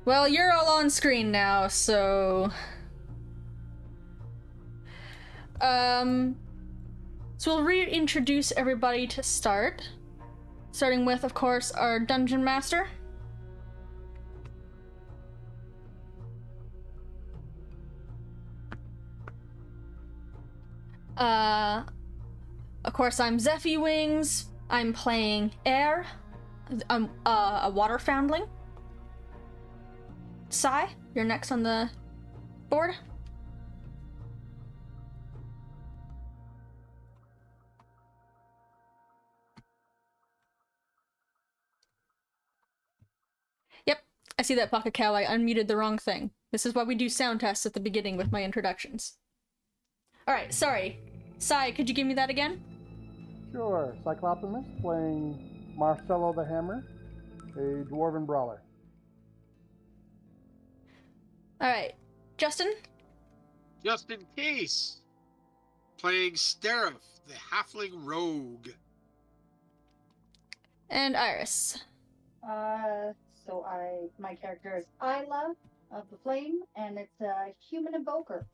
Well, you're all on screen now, so... So we'll reintroduce everybody to start. Starting with, of course, our Dungeon Master. Of course, I'm Zefiewings. I'm playing Eyre. I'm a water foundling. Sai, you're next on the board. Yep, I see that, Pocket Cow. I unmuted the wrong thing. This is why we do sound tests at the beginning with my introductions. Alright, sorry. Sai, could you give me that again? Sure. Cyclopsis playing Marcelo the Hammer, a dwarven brawler. Alright, Justin? JustinCase playing Stariff, the halfling rogue. And Iris. My character is Iyla of the Flame, and it's a human invoker.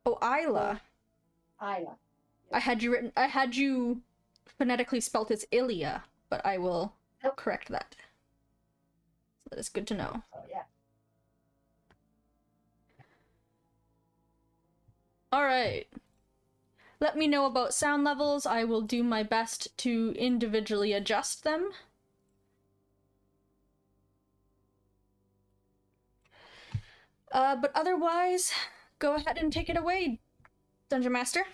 Oh, Iyla. Iyla. I had you phonetically spelt as Iyla, but I will correct that. So that is good to know. Oh, yeah. Alright. Let me know about sound levels. I will do my best to individually adjust them. But otherwise, go ahead and take it away, Dungeon Master.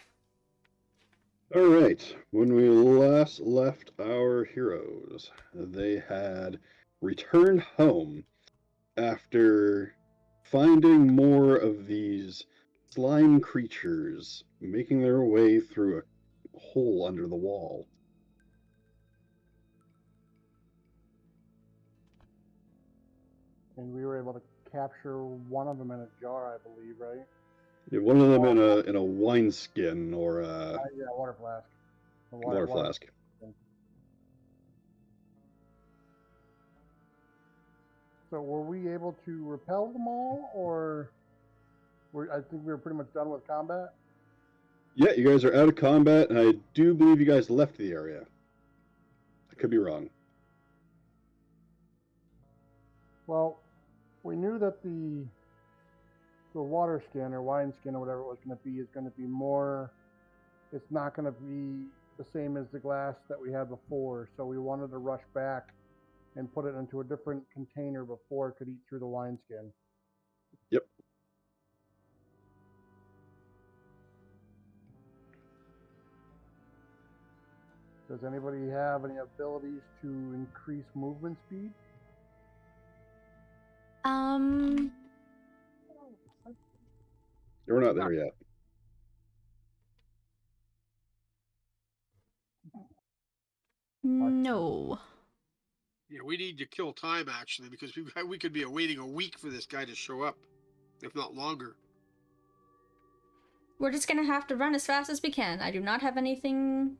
Alright, when we last left our heroes, they had returned home after finding more of these slime creatures making their way through a hole under the wall. And we were able to capture one of them in a jar, I believe, right? Yeah, one of them in a wineskin or a Yeah, water flask. water flask. So were we able to repel them all, or I think we were pretty much done with combat? Yeah, you guys are out of combat, and I do believe you guys left the area. I could be wrong. Well, we knew that the water skin or wine skin or whatever it was going to be is going to be more. It's not going to be the same as the glass that we had before, so we wanted to rush back and put it into a different container before it could eat through the wineskin. Yep. Does anybody have any abilities to increase movement speed? We're not there yet. No. Yeah, we need to kill time, actually, because we could be waiting a week for this guy to show up, if not longer. We're just gonna have to run as fast as we can. I do not have anything...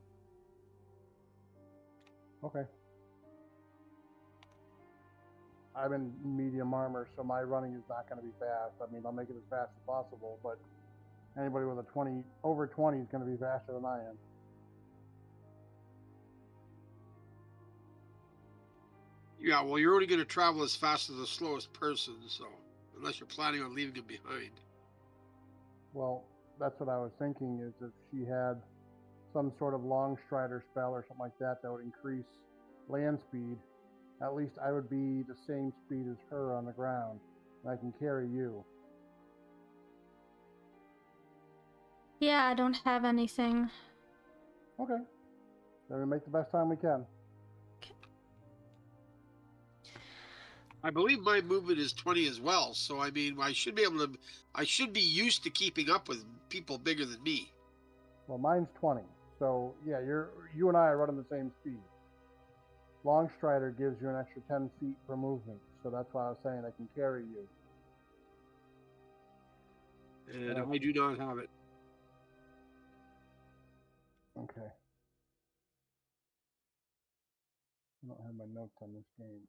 Okay. I'm in medium armor, so my running is not going to be fast. I mean, I'll make it as fast as possible, but anybody with a over 20 is going to be faster than I am. Yeah, well, you're only going to travel as fast as the slowest person, so unless you're planning on leaving him behind. Well, that's what I was thinking, is if she had some sort of long strider spell or something like that that would increase land speed, at least I would be the same speed as her on the ground, and I can carry you. Yeah, I don't have anything. Okay. Then we make the best time we can. I believe my movement is 20 as well, so I mean, I should be used to keeping up with people bigger than me. Well, mine's 20, so yeah, you and I are running the same speed. Long strider gives you an extra 10 feet per movement, so that's why I was saying I can carry you. And I do not have it. Okay. I don't have my notes on this game.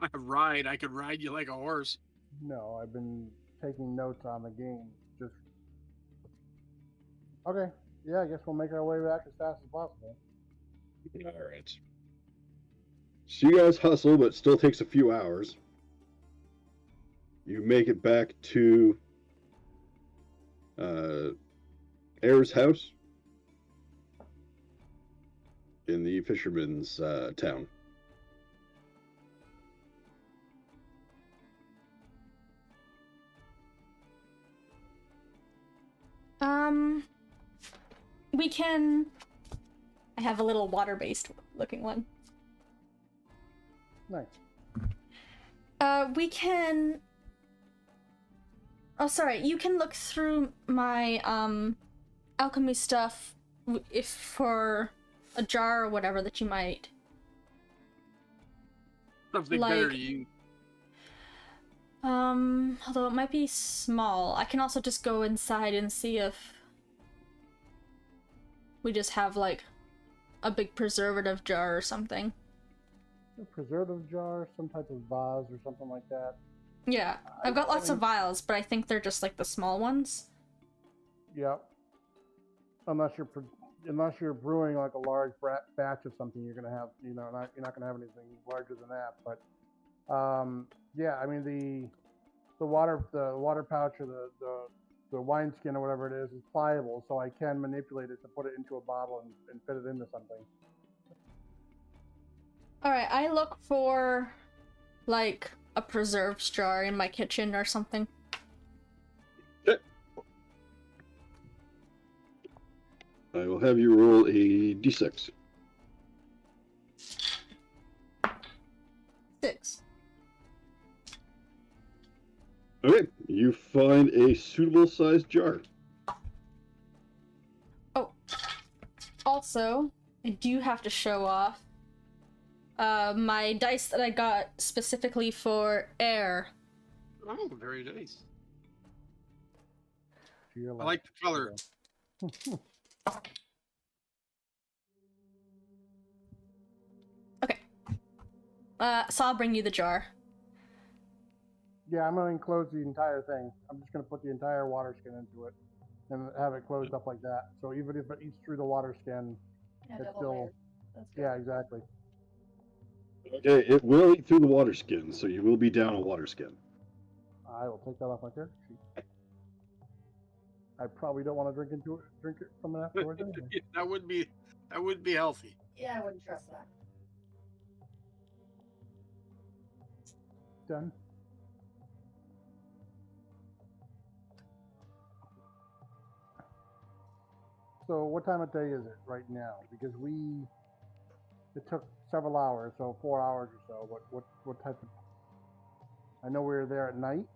I could ride you like a horse. No, I've been taking notes on the game. Just okay. Yeah, I guess we'll make our way back as fast as possible. All right. So you guys hustle, but it still takes a few hours. You make it back to Eyre's house in the fisherman's town. We can. I have a little water-based looking one. Nice. We can. Oh, sorry. You can look through my alchemy stuff if for a jar or whatever that you might. Something better to use. Although it might be small. I can also just go inside and see if we just have like a big preservative jar or something. A preservative jar, some type of vase or something like that. Yeah, I've got lots of vials, but I think they're just like the small ones. Yep. Unless you're brewing like a large batch of something, you're gonna have, you're not gonna have anything larger than that. But yeah, I mean the water pouch or the wineskin or whatever it is pliable, so I can manipulate it to put it into a bottle and fit it into something. Alright, I look for like a preserves jar in my kitchen or something. Okay. I will have you roll a d6. 6. Okay, you find a suitable sized jar. Oh, also, I do have to show off my dice that I got specifically for Eyre. Oh, very nice. I I like the color. Okay. So I'll bring you the jar. Yeah, I'm gonna enclose the entire thing. I'm just gonna put the entire water skin into it and have it closed up like that. So even if it eats through the water skin, Yeah, it's double still layered. That's good. yeah, exactly. Okay, it will eat through the water skin, so you will be down a water skin. I will take that off my character sheet. I probably don't want to drink it from it afterwards anyway. That would be healthy. Yeah, I wouldn't trust that. Done. So what time of day is it right now? Because it took several hours, so 4 hours or so. What type of? I know we were there at night.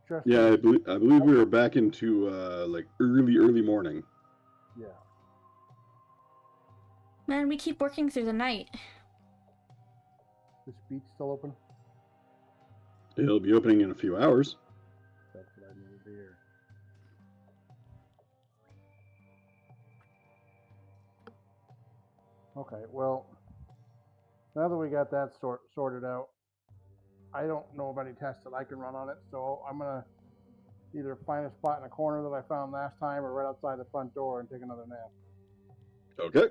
Just Yeah, I believe we were back into like early morning. Yeah. Man, we keep working through the night. This beach still open? It'll be opening in a few hours. That's what I needed to hear. Okay, well, now that we got that sorted out, I don't know of any tests that I can run on it, so I'm gonna either find a spot in a corner that I found last time or right outside the front door and take another nap. Okay.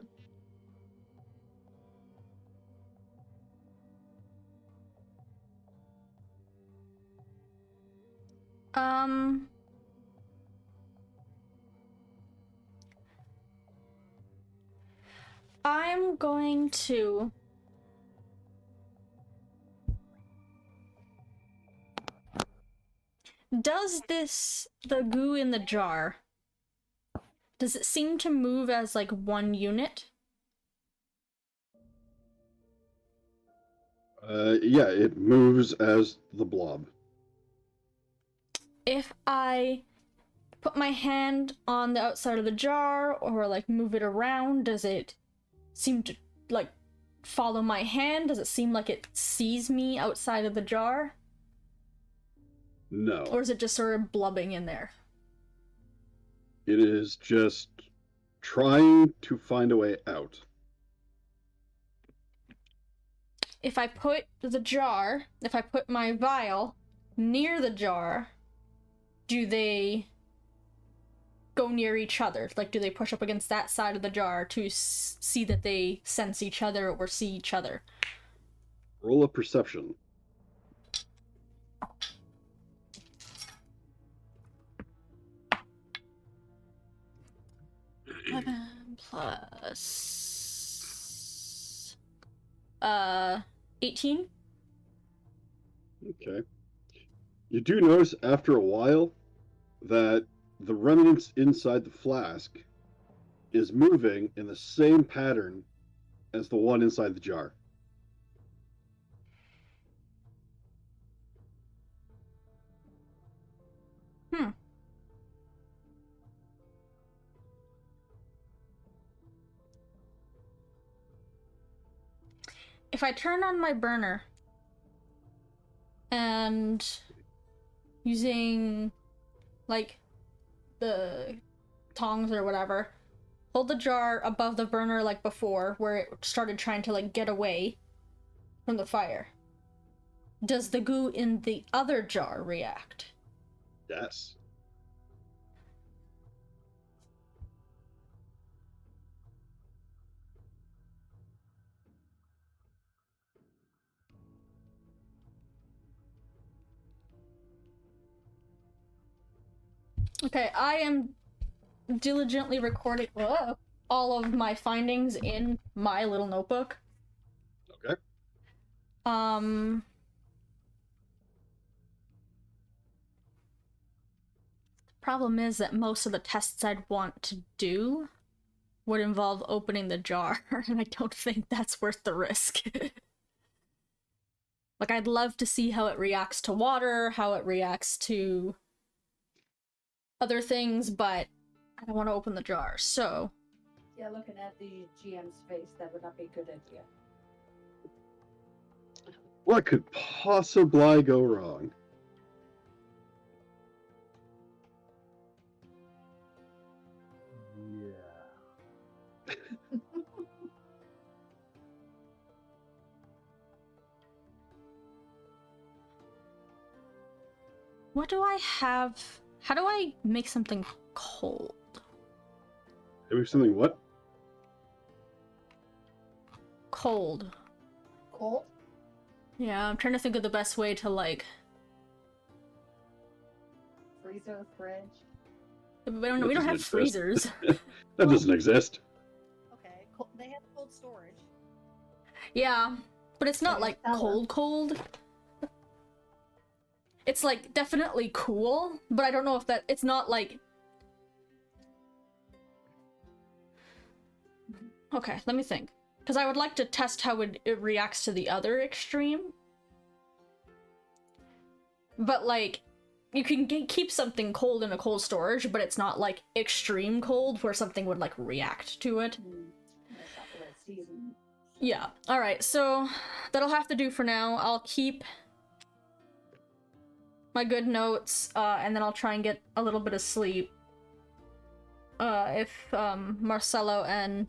I'm going to Does the goo in the jar, does it seem to move as like one unit? Yeah, it moves as the blob. If I put my hand on the outside of the jar or like move it around, does it seem to like follow my hand? Does it seem like it sees me outside of the jar? No. Or is it just sort of blubbing in there? It is just trying to find a way out. if I put my vial near the jar, do they go near each other? Like, do they push up against that side of the jar to see that they sense each other or see each other? Roll a perception. 11 plus 18. Okay. You do notice after a while that the remnants inside the flask is moving in the same pattern as the one inside the jar. If I turn on my burner and using like the tongs or whatever, hold the jar above the burner like before, where it started trying to like get away from the fire, does the goo in the other jar react? Yes. Okay, I am diligently recording all of my findings in my little notebook. Okay. The problem is that most of the tests I'd want to do would involve opening the jar, and I don't think that's worth the risk. Like, I'd love to see how it reacts to water, how it reacts to other things, but I don't want to open the jar, so... Yeah, looking at the GM's face, that would not be a good idea. What could possibly go wrong? Yeah. What do I have? How do I make something cold? Maybe something what? Cold. Cold? Yeah, I'm trying to think of the best way to, like... Freezer, fridge. We don't have doesn't exist. freezers. That doesn't exist. Okay, they have cold storage. Yeah, but it's not, Like like, a cellar. cold. It's, like, definitely cool, but I don't know if that... It's not, like... Okay, let me think. Because I would like to test how it reacts to the other extreme. But, like, you can keep something cold in a cold storage, but it's not, like, extreme cold where something would, like, react to it. That's not the right season. Yeah, alright, so that'll have to do for now. I'll keep my good notes, and then I'll try and get a little bit of sleep. If Marcelo and...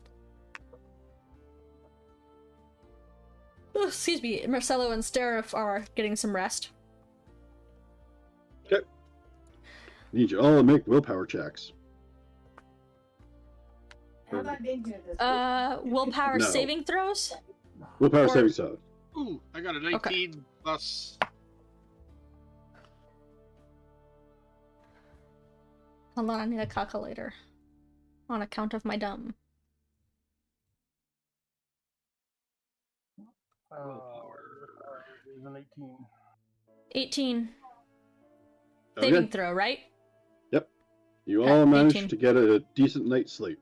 Oh, excuse me, Marcelo and Stariff are getting some rest. Okay. Need you all to make willpower checks. Have I been here this week? Willpower No. saving throws? Willpower Or- saving throw. Ooh, I got a 19 plus. Hold on, I need a calculator. On account of my dumb. Is an 18. 18. Okay. Saving throw, right? Yep. You Okay, all managed 18. to get a decent night's sleep.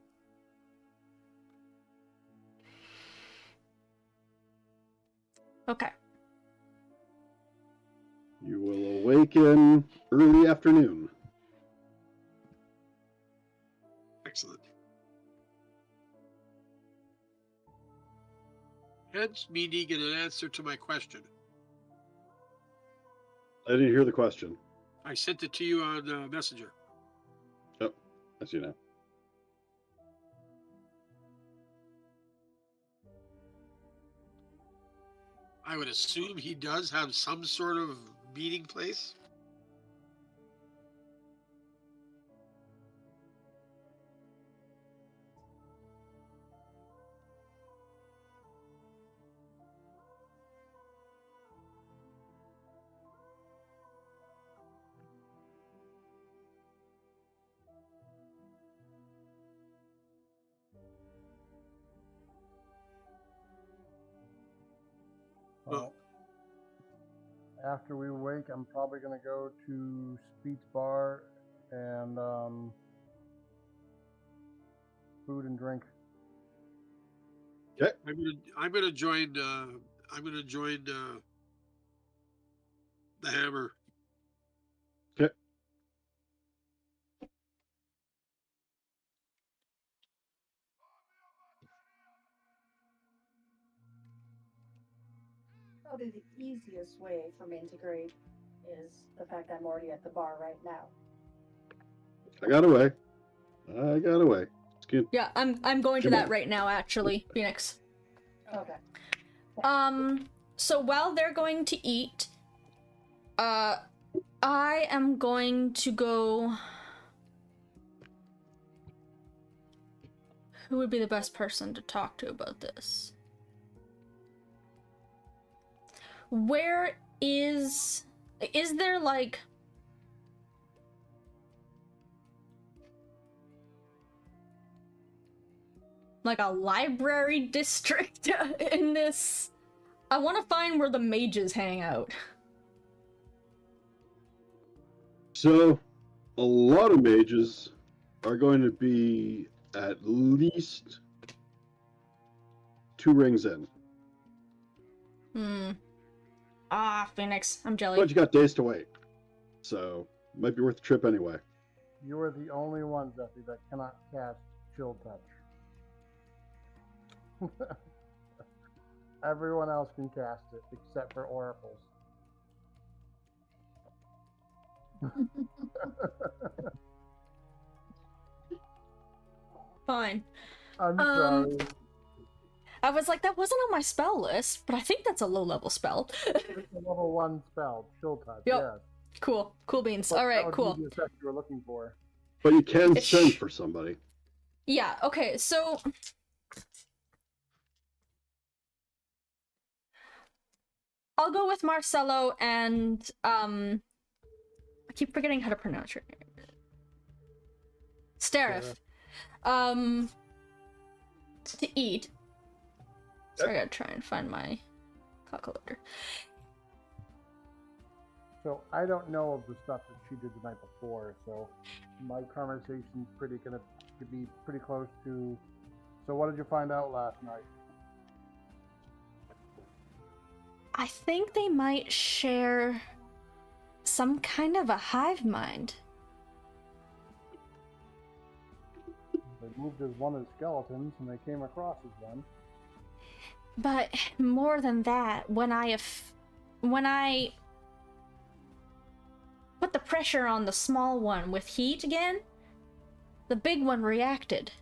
Okay. You will awaken early afternoon. Excellent. Hence me needing an answer to my question. I didn't hear the question. I sent it to you on Messenger. Yep, as you know. I would assume he does have some sort of meeting place. Well, after we wake, I'm probably going to go to Speed's Bar and food and drink. Okay. I'm gonna join. I'm gonna join the Hammer. Okay. Probably the easiest way for me to grade is the fact I'm already at the bar right now. I got away. It's good. Yeah, I'm going to that right now, actually, Phoenix. Okay. So while they're going to eat, I am going to go... Who would be the best person to talk to about this? Where is there like a library district in this? I want to find where the mages hang out. So, a lot of mages are going to be at least 2 rings in. Phoenix, I'm jelly. But you got days to wait. So, might be worth the trip anyway. You are the only one, Zeffy, that cannot cast Chill Touch. Everyone else can cast it, except for oracles. Fine. I'm sorry. I was like, that wasn't on my spell list, but I think that's a low-level spell. It's a level 1 spell, Chill Touch, Yep. yes. Cool beans. But All right, that would cool. be the effect you were looking for. But you can send for somebody. Yeah, okay, so... I'll go with Marcelo and, I keep forgetting how to pronounce your name. Stariff. To eat. Sorry, I gotta try and find my calculator. So I don't know of the stuff that she did the night before, so my conversation's gonna be pretty close to. So what did you find out last night? I think they might share some kind of a hive mind. They moved as one of the skeletons, and they came across as one. But more than that, when I put the pressure on the small one with heat again, the big one reacted.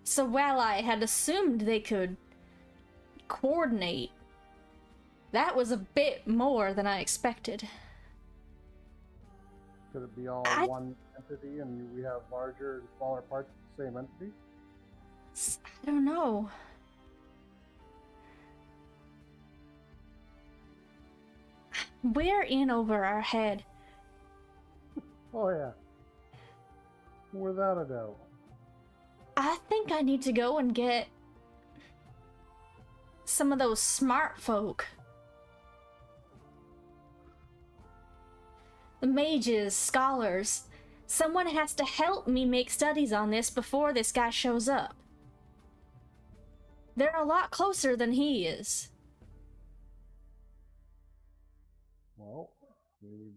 So while I had assumed they could coordinate, that was a bit more than I expected. Could it be all one entity, and we have larger and smaller parts of the same entity? I don't know. We're in over our head. Oh yeah, without a doubt. I think I need to go and get some of those smart folk. The mages, scholars. Someone has to help me make studies on this before this guy shows up. They're a lot closer than he is. Well, we've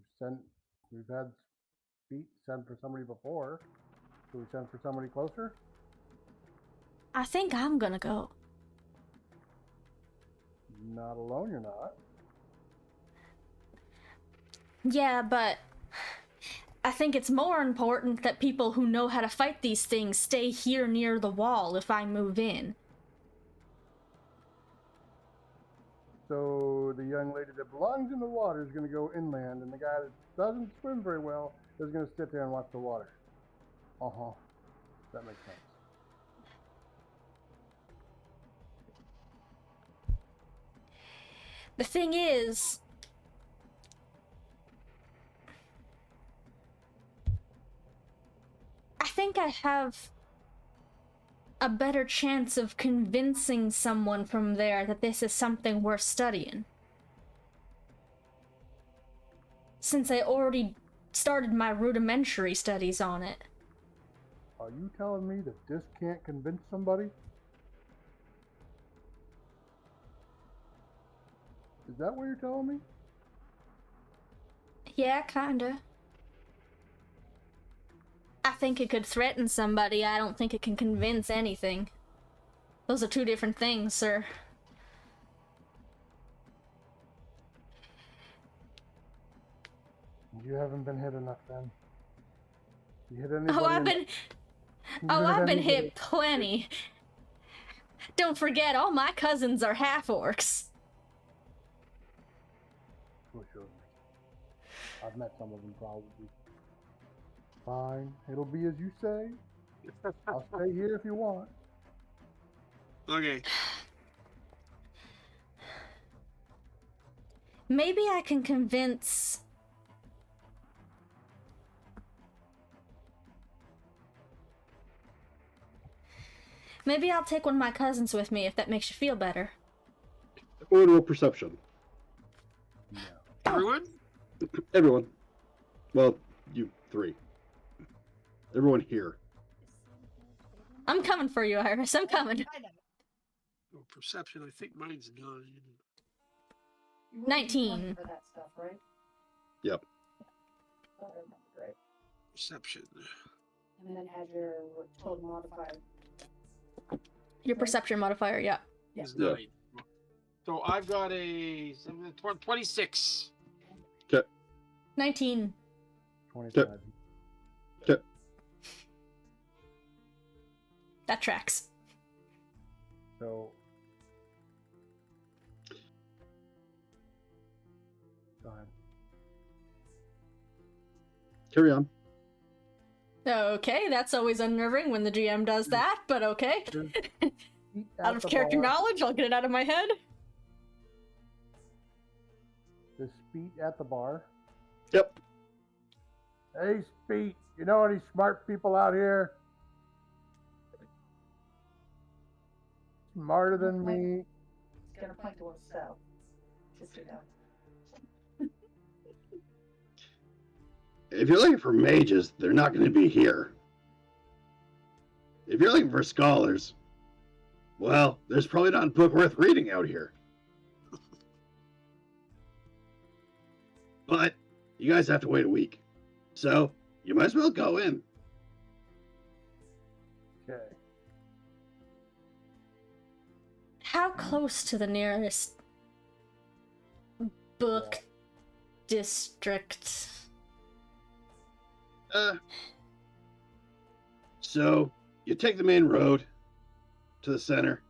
had feet sent for somebody before. Should we send for somebody closer? I think I'm gonna go. Not alone, you're not. Yeah, but I think it's more important that people who know how to fight these things stay here near the wall if I move in. So the young lady that belongs in the water is going to go inland, and the guy that doesn't swim very well is going to sit there and watch the water. Uh-huh. That makes sense. The thing is, I think I have a better chance of convincing someone from there that this is something worth studying. Since I already started my rudimentary studies on it. Are you telling me that this can't convince somebody? Is that what you're telling me? Yeah, kinda. I think it could threaten somebody. I don't think it can convince anything. Those are two different things, sir. You haven't been hit enough, then. You hit anybody? I've been hit plenty. Don't forget, all my cousins are half-orcs. For sure. I've met some of them, probably. Fine. It'll be as you say. I'll stay here if you want. Okay. Maybe I can convince... Maybe I'll take one of my cousins with me if that makes you feel better. Everyone roll perception. No. Everyone? Everyone. Well, you three. Everyone here. I'm coming for you, Iris. I'm coming. I know. Oh, perception. I think mine's 9. You will be 19. 20 for that stuff, right? Yep. I remember, right? Perception. And then add your total modifier. Your perception modifier, yeah. Yeah. Is Yeah. 9. So I've got a 26. 19. 25. That tracks. So. Go ahead. Carry on. Okay, that's always unnerving when the GM does that, but okay. There's feet Out at of the character bar. knowledge, I'll get it out of my head. There's Speet at the bar. Yep. Hey, Speet, you know any smart people out here? Smarter than me. It's gonna point towards south. Just so you know. If you're looking for mages, they're not going to be here. If you're looking for scholars, well, there's probably not a book worth reading out here. But you guys have to wait a week. So, you might as well go in. Okay. How close to the nearest book district? So, you take the main road to the center,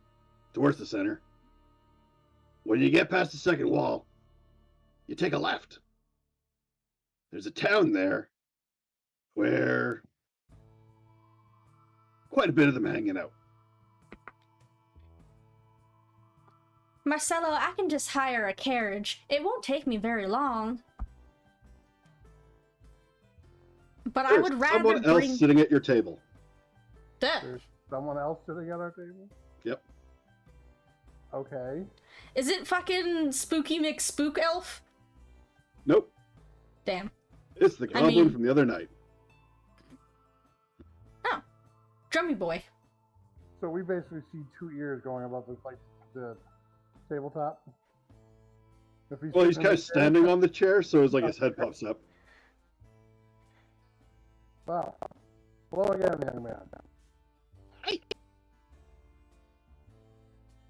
towards the center. When you get past the second wall, you take a left. There's a town there where quite a bit of them hanging out. Marcelo, I can just hire a carriage. It won't take me very long. But I There's would rather someone else bring... sitting at your table. Duh. There's someone else sitting at our table? Yep. Okay. Is it fucking Spooky McSpook Elf? Nope. Damn. It's the I goblin mean- from the other night. Oh. Drummy boy. So we basically see two ears going above the tabletop. If Well, he's sitting in kind of the chair- standing on the chair, so it's like his head pops up. Wow. Hello again, young man. Hi.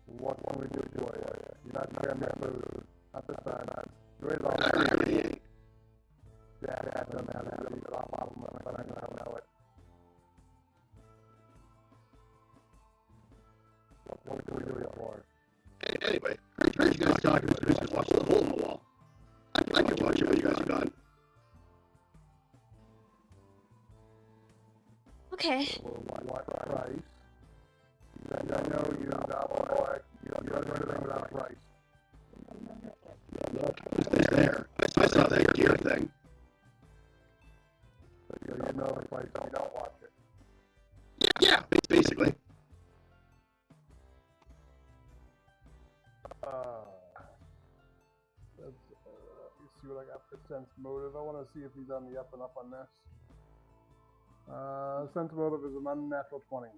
What can we do for you? You're not going to move. Not this time. You're long. Yeah, that's a man. That's a lot of money, but I don't know it. What can we do for? Anyway, I heard you guys talking about I can watch how you guys are done. Okay. What price? I know you got one. You don't do anything without price. It's there. I saw that gear thing. So you know the price, you don't watch it. Yeah, basically. Let's see what I got for sense motive. I want to see if he's on the up and up on this. Sense motive is an unnatural 20.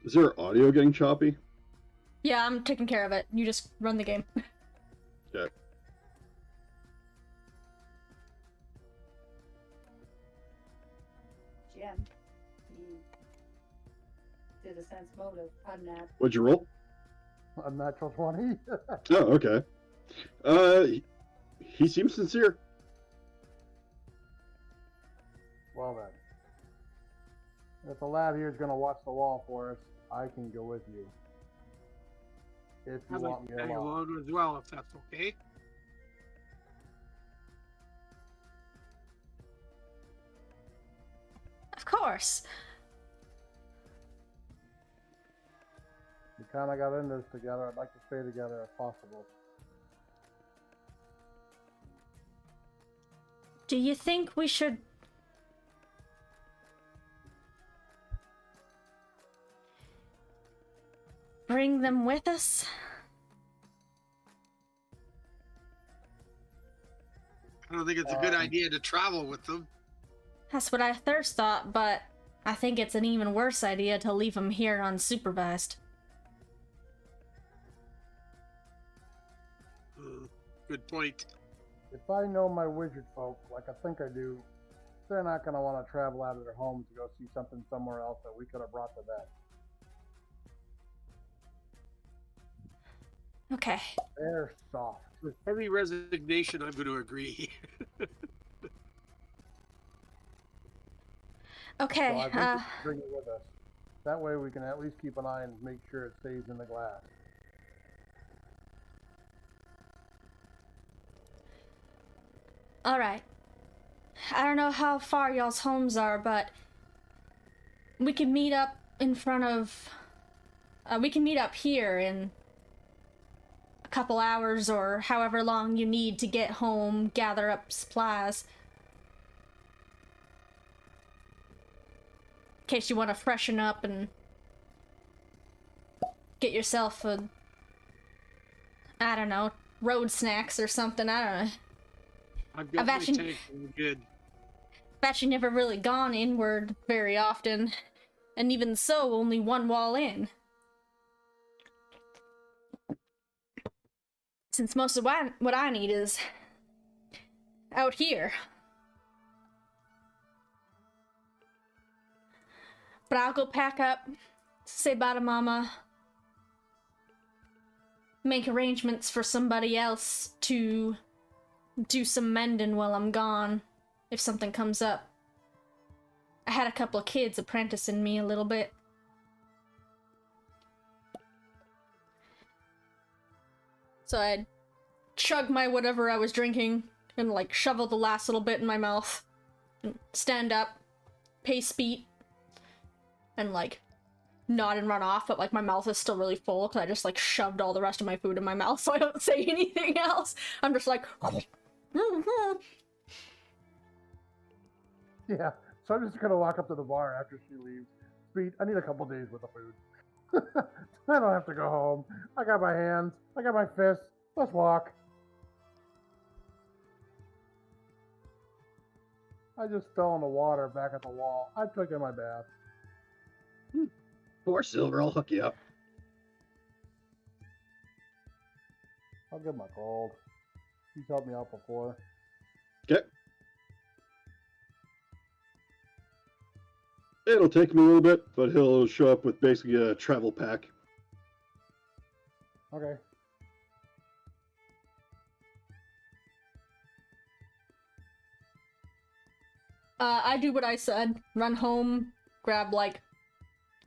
Is there audio getting choppy? Yeah, I'm taking care of it. You just run the game. Okay. Jim, he did a sense motive unnatural. What'd you roll? Unnatural 20? Oh, okay. He seems sincere. Well then. If the lad here is going to watch the wall for us, I can go with you. If you I'd like want to me tag along. along as well, if that's okay. Of course. We kind of got into this together. I'd like to stay together if possible. Do you think we should... bring them with us? I don't think it's a good idea to travel with them. That's what I first thought, but I think it's an even worse idea to leave them here unsupervised. Good point. If I know my wizard folk, like I think I do, they're not going to want to travel out of their homes to go see something somewhere else that we could have brought to them. Okay. They're soft. With heavy resignation, I'm going to agree. Okay, So I think we should bring it with us. That way we can at least keep an eye and make sure it stays in the glass. alright. I don't know how far y'all's homes are, but we can meet up in front of... we can meet up here in a couple hours or however long you need to get home, gather up supplies. In case you want to freshen up and get yourself a, I don't know, road snacks or something, I don't know. I've got I've my actually- tank good. I've actually never really gone inward very often, and even so, only one wall in. Since most of what I need is out here. But I'll go pack up, say bye to Mama, make arrangements for somebody else to do some mending while I'm gone, if something comes up. I had a couple of kids apprenticing me a little bit. So I'd chug my whatever I was drinking and like shovel the last little bit in my mouth and stand up, pace beat, and like nod and run off, but like my mouth is still really full because I just like shoved all the rest of my food in my mouth, so I don't say anything else. I'm just like Yeah, so I'm just going to walk up to the bar after she leaves. Sweet, I need a couple days worth of food. I don't have to go home. I got my hands, I got my fists. Let's walk. I just fell in the water back at the wall. I took in my bath. Poor Silver, I'll hook you up. I'll give him a gold. He's helped me out before. Okay. It'll take him a little bit, but he'll show up with basically a travel pack. Okay. I do what I said. Run home, grab like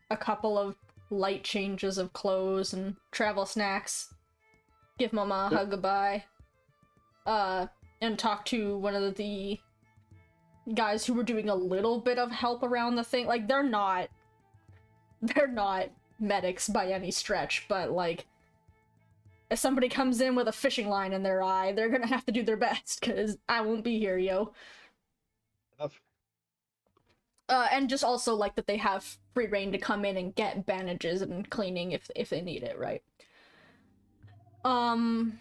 a couple of light changes of clothes and travel snacks. Give Mama a hug goodbye. And talk to one of the guys who were doing a little bit of help around the thing. Like, they're not medics by any stretch, but like, if somebody comes in with a fishing line in their eye, they're gonna have to do their best, because I won't be here, yo. Enough. And just also like that they have free reign to come in and get bandages and cleaning if they need it, right? And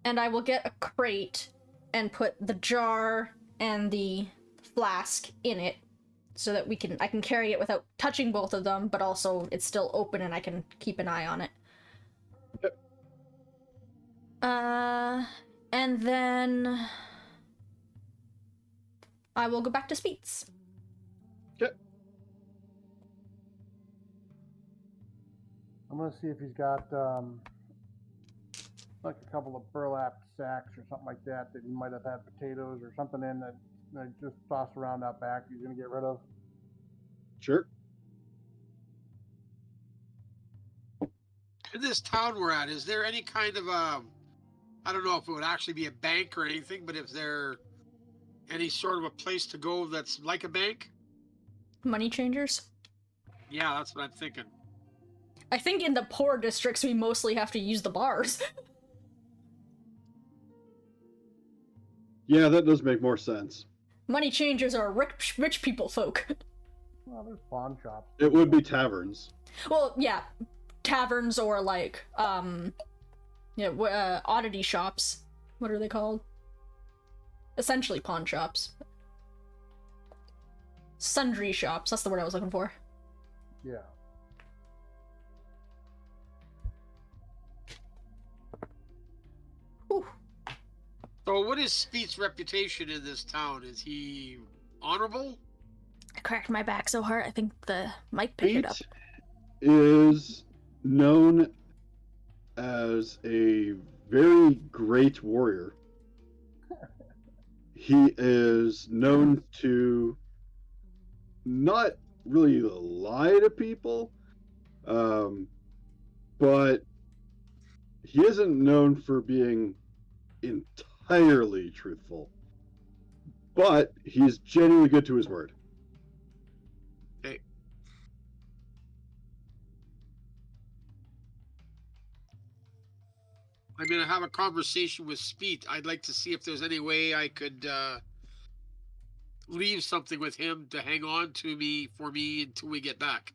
I will get a crate and put the jar and the flask in it so that I can carry it without touching both of them, but also it's still open and I can keep an eye on it. Yep. And then I will go back to Speeds. Okay. I'm gonna see if he's got like a couple of burlap sacks or something like that he might have had potatoes or something in that just toss around out back. He's gonna get rid of. Sure. In this town we're at, is there any kind of I don't know if it would actually be a bank or anything, but if there any sort of a place to go that's like a bank? Money changers? Yeah, that's what I'm thinking. I think in the poor districts we mostly have to use the bars. Yeah, that does make more sense. Money changers are rich people folk. Well, there's pawn shops. It would be taverns. Well, yeah, taverns or like oddity shops. What are they called? Essentially pawn shops. Sundry shops, that's the word I was looking for. Yeah. Whew. So what is Speed's reputation in this town? Is he honorable? I cracked my back so hard I think the mic picked it up. Pete is known as a very great warrior. He is known to not really lie to people, but he isn't known for being entirely truthful. But he's genuinely good to his word. Okay. I'm going to have a conversation with Speed. I'd like to see if there's any way I could leave something with him to hang on to me for me until we get back.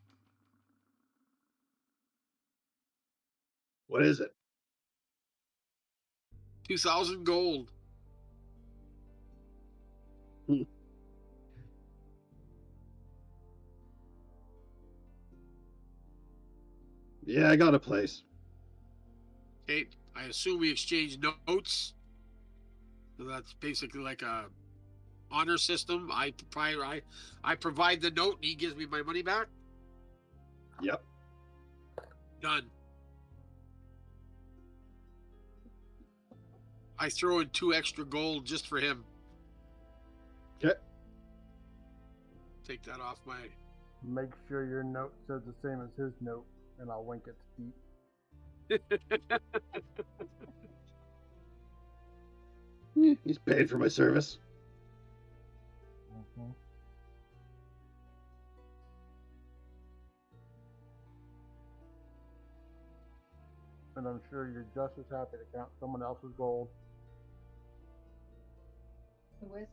What is it? 2,000 gold. Yeah, I got a place. Okay. I assume we exchange notes. So that's basically like a honor system. I provide the note and he gives me my money back. Yep. Done. I throw in 2 extra gold just for him. Okay. Take that off my... Make sure your note says the same as his note, and I'll wink at Speed. He's paid for my service. Mm-hmm. And I'm sure you're just as happy to count someone else's gold. Who isn't?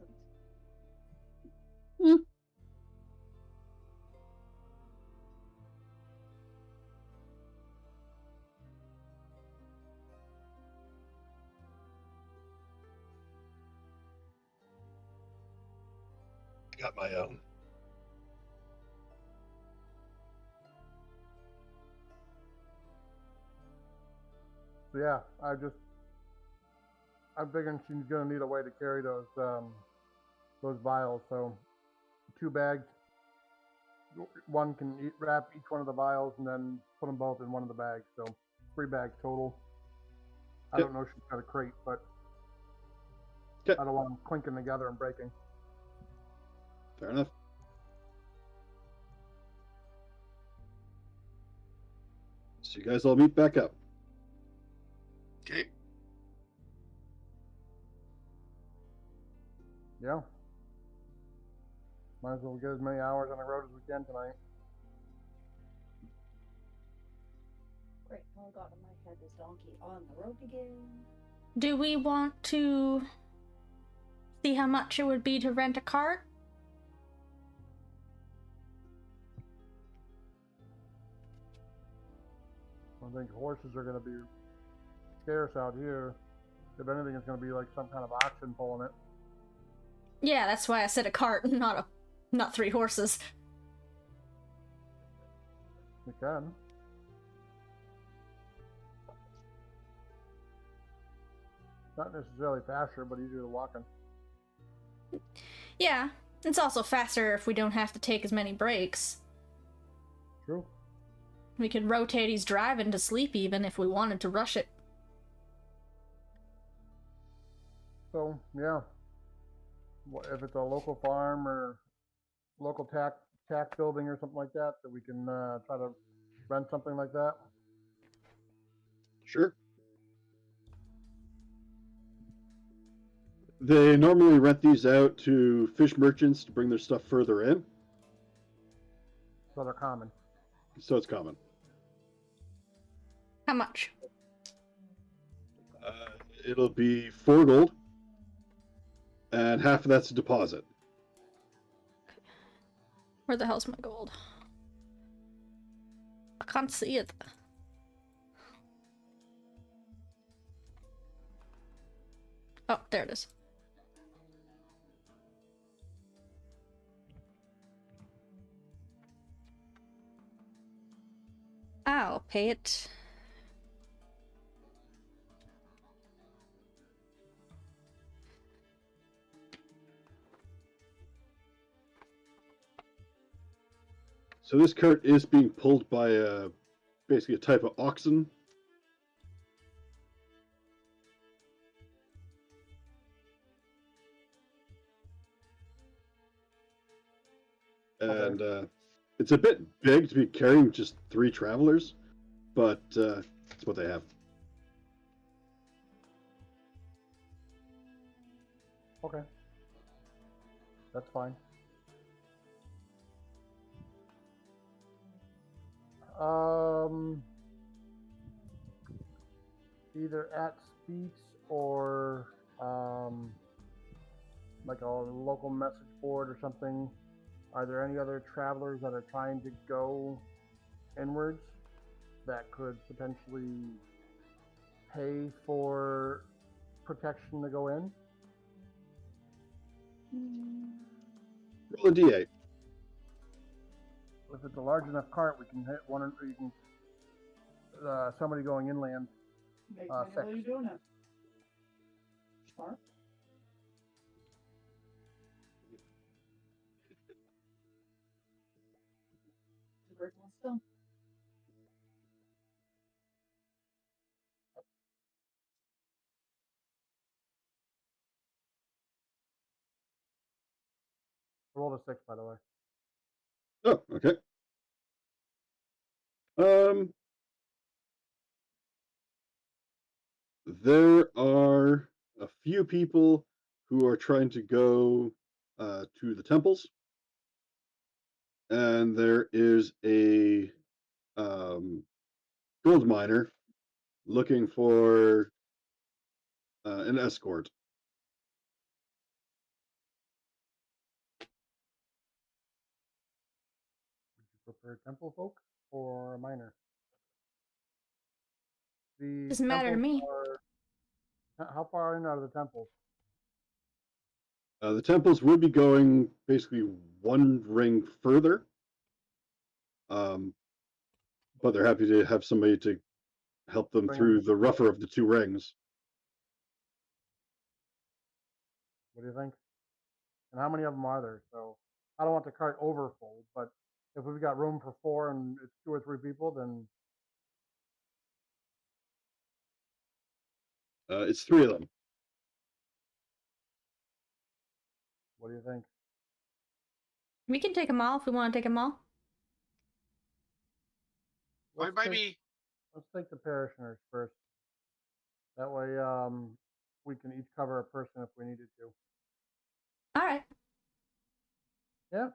Got my own. So yeah, I'm figuring she's gonna need a way to carry those vials. So 2 bags. One can wrap each one of the vials and then put them both in one of the bags. So 3 bags total. I Okay. don't know if she's got a crate, but Okay. I don't want them clinking together and breaking. Fair enough. So you guys all meet back up. Okay. Yeah. Might as well get as many hours on the road as we can tonight. Great. Oh god, in my head, this donkey on the road again. Do we want to see how much it would be to rent a cart? I think horses are going to be scarce out here. If anything, it's going to be like some kind of oxen pulling it. Yeah, that's why I said a cart, not 3 horses. We can. Not necessarily faster, but easier to walk in. Yeah, it's also faster if we don't have to take as many breaks. True. We could rotate his driving to sleep even if we wanted to rush it. So, yeah. If it's a local farm or local tack building or something like that, that we can try to rent something like that. Sure. They normally rent these out to fish merchants to bring their stuff further in. So they're common. So it's common. How much? It'll be 4 gold. And half of that's a deposit. Where the hell's my gold? I can't see it. Oh, there it is. I'll pay it. So this cart is being pulled by basically a type of oxen. And it's a bit big to be carrying just 3 travelers, but it's what they have. Okay. That's fine. Either at Speaks or like a local message board or something. Are there any other travelers that are trying to go inwards that could potentially pay for protection to go in? Roll a d8. If it's a large enough cart, we can hit one. You can somebody going inland. Makes sense. How are you doing it? Smart. The great one still. Roll a 6, by the way. Oh, okay. There are a few people who are trying to go to the temples, and there is a gold miner looking for an escort. Would you prefer temple folk or a miner? The Doesn't matter to me. How far in are the temples? The temples would be going basically 1 ring further, but they're happy to have somebody to help them through the rougher of the 2 rings. What do you think? And how many of them are there? So I don't want the cart over full, but if we've got room for 4 and it's 2 or 3 people, then It's 3 of them. what do you think? We can take them all if we want to take them all. Fine by me. Let's take the parishioners first. That way, we can each cover a person if we needed to. All right. Yeah,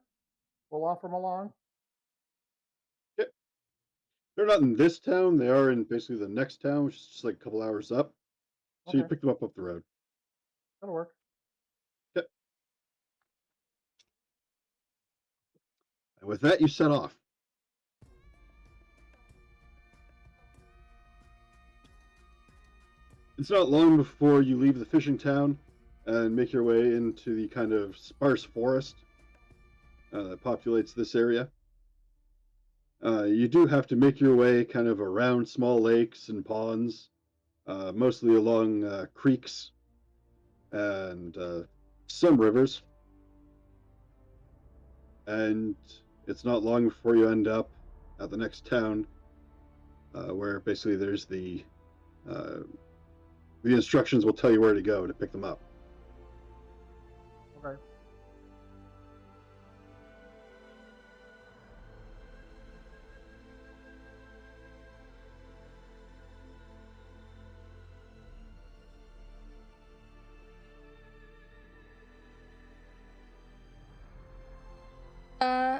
we'll offer them along. They're not in this town. They are in basically the next town, which is just like a couple hours up. So you Okay. pick them up the road. That'll work. Okay. And with that, you set off. It's not long before you leave the fishing town and make your way into the kind of sparse forest that populates this area. You do have to make your way kind of around small lakes and ponds, mostly along creeks and some rivers. And it's not long before you end up at the next town, where basically there's the instructions will tell you where to go to pick them up. Okay.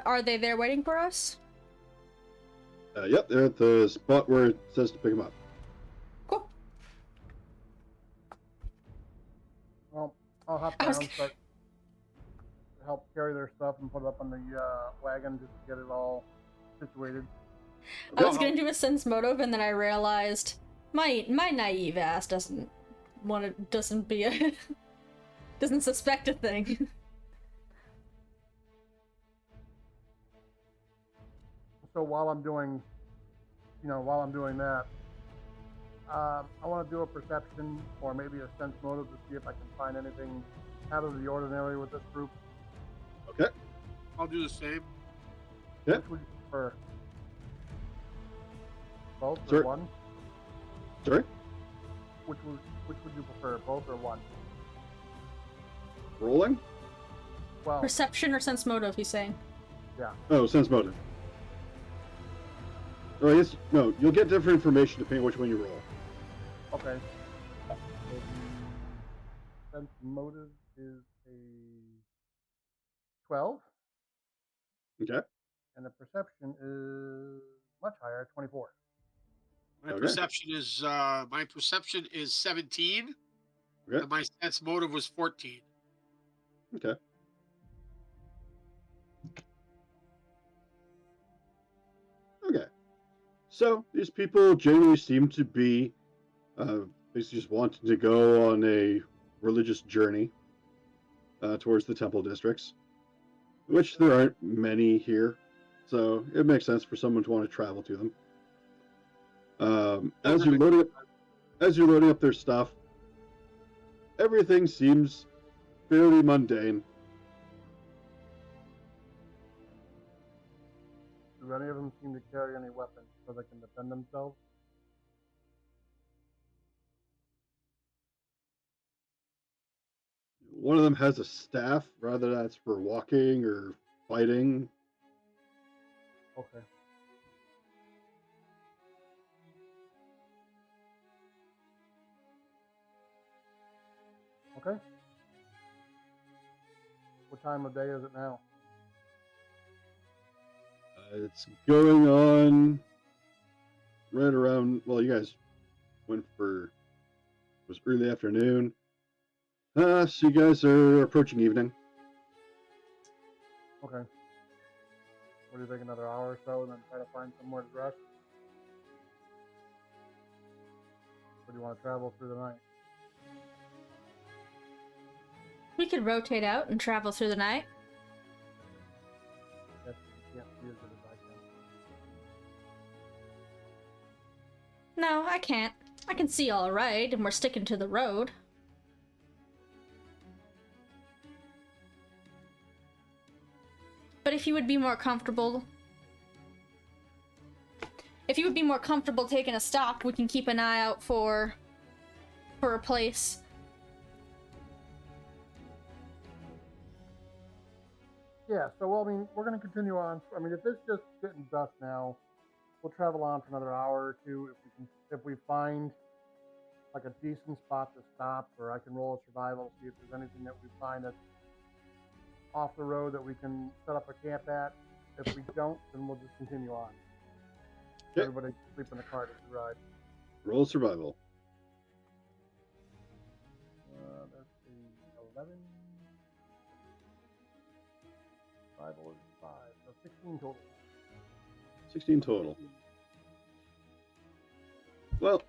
Are they there waiting for us? Yep, they're at the spot where it says to pick them up. Cool. Well, I'll hop I was down, start help carry their stuff and put it up on the wagon just to get it all situated. I was gonna do a sense motive, and then I realized my naive ass doesn't suspect a thing. So while I'm doing that, I want to do a perception or maybe a sense motive to see if I can find anything out of the ordinary with this group. Okay. I'll do the same. Yeah. Which would you prefer? Both or Sure. one? Sorry? Which would you prefer, both or one? Rolling? Well, Perception or sense motive, he's saying. yeah. Oh, sense motive. Or I guess, no, you'll get different information depending on which one you roll. Okay. So the sense motive is a 12, Okay. and the perception is much higher, 24. My Okay. perception is 17. Okay. And my sense motive was 14. Okay. Okay. So these people generally seem to be basically just wanting to go on a religious journey towards the temple districts, which there aren't many here, so it makes sense for someone to want to travel to them. As you're loading up their stuff, everything seems fairly mundane. Do any of them seem to carry any weapons so they can defend themselves? One of them has a staff, rather that's for walking or fighting. Okay. Okay. What time of day is it now? It's going on right around, well, you guys went for, it was early afternoon. So you guys are approaching evening. Okay. What do you think, another hour or so, and then try to find somewhere to rest? Or do you want to travel through the night? We could rotate out and travel through the night. Yes, you can't see as good as I can. No, I can't. I can see all right, and we're sticking to the road. if you would be more comfortable. If you would be more comfortable taking a stop, we can keep an eye out for a place. Yeah, so, well, I mean, we're going to continue on. I mean, if it's just getting dusk now, we'll travel on for another hour or two. If we find like a decent spot to stop, or I can roll a survival, see if there's anything that we find that's off the road that we can set up a camp at. If we don't, then we'll just continue on. Yep. Everybody sleep in the cart as we ride. Roll survival. Let's see, 11. Survival is 5, so 16 total. 16 total. Well,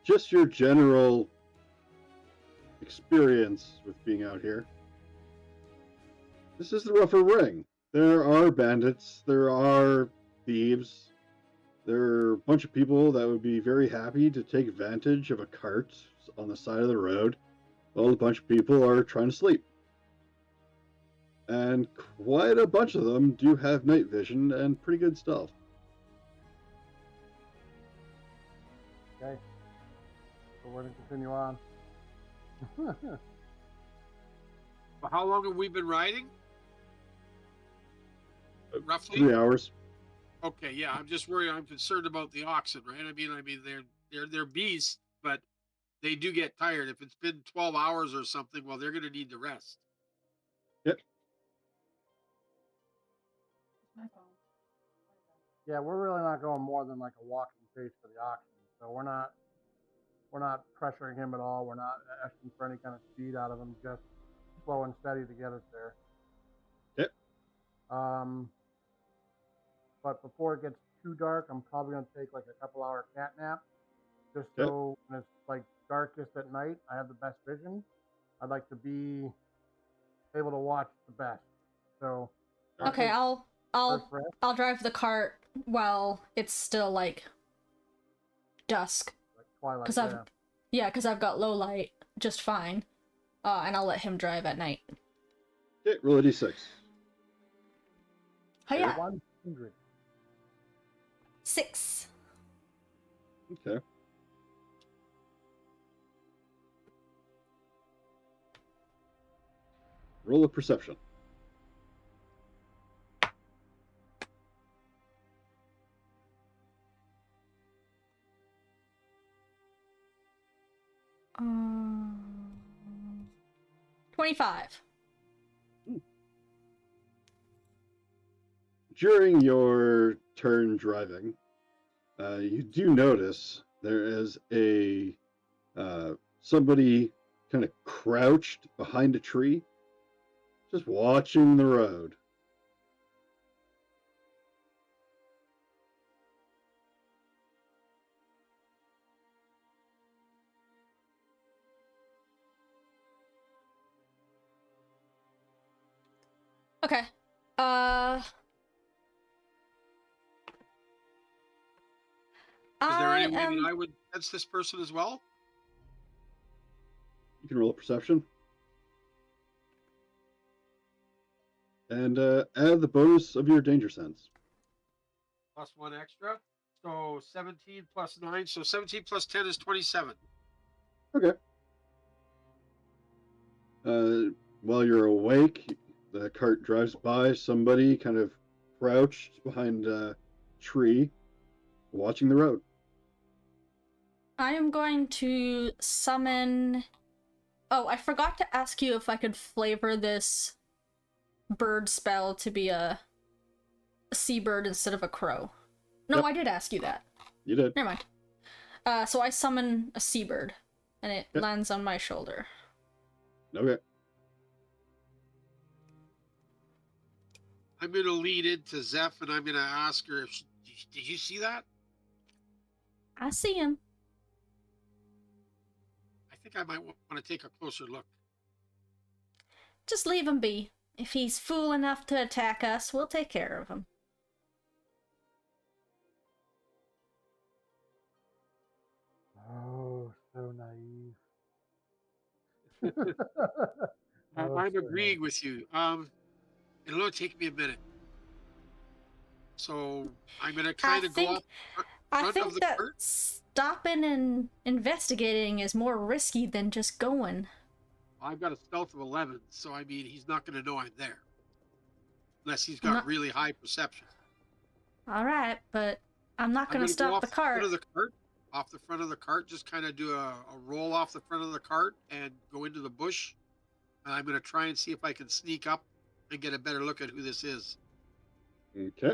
just your general experience with being out here. This is the rougher ring. There are bandits, there are thieves, there are a bunch of people that would be very happy to take advantage of a cart on the side of the road while a bunch of people are trying to sleep. And quite a bunch of them do have night vision and pretty good stealth. Okay. So we're going to continue on. Well, how long have we been riding? Roughly 3 hours. Okay, yeah, I'm just worried. I'm concerned about the oxen, right? I mean, they're beasts, but they do get tired. If it's been 12 hours or something, well, they're going to need to rest. Yep. My phone. Yeah, we're really not going more than like a walking pace for the oxen. So we're not pressuring him at all. We're not asking for any kind of speed out of him, just slow and steady to get us there. Yep. But before it gets too dark, I'm probably going to take like a couple hour cat nap, just so when it's like darkest at night, I have the best vision. I'd like to be able to watch the best. So Okay, I'll first rest. I'll drive the cart while it's still like dusk, Like twilight. because because I've got low light just fine, and I'll let him drive at night. Okay, roll a d6. Hiya. 100. 6. Okay. Roll a perception. Um, 25. During your turn driving, you do notice there is a somebody kind of crouched behind a tree, just watching the road. Okay. Is there any way that I would sense this person as well? You can roll a perception. And add the bonus of your danger sense. Plus 1 extra. So 17 plus 9. So 17 plus 10 is 27. Okay. While you're awake, the cart drives by, somebody kind of crouched behind a tree, watching the road. I am going to summon... Oh, I forgot to ask you if I could flavor this bird spell to be a seabird instead of a crow. No, Yep. I did ask you that. You did. Never mind. So I summon a seabird, and it Yep. lands on my shoulder. Okay. I'm going to lead into Zeph and I'm going to ask her, did you see that? I see him. I think I might want to take a closer look. Just leave him be. If he's fool enough to attack us, we'll take care of him. Oh, so naive. I'm agreeing with you. It'll only take me a minute. So I'm gonna kind I of go off front of think the that cart. stopping and investigating is more risky than just going. I've got a stealth of 11, so I mean he's not gonna know I'm there, unless he's I'm got not- really high perception. All right, but I'm not I'm gonna gonna go stop off the the front cart. of the cart, off the front of the cart, just kind of do a roll off the front of the cart and go into the bush. And I'm gonna try and see if I can sneak up and get a better look at who this is. Okay.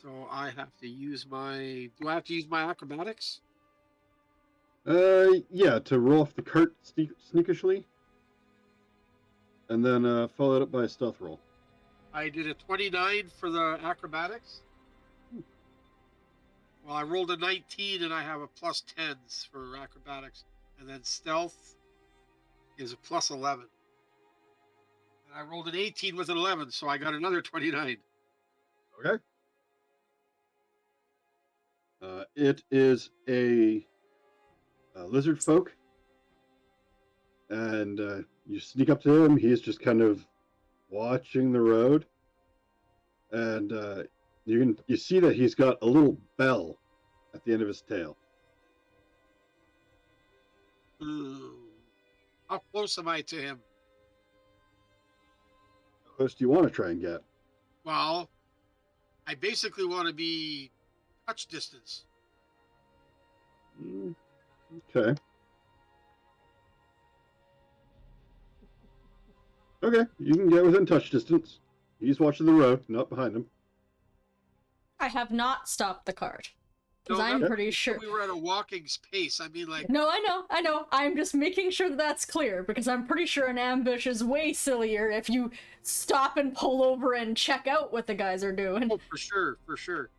So I have to use my. Do I have to use my acrobatics? Yeah, to roll off the cart sneakishly, and then follow it up by a stealth roll. I did a 29 for the acrobatics. Well, I rolled a 19 and I have a plus 10s for acrobatics. And then stealth is a plus 11. And I rolled an 18 with an 11, so I got another 29. Okay. It is a lizard folk, and you sneak up to him. He's just kind of watching the road, and you see that he's got a little bell at the end of his tail. Ooh. How close am I to him? How close do you want to try and get? Well, I basically want to be touch distance. Okay. Okay, you can get within touch distance. He's watching the road, not behind him. I have not stopped the cart. Because No, I'm that- pretty sure. We were at a walking pace. I mean, like, No, I know. I'm just making sure that's clear, because I'm pretty sure an ambush is way sillier if you stop and pull over and check out what the guys are doing. oh, for sure, for sure.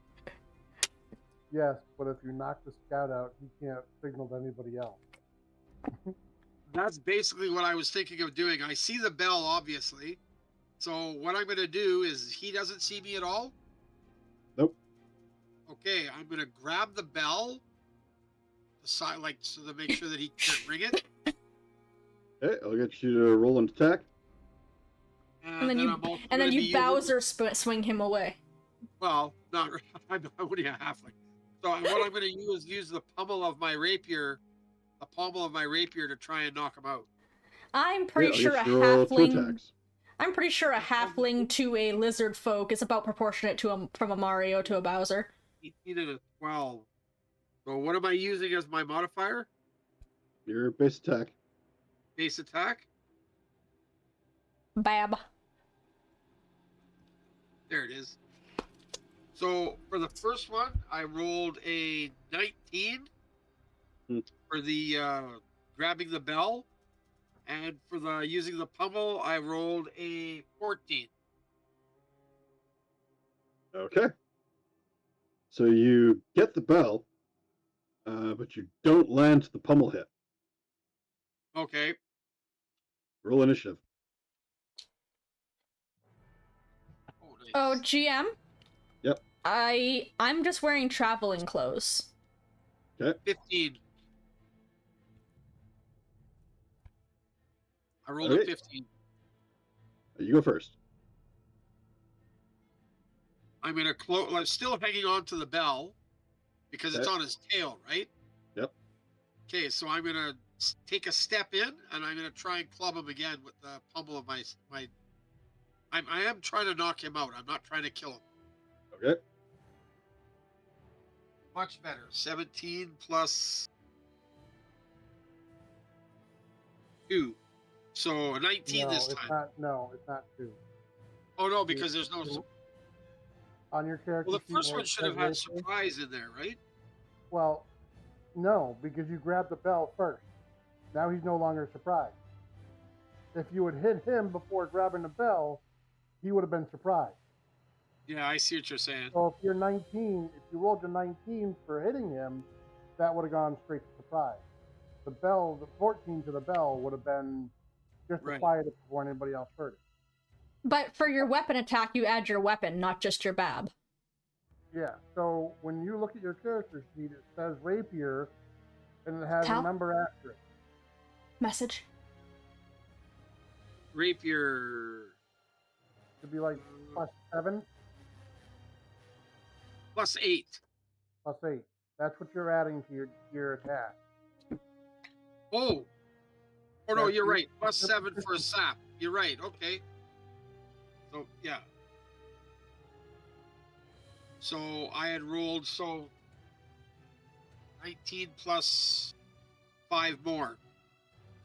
Yes, but if you knock the scout out, he can't signal to anybody else. That's basically what I was thinking of doing. I see the bell, obviously. So what I'm going to do is he doesn't see me at all. Nope. Okay, I'm going to grab the bell, the side, like, so to make sure that he can't ring it. Okay, I'll get you to roll an attack. And then I'm also and then gonna be you using- Bowser swing him away. Well, not I'm only a halfling. So what I'm going to use the pommel of my rapier, to try and knock him out. I'm pretty Okay, sure a I'll get you to roll 2 halfling. attacks. I'm pretty sure a halfling to a lizard folk is about proportionate to from a Mario to a Bowser. 18 and a 12. So what am I using as my modifier? Your base attack. Base attack. Bab. There it is. So for the first one, I rolled a 19 for the grabbing the bell, and for the using the pummel, I rolled a 14. Okay. So you get the bell, but you don't land the pummel hit. Okay. Roll initiative. Oh, nice. Oh, GM. Yep. I'm just wearing traveling clothes. Okay. 15. I rolled Okay. a 15. You go first. I'm gonna close. I'm still hanging on to the bell because it's Okay. on his tail, right? Yep. Okay, so I'm gonna take a step in, and I'm gonna try and club him again with the pummel of my. I am trying to knock him out. I'm not trying to kill him. Okay. Much better. 17 plus 2, so 19 No, this it's time. not. No, it's not 2. Oh no, because there's no. On your character Well, the sheet first where one it should have says had rapier- surprise in there, right? Well, no, because you grabbed the bell first. Now he's no longer surprised. If you had hit him before grabbing the bell, he would have been surprised. Yeah, I see what you're saying. So if you're 19, if you rolled your 19 for hitting him, that would have gone straight to surprise. The bell, the 14 to the bell would have been just to Right. quiet it before anybody else heard it. But for your weapon attack, you add your weapon, not just your bab. Yeah, so when you look at your character sheet, it says rapier, and it has Tal? a number after it. Message. rapier It'd be like +7, +8. +8. That's what you're adding to your attack. Oh. Oh no, That's you're your- right. +7 for a sap. You're right. Okay. So yeah. So I had rolled 19 plus 5 more.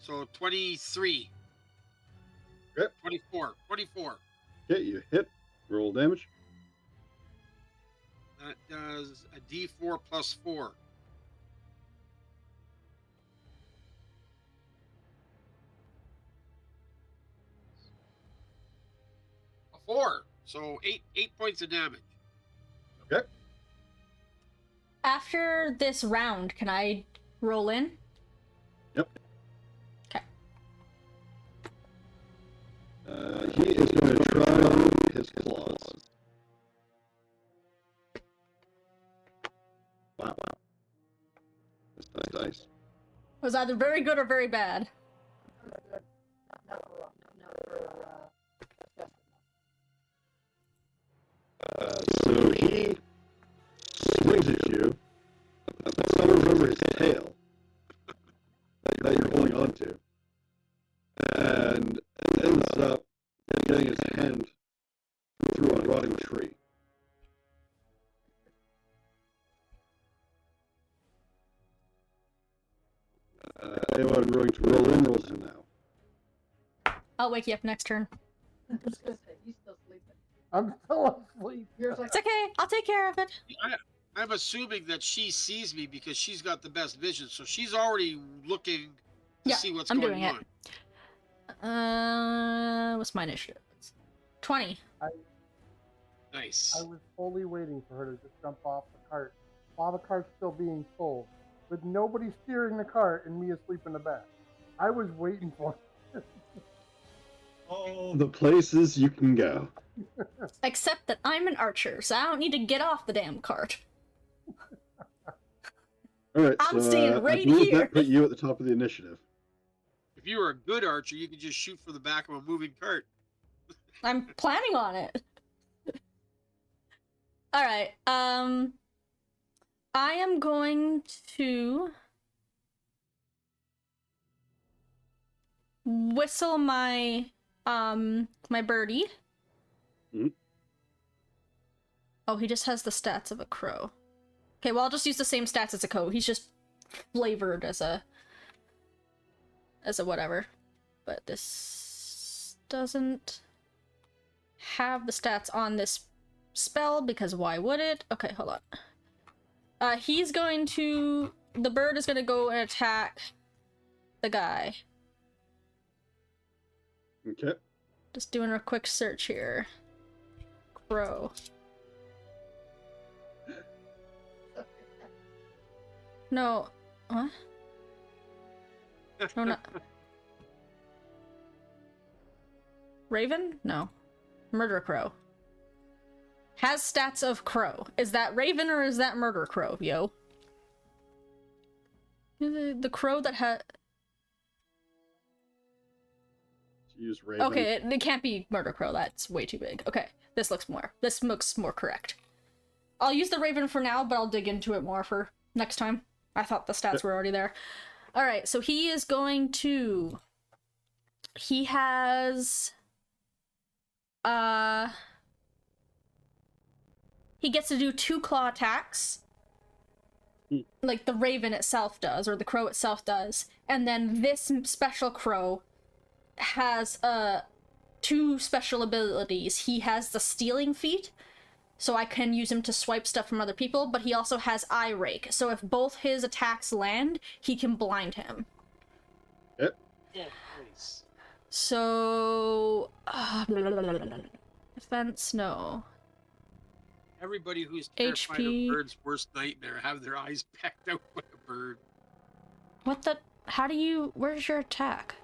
So 23. Okay. 24. 24. Okay, you hit. Roll damage. That does a D4 plus 4. A 4. So 8 points of damage. Okay. After this round, can I roll in? Yep. Okay. He is going to try his claws. Wow. That's nice. It was either very good or very bad. So he swings at you, summers over his tail that you're holding on to, and ends up getting his hand through a rotting tree. Anyone going to roll in rolls in now. I'll wake you up next turn. I was gonna say, he's still sleeping. I'm still asleep. Yours like It's okay. I'll take care of it. I'm assuming that she sees me because she's got the best vision. So she's already looking to Yeah, see what's I'm going doing it. on. What's my initiative? 20. Nice. I was fully waiting for her to just jump off the cart while the cart's still being pulled, with nobody steering the cart and me asleep in the back. I was waiting for it. All the places you can go. Except that I'm an archer, so I don't need to get off the damn cart. All right, I'm so staying I right believe here. that put you at the top of the initiative. If you were a good archer, you could just shoot from the back of a moving cart. I'm planning on it. Alright, I am going to whistle my my birdie. Mhm. Oh, he just has the stats of a crow. Okay, well I'll just use the same stats as a crow. He's just flavored as a whatever. But this doesn't have the stats on this spell because why would it? Okay, hold on. He's going to... The bird is going to go and attack the guy. Okay. Just doing a quick search here. Crow. No. What? No, not... Raven? No. Murder crow. Has stats of crow. Is that Raven or is that murder crow, yo? The crow that had... Use Raven. Okay, it can't be murder crow. That's way too big. Okay, this looks more correct. I'll use the Raven for now, but I'll dig into it more for next time. I thought the stats were already there. Alright, so he is going to... He has... He gets to do 2 claw attacks. Like the Raven itself does, or the crow itself does. And then this special crow has 2 special abilities. He has the stealing feat, so I can use him to swipe stuff from other people, but he also has eye rake, so if both his attacks land, he can blind him. Yep. Yeah, nice. So... defense, no. Everybody who's terrified HP. of birds' worst nightmare have their eyes pecked out by a bird. What the... How do you... Where's your attack?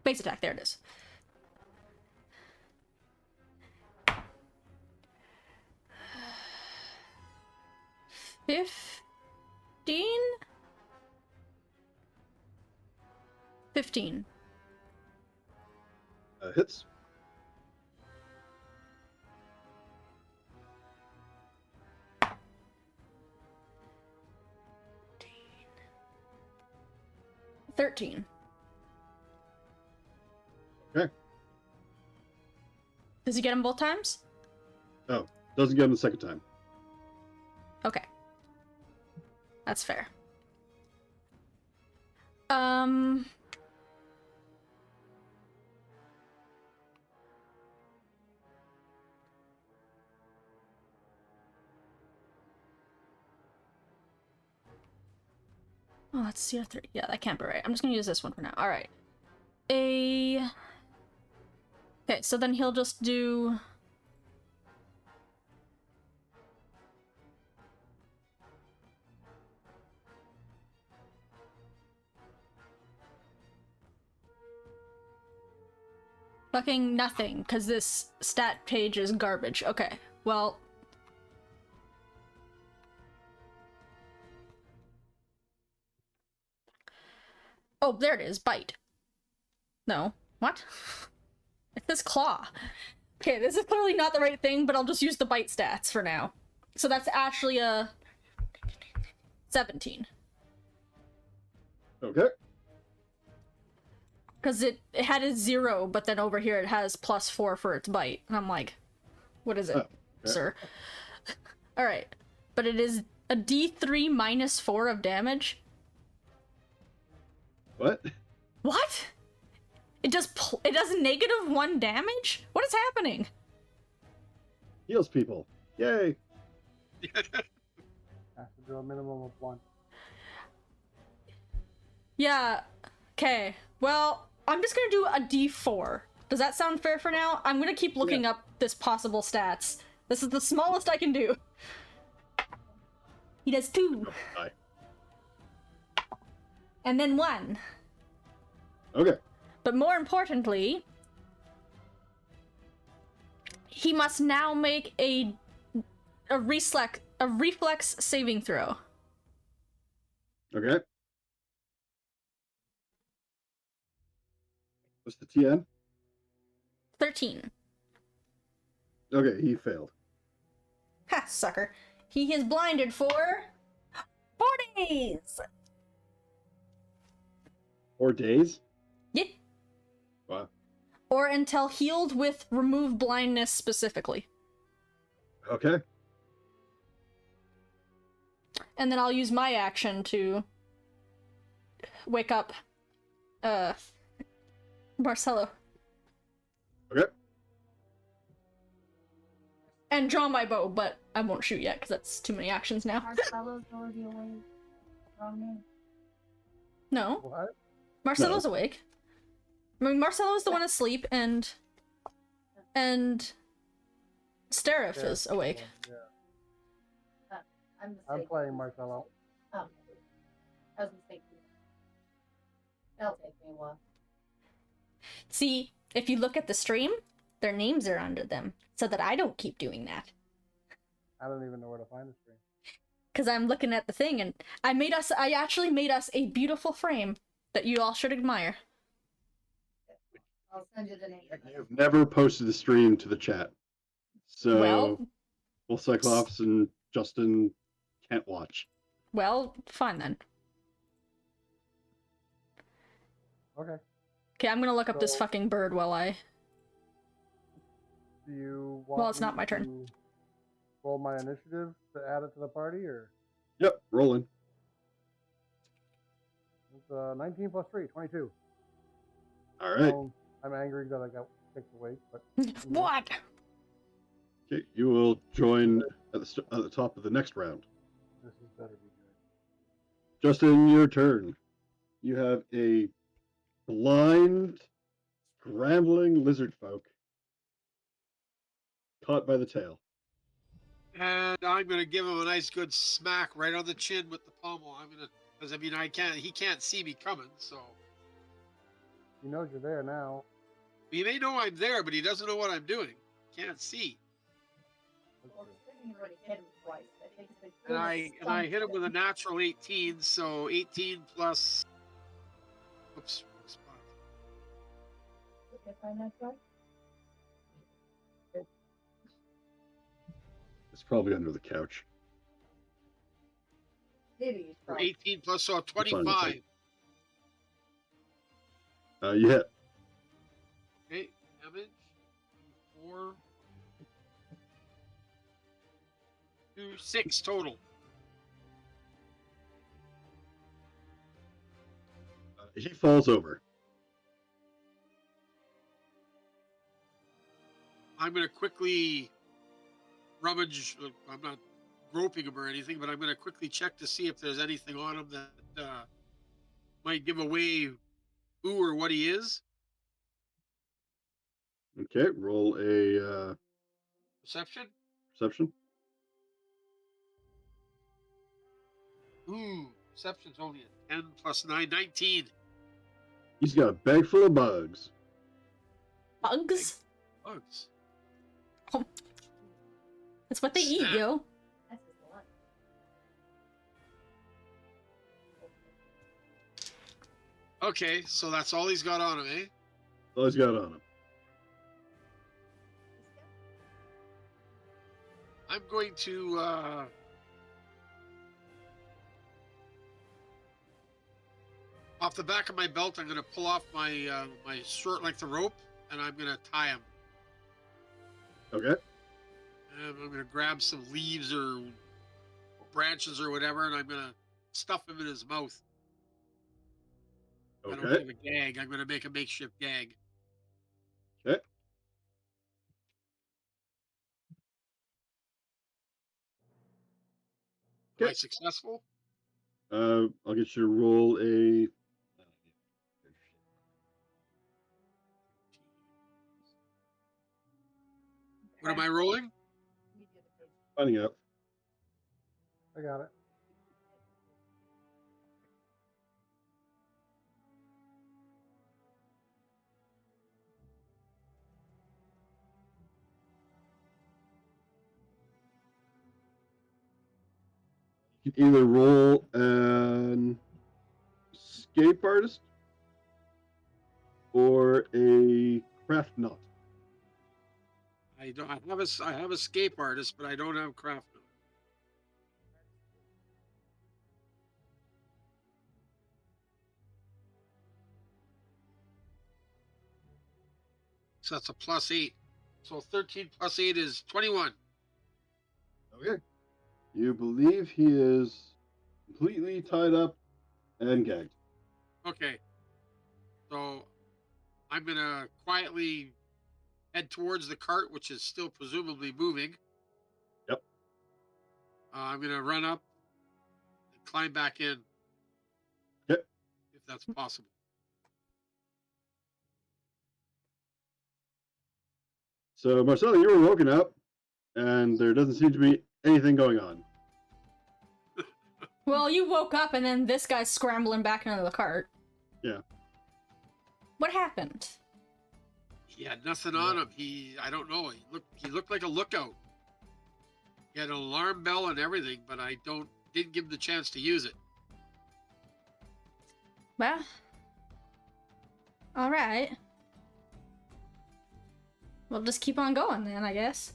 Base attack, there it is. 15. Hits. $13. Okay. Does he get them both times? Oh, doesn't get him the second time. Okay. That's fair. Oh, that's CR3. Yeah, that can't be right. I'm just gonna use this one for now. Alright. Okay, so then he'll just do... fucking nothing, because this stat page is garbage. Okay, well... Oh, there it is. Bite. No. What? It's this claw. Okay, this is clearly not the right thing, but I'll just use the bite stats for now. So that's actually a 17. Okay. Because it had a 0, but then over here it has +4 for its bite. And I'm like, what is it, sir? Alright. But it is a D3 minus 4 of damage. What? What? It does -1 damage? What is happening? Heals people. Yay. Has to do a minimum of 1. Yeah. Okay. Well, I'm just gonna do a D4. Does that sound fair for now? I'm gonna keep looking up this possible stats. This is the smallest I can do. He does 2. Oh, hi. And then 1. Okay. But more importantly, he must now make a reflex saving throw. Okay. What's the TN? 13. Okay, he failed. Ha, sucker. He is blinded for 4 days. 4 days? Yeah. Wow. Or until healed with remove blindness specifically. Okay. And then I'll use my action to wake up Marcelo. Okay. And draw my bow, but I won't shoot yet because that's too many actions now. Marcelo's already awake. Wrong name. No, What? Marcelo's awake. I mean, Marcelo's the one asleep, and Stariff is awake. Yeah. I'm mistaken. I'm playing Marcelo. Oh. I was mistaken. That'll take me a while. See, if you look at the stream, their names are under them, so that I don't keep doing that. I don't even know where to find the stream. Because I'm looking at the thing, and I actually made us a beautiful frame that you all should admire. I'll send you the name. You've never posted the stream to the chat. So, Well, both Cyclops and Justin can't watch. well, fine then. Okay. Okay, I'm gonna look up this So- fucking bird while I... Do you want Well, it's not me my turn. to roll my initiative to add it to the party, or? Yep, rolling. It's 19 plus 3, 22. All right. I'm angry that I got kicked awake, but What? Okay, you will join at the top of the next round. this is better be good. Justin, your turn. You have a blind, scrambling lizard folk caught by the tail. And I'm gonna give him a nice good smack right on the chin with the pommel. Because I mean, he can't see me coming, so. He knows you're there now. He may know I'm there, but he doesn't know what I'm doing. Can't see. That's Well, good. you already hit him twice. I think it's a And I hit him with a natural 18, so 18 plus. Oops, Get by that guy? It's probably under the couch. Maybe. For 18 plus, so It's fine, it's 25. fine. You hit. Okay, damage. 4. 2, 6 total. He falls over. I'm going to quickly rummage. I'm not groping him or anything, but I'm going to quickly check to see if there's anything on him that might give away who or what he is. Okay, roll a Perception. perception. Ooh, perception's only a 10 plus 9, 19. He's got a bag full of bugs. Bugs? Bugs. That's what they eat, Snap. yo. That's his lunch. Okay, so that's all he's got on him, eh? All he's got on him. I'm going to off the back of my belt, I'm going to pull off my my short length of rope, and I'm going to tie him. Okay. And I'm going to grab some leaves or branches or whatever, and I'm going to stuff him in his mouth. I don't Okay. have a gag. I'm going to make a makeshift gag. Okay. Am I Okay. successful? I'll get you to roll a. What am I rolling? Finding out. I got it. You can either roll an escape artist or a craft knot. I don't. I have escape artist, but I don't have craft. So that's a +8. So 13 plus 8 is 21. Okay. You believe he is completely tied up and gagged. Okay. So I'm going to quietly head towards the cart, which is still presumably moving. Yep. I'm going to run up and climb back in. Okay. If that's possible. So, Marcelo, you were woken up, and there doesn't seem to be anything going on. Well, you woke up and then this guy's scrambling back into the cart. Yeah. What happened? He had nothing on him. I don't know. He looked like a lookout. He had an alarm bell and everything, but I didn't give him the chance to use it. Well, all right. We'll just keep on going then, I guess.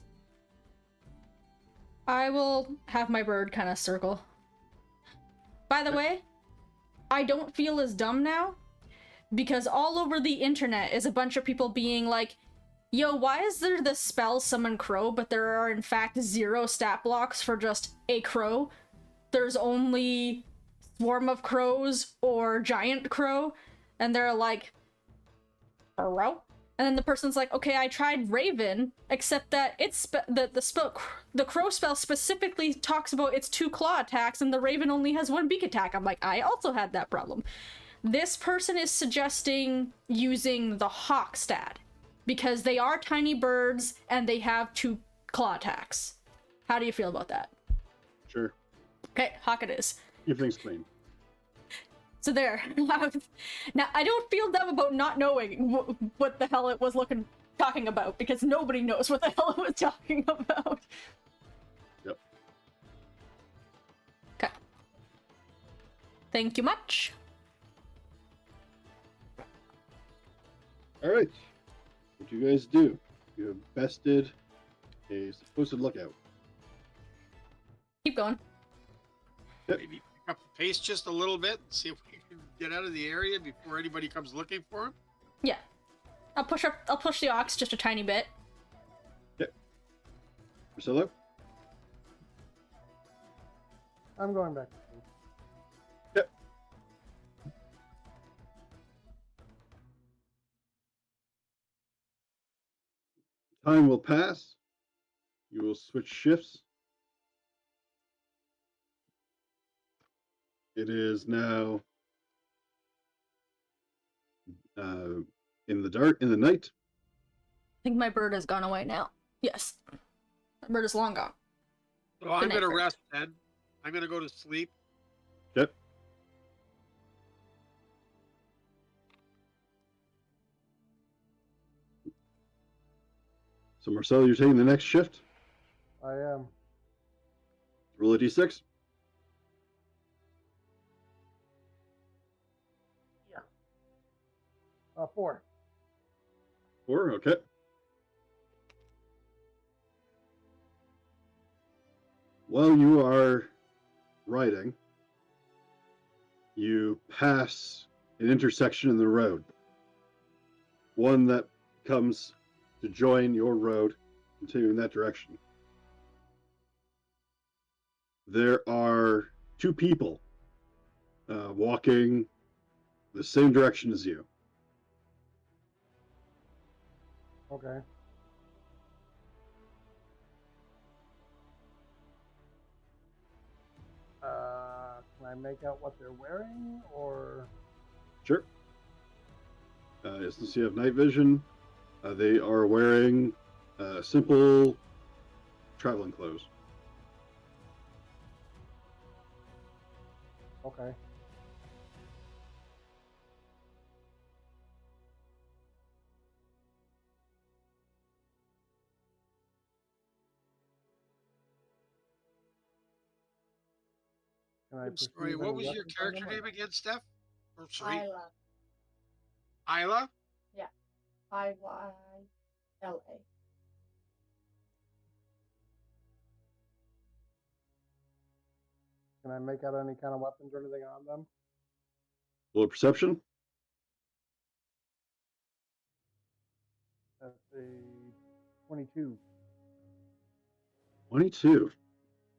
I will have my bird kind of circle. By the way, I don't feel as dumb now, because all over the internet is a bunch of people being like, yo, why is there this spell summon crow, but there are in fact 0 stat blocks for just a crow? There's only swarm of crows or giant crow, and they're like, crow? And then the person's like, okay, I tried Raven, except that the crow spell specifically talks about its 2 claw attacks, and the Raven only has 1 beak attack. I'm like, I also had that problem. This person is suggesting using the hawk stat, because they are tiny birds, and they have 2 claw attacks. How do you feel about that? Sure. Okay, hawk it is. Everything's clean. So there. Now, I don't feel dumb about not knowing what the hell it was talking about, because nobody knows what the hell it was talking about. Yep. Okay. Thank you much. All right. What do you guys do? You have bested a supposed lookout. Keep going. Maybe pick up the pace just a little bit, see if we can get out of the area before anybody comes looking for him. Yeah. I'll push the ox just a tiny bit. Marcelo? I'm going back to sleep. Yep. Time will pass. You will switch shifts. It is now in the night. I think my bird has gone away now. Yes. My bird is long gone. So I'm night, going to Bird. rest then. I'm going to go to sleep. Yep. So Marcelo, you're taking the next shift. I am. Roll a d6. Yeah. 4. 4, okay. While you are riding, you pass an intersection in the road. One that comes to join your road, continuing that direction. There are 2 people walking the same direction as you. Okay. Can I make out what they're wearing, or? Sure. Since you have night vision, they are wearing simple traveling clothes. Okay. Can I I'm sorry, perceive what any was your weapons on character them, or- name again, Steph? Or sorry, Iyla. Iyla? Iyla. Can I make out any kind of weapons or anything on them? Roll perception. That's a 22. 22.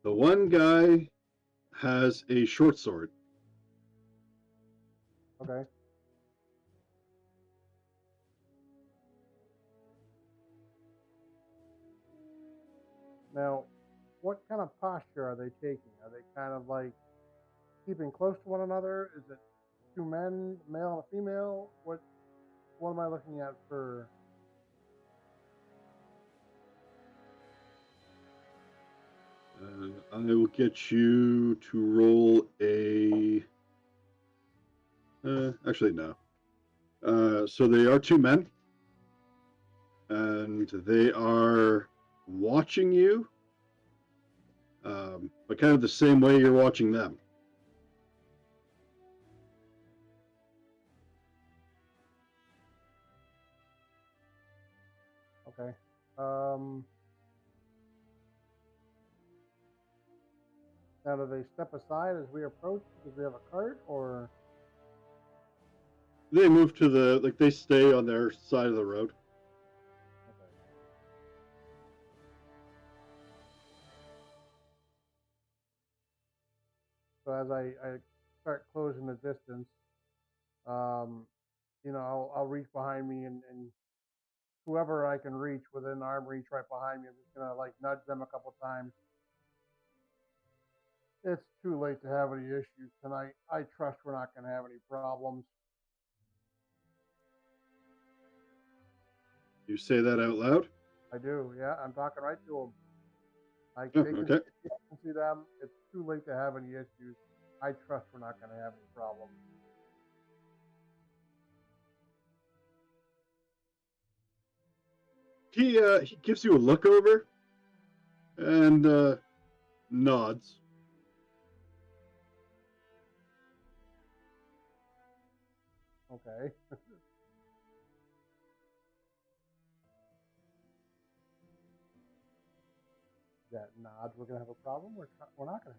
The one guy has a short sword. Okay. Now, what kind of posture are they taking? Are they kind of like keeping close to one another? Is it 2 men, male and a female? What am I looking at for? I will get you to roll a. Actually, no. So they are 2 men, and they are watching you, but kind of the same way you're watching them. Okay. Now, do they step aside as we approach because we have a cart, or? They move to they stay on their side of the road. Okay. So as I start closing the distance, I'll reach behind me and whoever I can reach within arm reach right behind me, I'm just gonna like nudge them a couple times. It's too late to have any issues tonight. I trust we're not gonna have any problems. You say that out loud? I do, yeah. I'm talking right to them. Like Oh, they can okay. see them. It's too late to have any issues. I trust we're not gonna have any problems. He gives you a look over and nods. Okay. that nod, we're going to have a problem. We're not going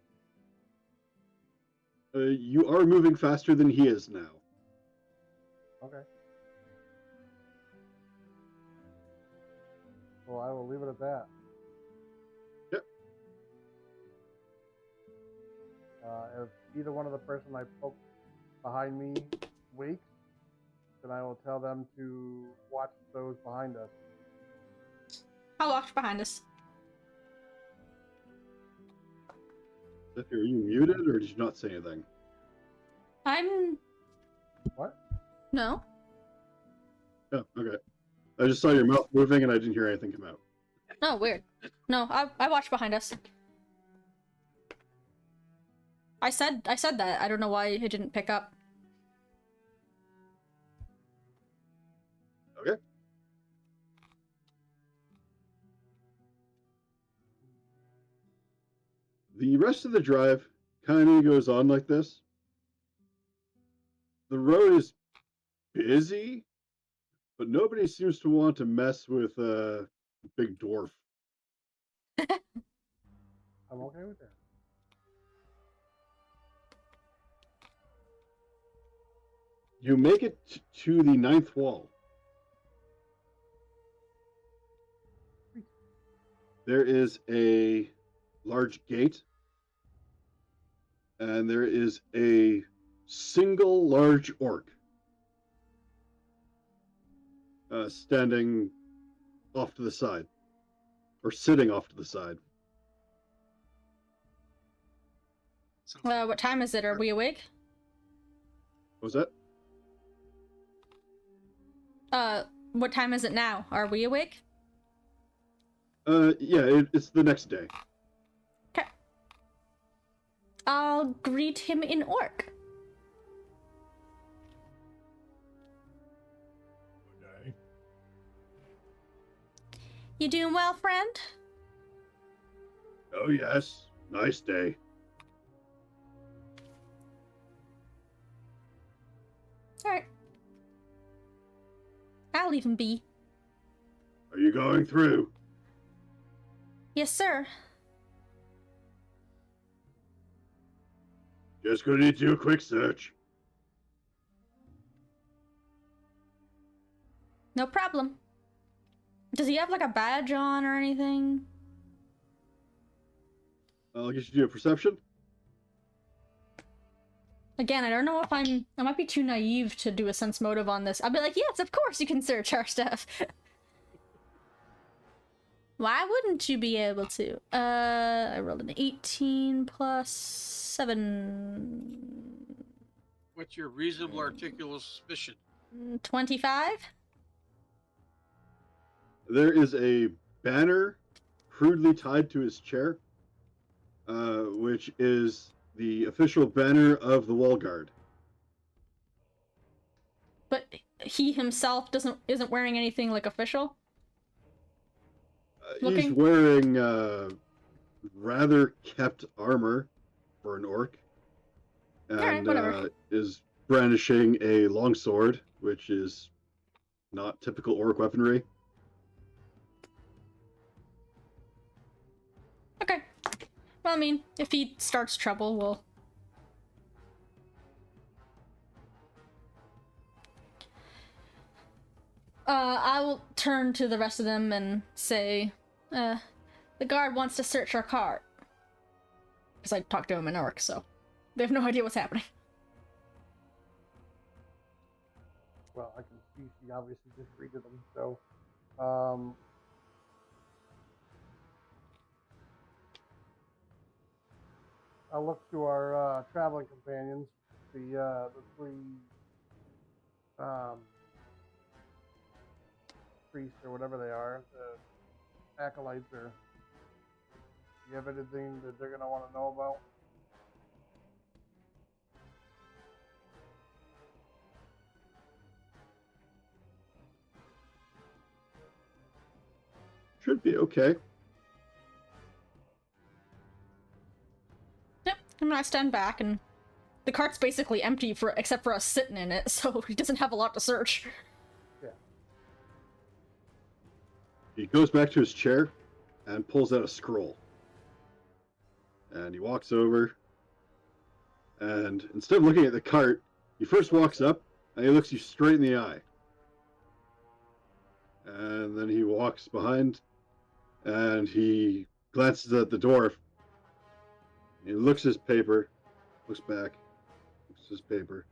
to. You are moving faster than he is now. Okay. Well, I will leave it at that. Yep. If either one of the person I poked behind me wakes, then I will tell them to watch those behind us. I'll watch behind us. Are you muted, or did you not say anything? I'm... What? No. Oh, okay. I just saw your mouth moving, and I didn't hear anything come out. Oh, weird. No, I watch behind us. I said that. I don't know why it didn't pick up. Okay. The rest of the drive kind of goes on like this. The road is busy, but nobody seems to want to mess with a big dwarf. I'm okay with that. You make it to the 9th wall. There is a large gate, and there is a single large orc standing off to the side, or sitting off to the side. What time is it? Are we awake? What was that? What time is it now? Are we awake? Yeah, it's the next day. Okay. I'll greet him in orc. Good day. You doing well, friend? Oh yes, nice day. Alright. I'll leave him be. Are you going through? Yes, sir. Just gonna need to do a quick search. No problem. Does he have like a badge on or anything? I'll get you to do a perception. Again, I don't know if I might be too naive to do a sense motive on this. I'll be like, yes, of course you can search our stuff. Why wouldn't you be able to? I rolled an 18 plus 7. What's your reasonable articulable suspicion? 25? There is a banner crudely tied to his chair, which is the official banner of the Wall Guard. But he himself isn't wearing anything like official? He's Looking- wearing rather kept armor for an orc, and Alright, whatever. is brandishing a longsword, which is not typical orc weaponry. Okay. Well, I mean, if he starts trouble, we'll... I will turn to the rest of them and say, the guard wants to search our cart. Because I talked to him in orc, so they have no idea what's happening. Well, I can see she obviously just greeted them, so I'll look to our traveling companions, the three priests or whatever they are, the acolytes, or do you have anything that they're gonna want to know about? Should be okay. Yep, and I stand back, and the cart's basically empty except for us sitting in it, so he doesn't have a lot to search. Yeah. He goes back to his chair and pulls out a scroll. And he walks over, and instead of looking at the cart, he first walks up, and he looks you straight in the eye. And then he walks behind, and he glances at the dwarf. He looks at his paper, looks back, looks at his paper,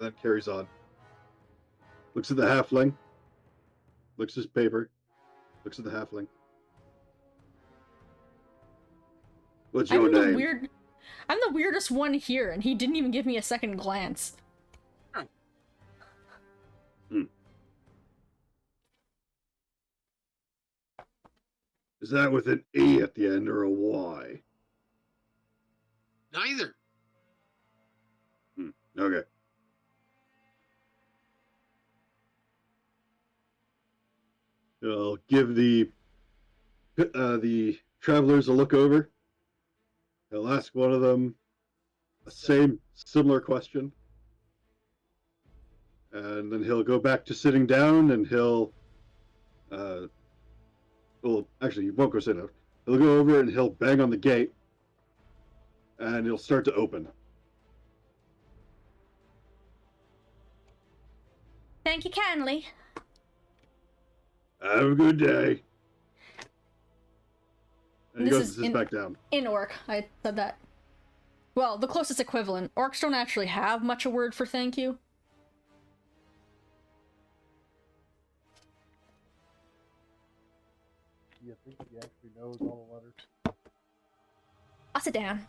then carries on. Looks at the halfling, looks at his paper, looks at the halfling. What's your name? I'm the weirdest one here, and he didn't even give me a second glance. Is that with an E at the end or a Y? Neither. Okay. I'll give the travelers a look over. He'll ask one of them a similar question. And then he'll go back to sitting down, and he'll well, actually, he won't go sit down. He'll go over and he'll bang on the gate, and he'll start to open. Thank you kindly. Have a good day. And he This goes is and sits back down. In Orc, I said that. Well, the closest equivalent. Orcs don't actually have much a word for thank you. You think he actually knows all the letters? I'll sit down.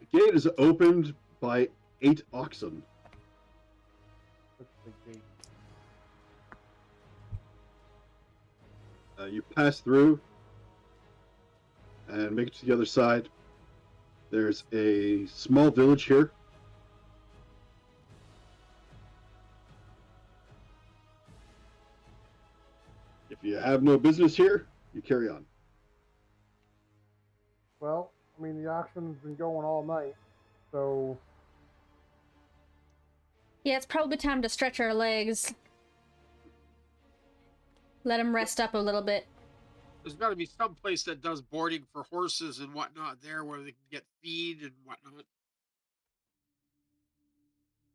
The gate is opened by 8 oxen. That's the gate. You pass through and make it to the other side. There's a small village here. If you have no business here, you carry on. Well, I mean, the auction's been going all night, so Yeah, it's probably time to stretch our legs. Let them rest up a little bit. There's got to be some place that does boarding for horses and whatnot there where they can get feed and whatnot.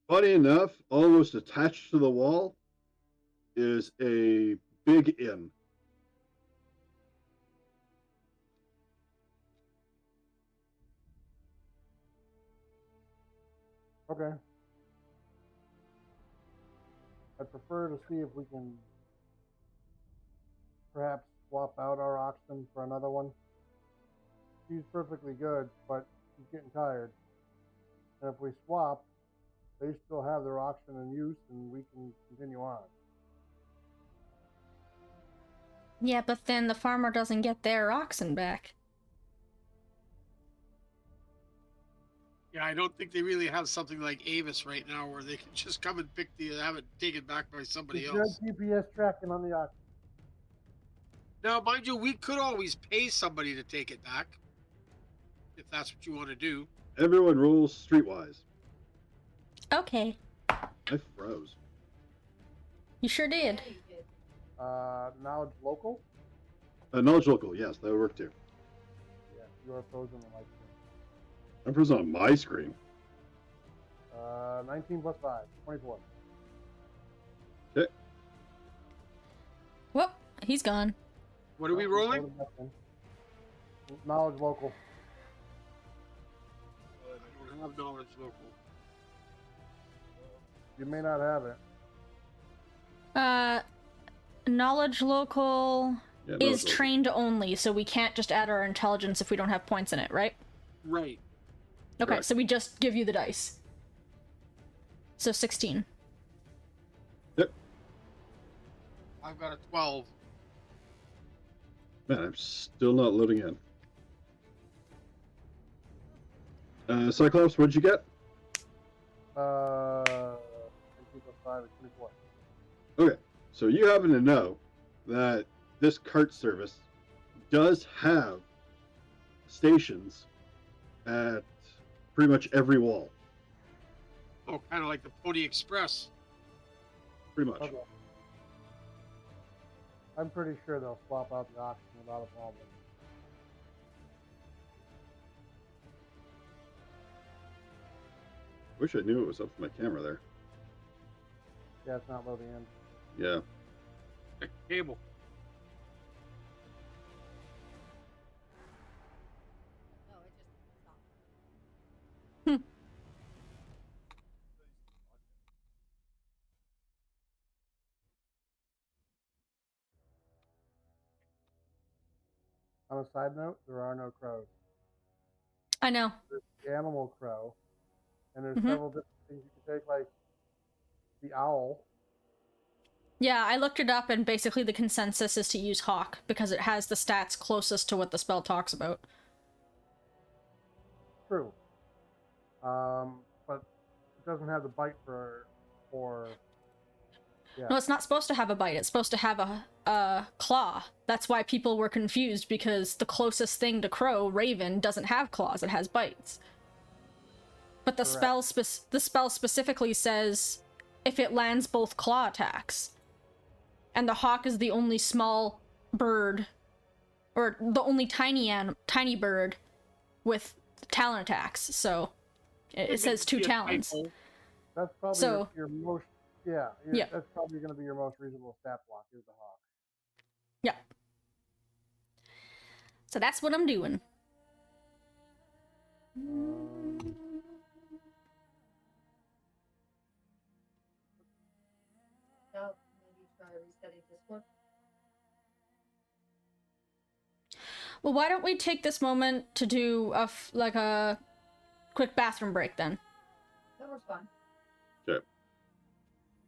Funny enough, almost attached to the wall is a big inn. okay. I'd prefer to see if we can perhaps swap out our oxen for another one. She's perfectly good, but she's getting tired. And if we swap, they still have their oxen in use, and we can continue on. Yeah, but then the farmer doesn't get their oxen back. Yeah, I don't think they really have something like Avis right now where they can just come and have it taken back by somebody else. GPS tracking on the oxen. Now, mind you, we could always pay somebody to take it back, if that's what you want to do. Everyone rolls streetwise. Okay. I froze. You sure did. Knowledge local? Knowledge local, yes, that would work too. Yeah, you are frozen on my screen. I'm frozen on my screen. 19 plus 5, 24. Okay. Whoop, he's gone. What are we rolling? Knowledge local. I don't have knowledge local. You may not have it. Knowledge local Yeah, is knowledge local. trained only, so we can't just add our intelligence if we don't have points in it, right? Right. Okay, Correct. so we just give you the dice. So 16. Yep. I've got a 12. Man, I'm still not loading in. Cyclops, what'd you get? 19 plus 5 is 24. Okay, so you happen to know that this cart service does have stations at pretty much every wall. Oh, kind of like the Pony Express. Pretty much. Okay. I'm pretty sure they'll swap out the oxygen without a problem. Wish I knew it was up to my camera there. Yeah, it's not loading in. Yeah. Check the cable. No, it just stopped. On a side note, there are no crows. I know. There's the animal crow, and there's Mhm. several different things you can take, like the owl. Yeah, I looked it up, and basically the consensus is to use hawk because it has the stats closest to what the spell talks about. True. But it doesn't have the bite for yeah. No, it's not supposed to have a bite. It's supposed to have a claw. That's why people were confused, because the closest thing to crow, raven, doesn't have claws. It has bites. But the spell specifically says if it lands both claw attacks. And the hawk is the only small bird, or the only tiny bird with talon attacks. So it says 2 talons. That's probably So- your most yeah. Yeah. That's probably going to be your most reasonable stat block is the hawk. Yeah. So that's what I'm doing. Now, maybe try resetting Discord. Well, why don't we take this moment to do a quick bathroom break then? That was fun. Okay.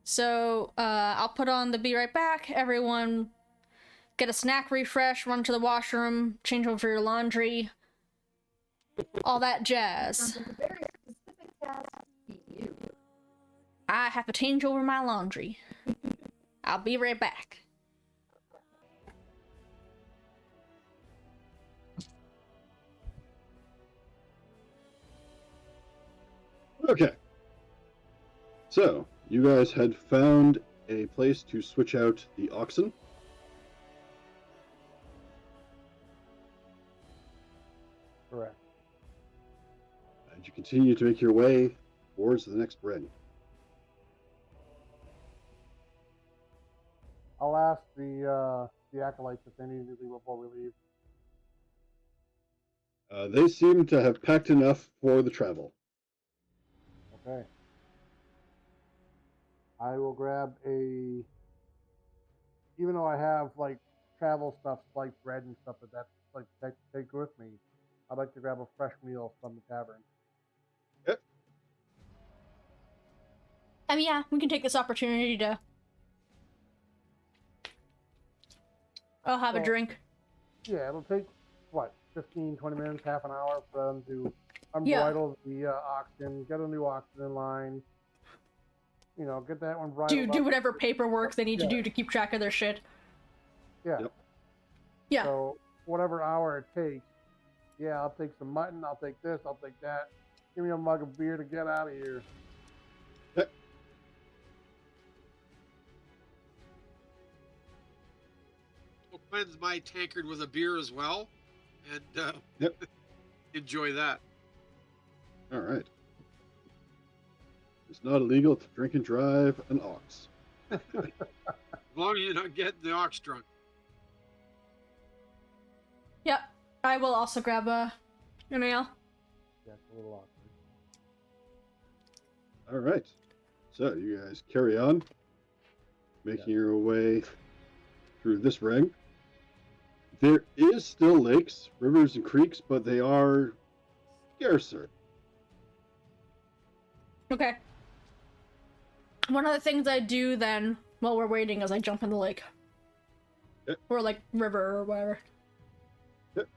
So, I'll put on the be right back. Everyone get a snack refresh, run to the washroom, change over your laundry, all that jazz. Sounds like a very specific task to you. I have to change over my laundry. I'll be right back. Okay. So, you guys had found a place to switch out the oxen. Correct. And you continue to make your way towards the next ring. I'll ask the acolytes if they need anything before we leave. They seem to have packed enough for the travel. Okay. I will grab even though I have like travel stuff like bread and stuff that that's like take with me, I'd like to grab a fresh meal from the tavern. Yep. I mean, yeah, we can take this opportunity to... I'll have a Well, drink. Yeah, it'll take, what, 15, 20 minutes, half an hour for them to unbridle the oxen, get a new oxen in line, you know, get that one bridled Do up. whatever paperwork they need to Yeah. do to keep track of their shit. Yeah. Yep. Yeah. So, whatever hour it takes, yeah, I'll take some mutton, I'll take this, I'll take that. Give me a mug of beer to get out of here. I'll cleanse my tankard with a beer as well, and Yep. enjoy that. All right. It's not illegal to drink and drive an ox. As long as you're not getting the ox drunk. Yep. I will also grab an ale. Yeah, it's a little awkward. All right. So you guys carry on, making your way through this ring. There is still lakes, rivers, and creeks, but they are scarcer. Okay. One of the things I do then, while we're waiting, is I jump in the lake. Yep. Or, like, river or whatever. Yep.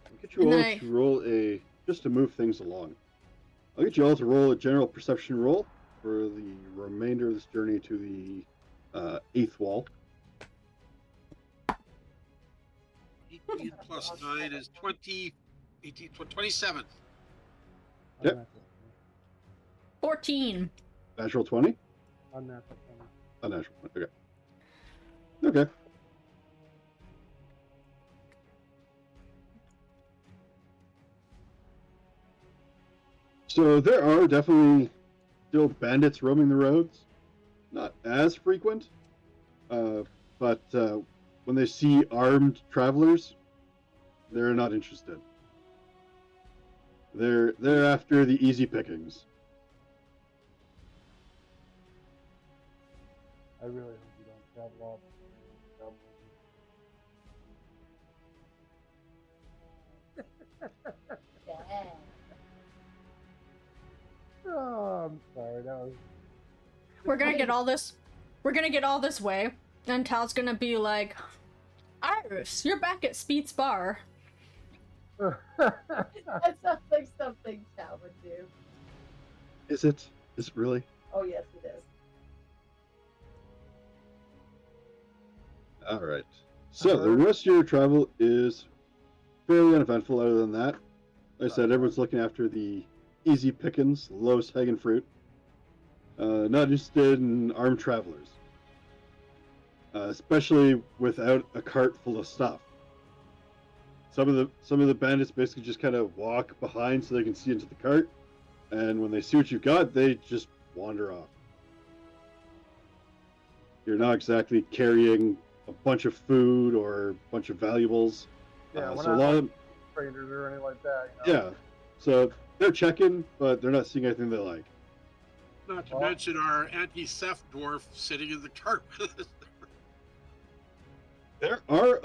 I'll get you And all then to roll just to move things along. I'll get you all to roll a general perception roll for the remainder of this journey to the 8th wall. 18 plus 9 is 20, 18, 27. Yep. 14. Natural 20? Unnatural 20. Unnatural 20. Okay. Okay. So there are definitely still bandits roaming the roads. Not as frequent, but when they see armed travelers, they're not interested. They're after the easy pickings. I really hope you don't travel all Yeah. Oh, I'm sorry. That was. We're gonna get all this. We're gonna get all this way, and Tal's gonna be like, "Iris, you're back at Speed's bar." That sounds like something Tal would do. Is it? Is it really? Oh, yes, it is. All right. So the rest of your travel is fairly uneventful. Other than that, like I said, everyone's looking after the easy pickings, lowest hanging fruit. Not interested in armed travelers, especially without a cart full of stuff. Some of the bandits basically just kind of walk behind so they can see into the cart, and when they see what you've got, they just wander off. You're not exactly carrying a bunch of food or a bunch of valuables. Yeah, we're so a not lot like of traders or anything like that. You know? yeah. So they're checking, but they're not seeing anything they like. Not to mention our anti-theft dwarf sitting in the cart with us. There are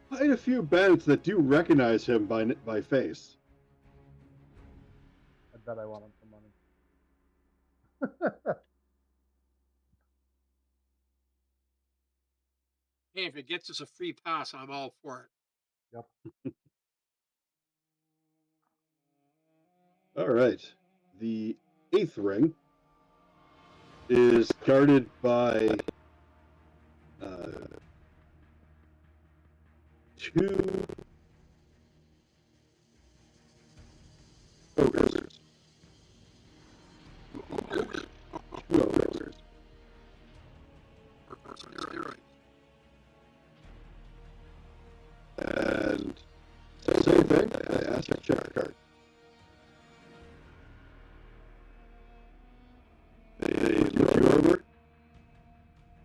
quite a few bandits that do recognize him by face. I bet I want him some money. Hey, if it gets us a free pass, I'm all for it. Yep. All right. The 8th ring is guarded by 2 ogres. 2 ogres. You're right. And same thing, I asked to check the card. They look you over.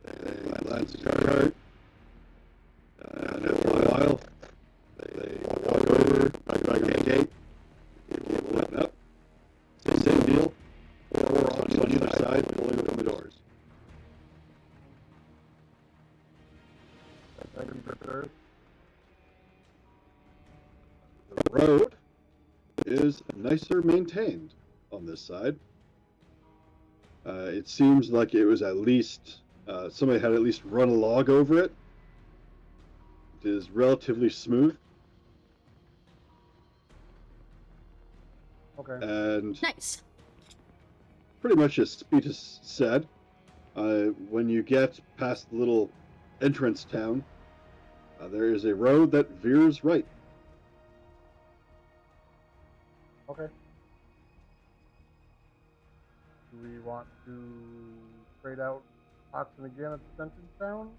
They glance at your card. And after a while, they walk over, back the gate. People open up. Same deal. 4 on either side, pulling open the doors. The road is nicer maintained on this side. It seems like it was at least somebody had at least run a log over it. It is relatively smooth. Okay. And Nice. pretty much as Speetus said, when you get past the little entrance town, there is a road that veers right. Okay. Do we want to trade out oxen again at the Sentence Town?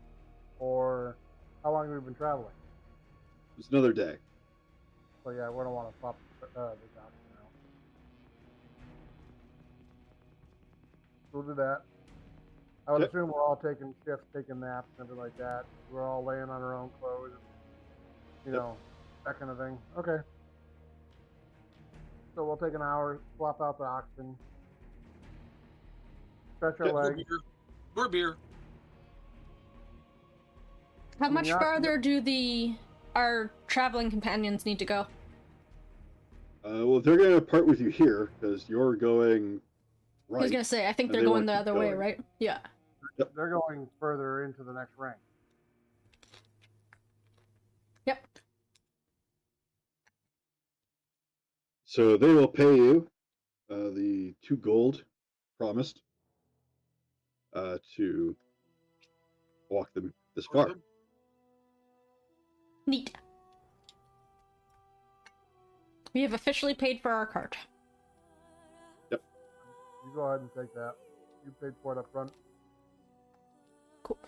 Or how long have we been traveling? It's another day. So yeah, we don't want to swap this oxen out. We'll do that. I would Okay. assume we're all taking shifts, taking naps, something like that. We're all laying on our own clothes, you know, that kind of thing. Okay. So we'll take an hour, swap out the oxen, stretch our More legs. beer. More beer. How I mean, much the oxen- farther our traveling companions need to go? Well, they're going to part with you here because you're going right. I was gonna say, I think and they're they going want the to other keep way, going. right? Yeah. They're going further into the next ring. Yep. So they will pay you the 2 gold promised to walk them this far. Neat. We have officially paid for our cart. You go ahead and take that. You paid for it up front. Cool.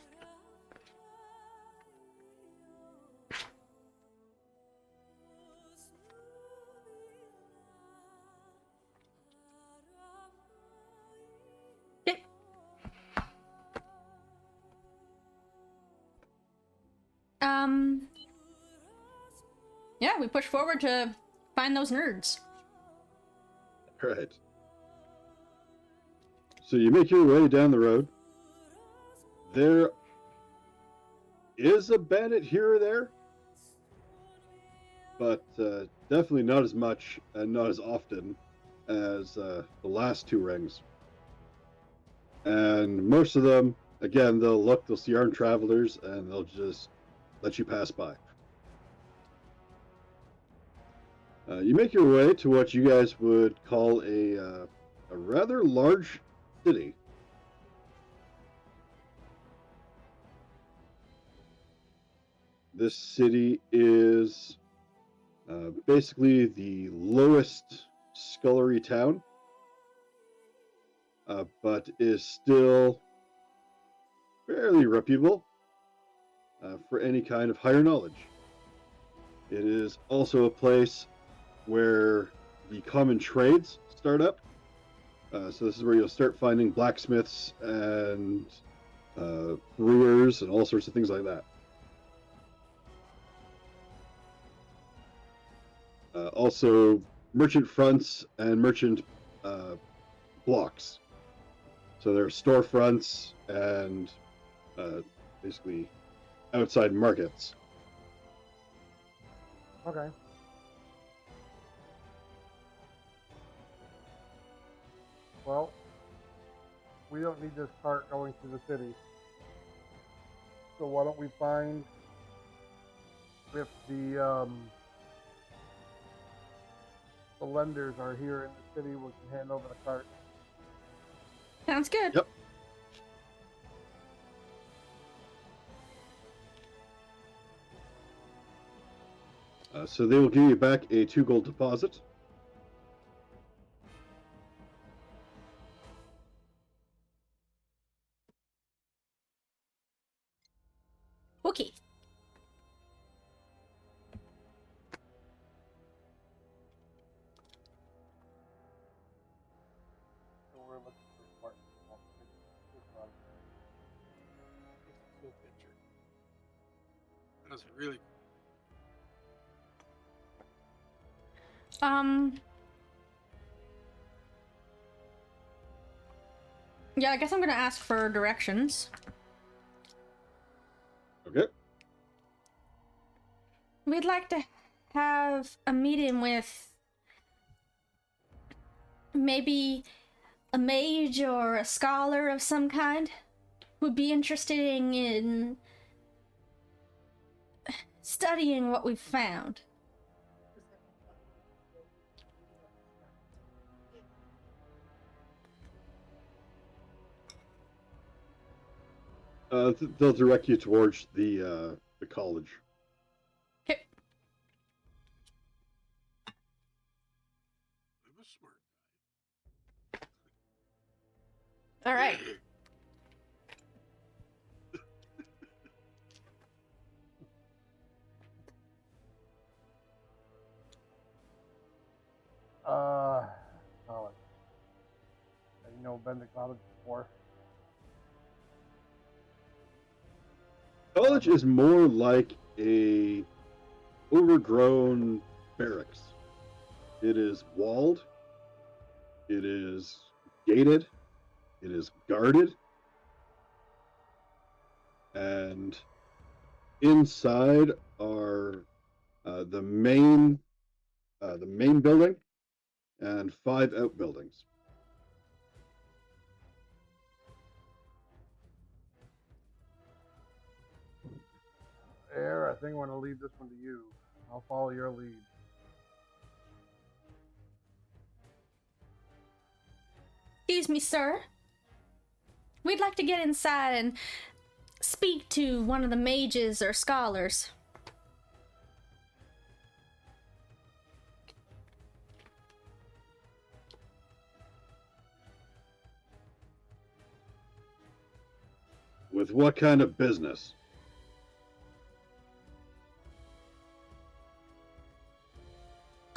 Okay. Yeah, we push forward to find those nerds. Right. So you make your way down the road. There is a bandit here or there, but definitely not as much and not as often as the last two rings. And most of them, again, they'll see armed travelers and they'll just let you pass by. You make your way to what you guys would call a rather large city. This city is basically the lowest scullery town, but is still fairly reputable for any kind of higher knowledge. It is also a place where the common trades start up. So this is where you'll start finding blacksmiths and brewers and all sorts of things like that. Also, merchant fronts and merchant blocks. So there are storefronts and basically outside markets. Okay. Well, we don't need this cart going through the city. So why don't we find if the lenders are here in the city, we can hand over the cart. Sounds good. Yep. So they will give you back a 2 gold deposit. Okay. So we're looking for a cart. Cool picture. That's really Yeah, I guess I'm gonna ask for directions. Okay. We'd like to have a meeting with maybe a mage or a scholar of some kind who'd be interested in studying what we've found. They'll direct you towards the college. Okay. I'm a smart All right. College. You know, been to college before. College is more like a overgrown barracks. It is walled. It is gated. It is guarded. And inside are the main building and 5 outbuildings. Eyre, I think I want to leave this one to you. I'll follow your lead. Excuse me, sir. We'd like to get inside and speak to one of the mages or scholars. With what kind of business?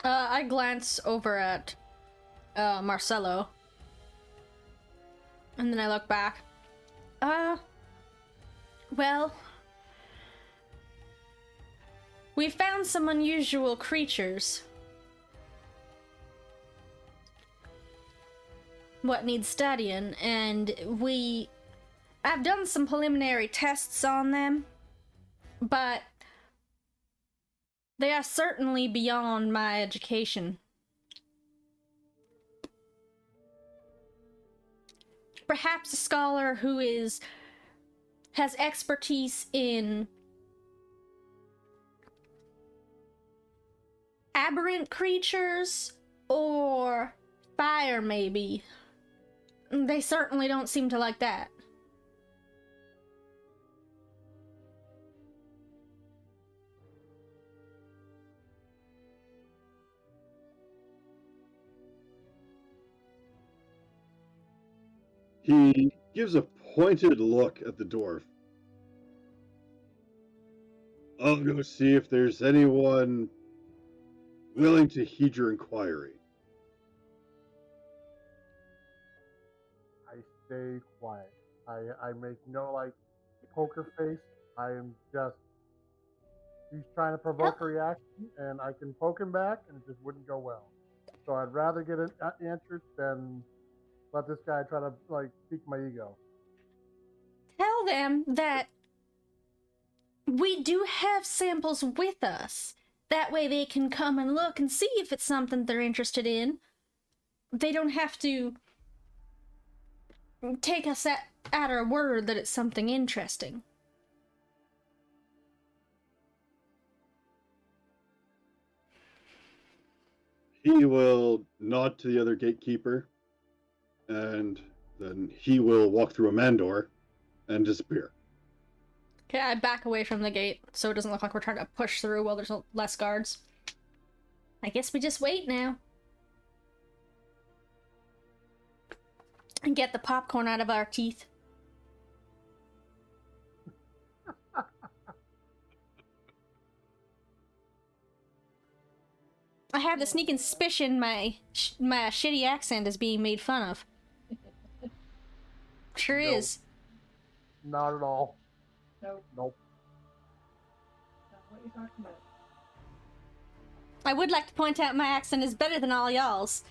I glance over at Marcelo. And then I look back. Well, we found some unusual creatures. What needs studying, and I've done some preliminary tests on them, but they are certainly beyond my education. Perhaps a scholar who has expertise in aberrant creatures or fire, maybe. They certainly don't seem to like that. He gives a pointed look at the dwarf. I'll go see if there's anyone willing to heed your inquiry. I stay quiet. I make no like poker face. I am just. He's trying to provoke a reaction, and I can poke him back, and it just wouldn't go well. So I'd rather get it answered than let this guy try to like pique my ego. Tell them that we do have samples with us. That way they can come and look and see if it's something they're interested in. They don't have to take us at our word that it's something interesting. He will nod to the other gatekeeper, and then he will walk through a man door and disappear. Okay, I back away from the gate so it doesn't look like we're trying to push through while there's less guards. I guess we just wait now. And get the popcorn out of our teeth. I have the sneaking suspicion my shitty accent is being made fun of. Sure Nope. is. Not at all. Nope, Nope. not what you're talking about. I would like to point out my accent is better than all y'all's.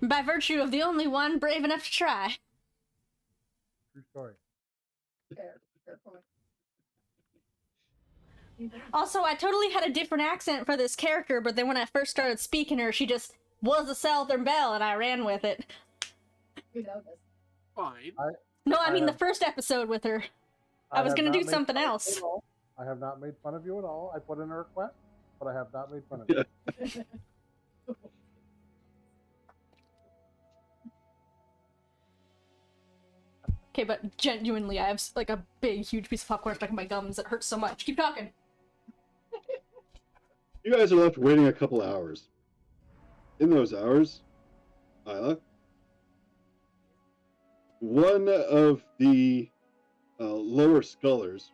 By virtue of the only one brave enough to try. True story. Fair point. Also, I totally had a different accent for this character, but then when I first started speaking her, she just was a Southern belle, and I ran with it. We know this. Fine. No, I mean the have- first episode with her. I was have gonna not do made something fun of else. you at all. I have not made fun of you at all. I put in a request, but I have not made fun of you. Okay, but genuinely, I have like a big, huge piece of popcorn stuck in my gums that hurts so much. Keep talking. You guys are left waiting a couple hours. In those hours, Iyla, one of the lower scullers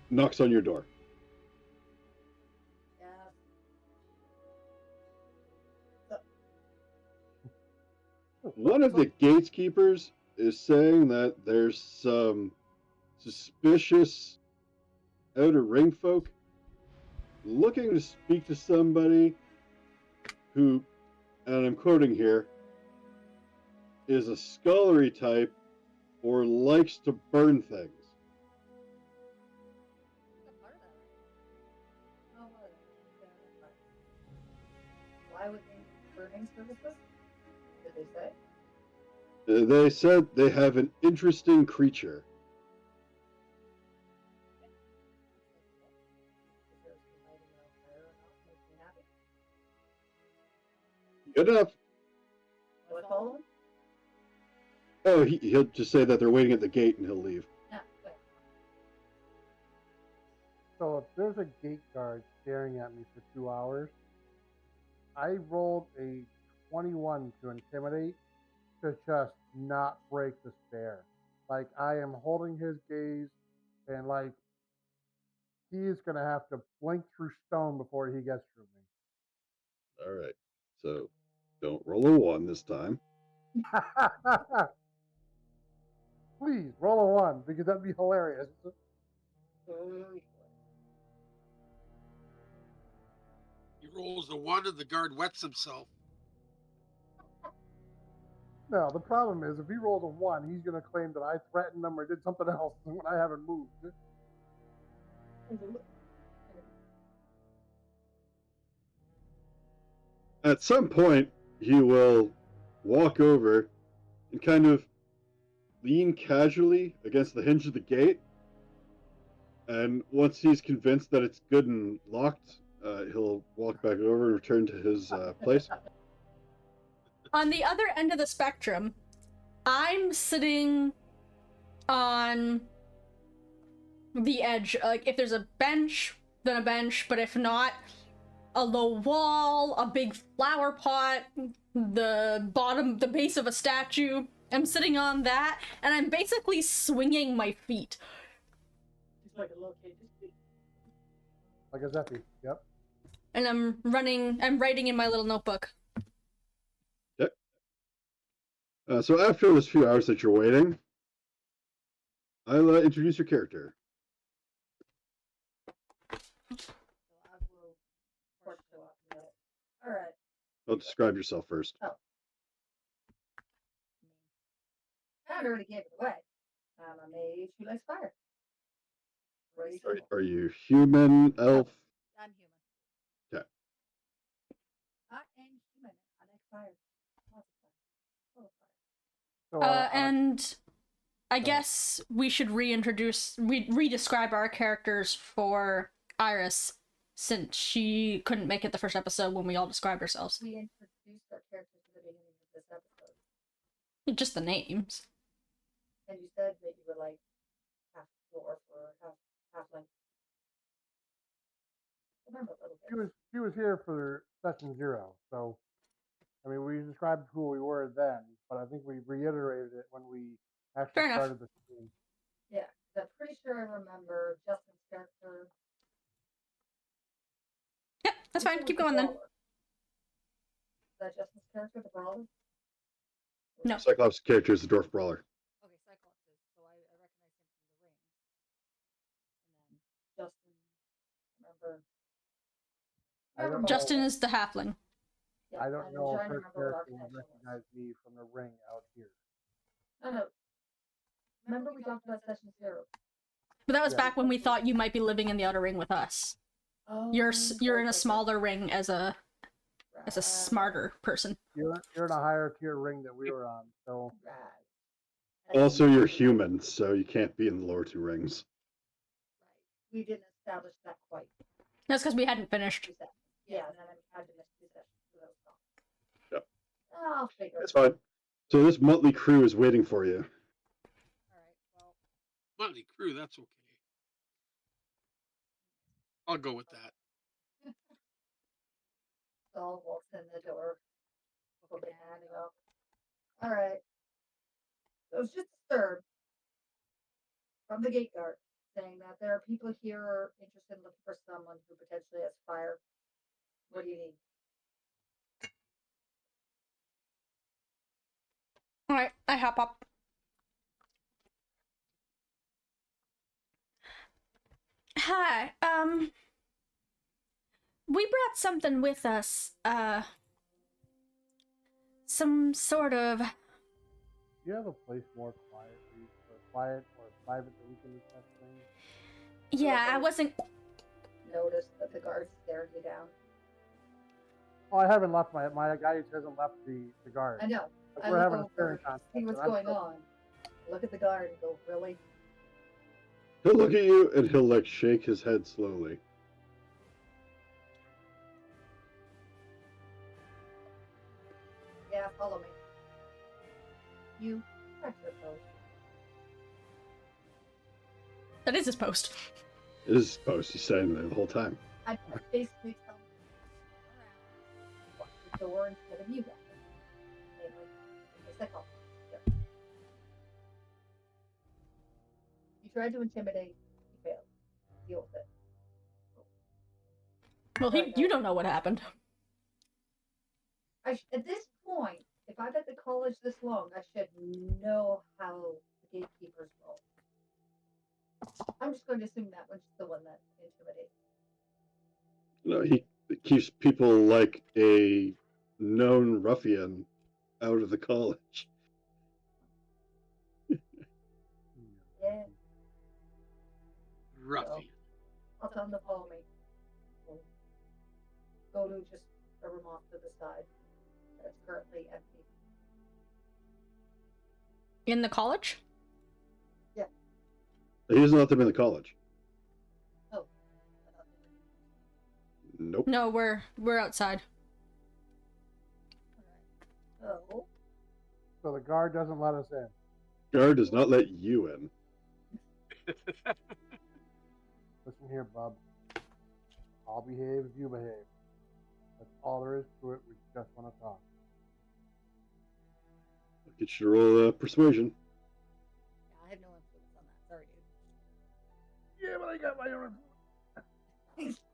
knocks on your door. Yeah. One of the gatekeepers is saying that there's some suspicious outer ring folk looking to speak to somebody who, and I'm quoting here, is a scullery type or likes to burn things. Why would they burning services? Did they say? They said they have an interesting creature. Is there some lighting on fire or not? Makes me happy. Good enough. What's all of them? Oh, he'll just say that they're waiting at the gate and he'll leave. Yeah, good. So if there's a gate guard staring at me for 2 hours, I rolled a 21 to intimidate to just not break the stare. Like, I am holding his gaze, and like, he is going to have to blink through stone before he gets through me. All right. So don't roll a 1 this time. Please roll a 1 because that'd be hilarious. He rolls the 1 and the guard wets himself. No, the problem is if he rolls a 1, he's going to claim that I threatened him or did something else when I haven't moved. At some point, he will walk over and kind of lean casually against the hinge of the gate. And once he's convinced that it's good and locked, he'll walk back over and return to his place. On the other end of the spectrum, I'm sitting on the edge. Like, if there's a bench, then a bench, but if not, a low wall, a big flower pot, the base of a statue. I'm sitting on that, and I'm basically swinging my feet. Just like a little kid. Like a Zeffy, yep. And I'm writing in my little notebook. Okay. So after those few hours that you're waiting, I'll introduce your character. All right. I'll describe yourself first. I already gave it away. I'm a mage who likes fire. Very simple. Are you human, elf? I'm human. Okay. I am human. I like fire. Lots of fire. So, Full of fire. And I guess we should re-describe our characters for Iris, since she couldn't make it the first episode when we all described ourselves. We introduced our characters at the beginning of this episode. Just the names. And you said that you were like half dwarf or halfling. Remember a little bit. he was here for session 0, so I mean we described who we were then, but I think we reiterated it when we actually Fair enough. started the stream. Yeah, 'cause I'm pretty sure I remember Justin's character. Yep, that's fine. Keep going then. Is that Justin's character, the brawler? No. Cyclops' character is the dwarf brawler. Okay, Cyclopsis. So I recognize him from the rings. And then Justin, remember. I don't know. Justin is the halfling. Yeah, I don't I'm know if trying to her remember what character would architecture was. recognize me from the ring out here. No. Remember we talked about session 0. But that was Yeah. back when we thought you might be living in the outer ring with us. Oh, You're in a smaller ring as a smarter person. You're in a higher tier ring that we were on, so Right. Also, you're human, so you can't be in the lower 2 rings. Right. We didn't establish that quite. That's because we hadn't finished. Yeah, and then I had to miss 2 sessions, so that was fine. Yep. I'll figure That's it out. fine. So this motley crew is waiting for you. Alright, well, Motley Crew, that's okay. I'll go with that. Saul walks in the door, put my hand up. Alright. So it's just disturbed from the gate guard saying that there are people here interested in looking for someone who potentially has fire. What do you need? Alright, I hop up. Hi, we brought something with us, some sort of... do you have a place more quiet or private that we can discuss things? Yeah, I wasn't... Notice that the guard's staring you down. Oh, I haven't left my guy hasn't left the guard. I know. Like, I we're look having a over, staring contest. see what's and I'm going still- on. Look at the guard and go, really? He'll look at you and he'll like shake his head slowly. Yeah, follow me. You back to the post. That is his post. It is supposed to stay there the whole time. I basically tell him to turn around, walk the door instead of you guys. Cyclopsis. Yeah. You tried to intimidate. You failed. Deal with it. Well, you don't know what happened. At this point, if I've at the college this long, I should know how the gatekeepers roll. I'm just going to assume that one's the one that intimidates. No, he keeps people like a known ruffian out of the college. Yeah. Ruffian. I'll tell them to follow me. We'll go to just a room off to the side that's currently empty. In the college? Yeah. He doesn't let them in the college. Oh. Nope. No, we're outside. Alright. Oh. So the guard doesn't let us in. Guard does not let you in. Listen here, bub. I'll behave if you behave. That's all there is to it. We just want to talk. I'll get you to roll persuasion. Yeah, I have no influence on that. Sorry, dude. Yeah, but I got my own.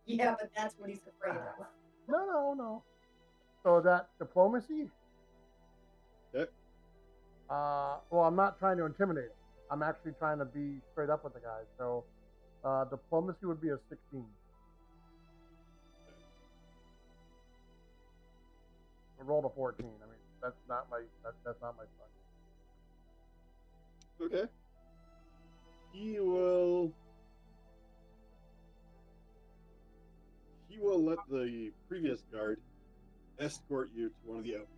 Yeah, but that's what he's afraid of. No. So is that diplomacy? Yep. Well, I'm not trying to intimidate him. I'm actually trying to be straight up with the guy. So, diplomacy would be a 16. I rolled a 14. I mean, that's not my fun. Okay. He will let the previous guard escort you to one of the outposts.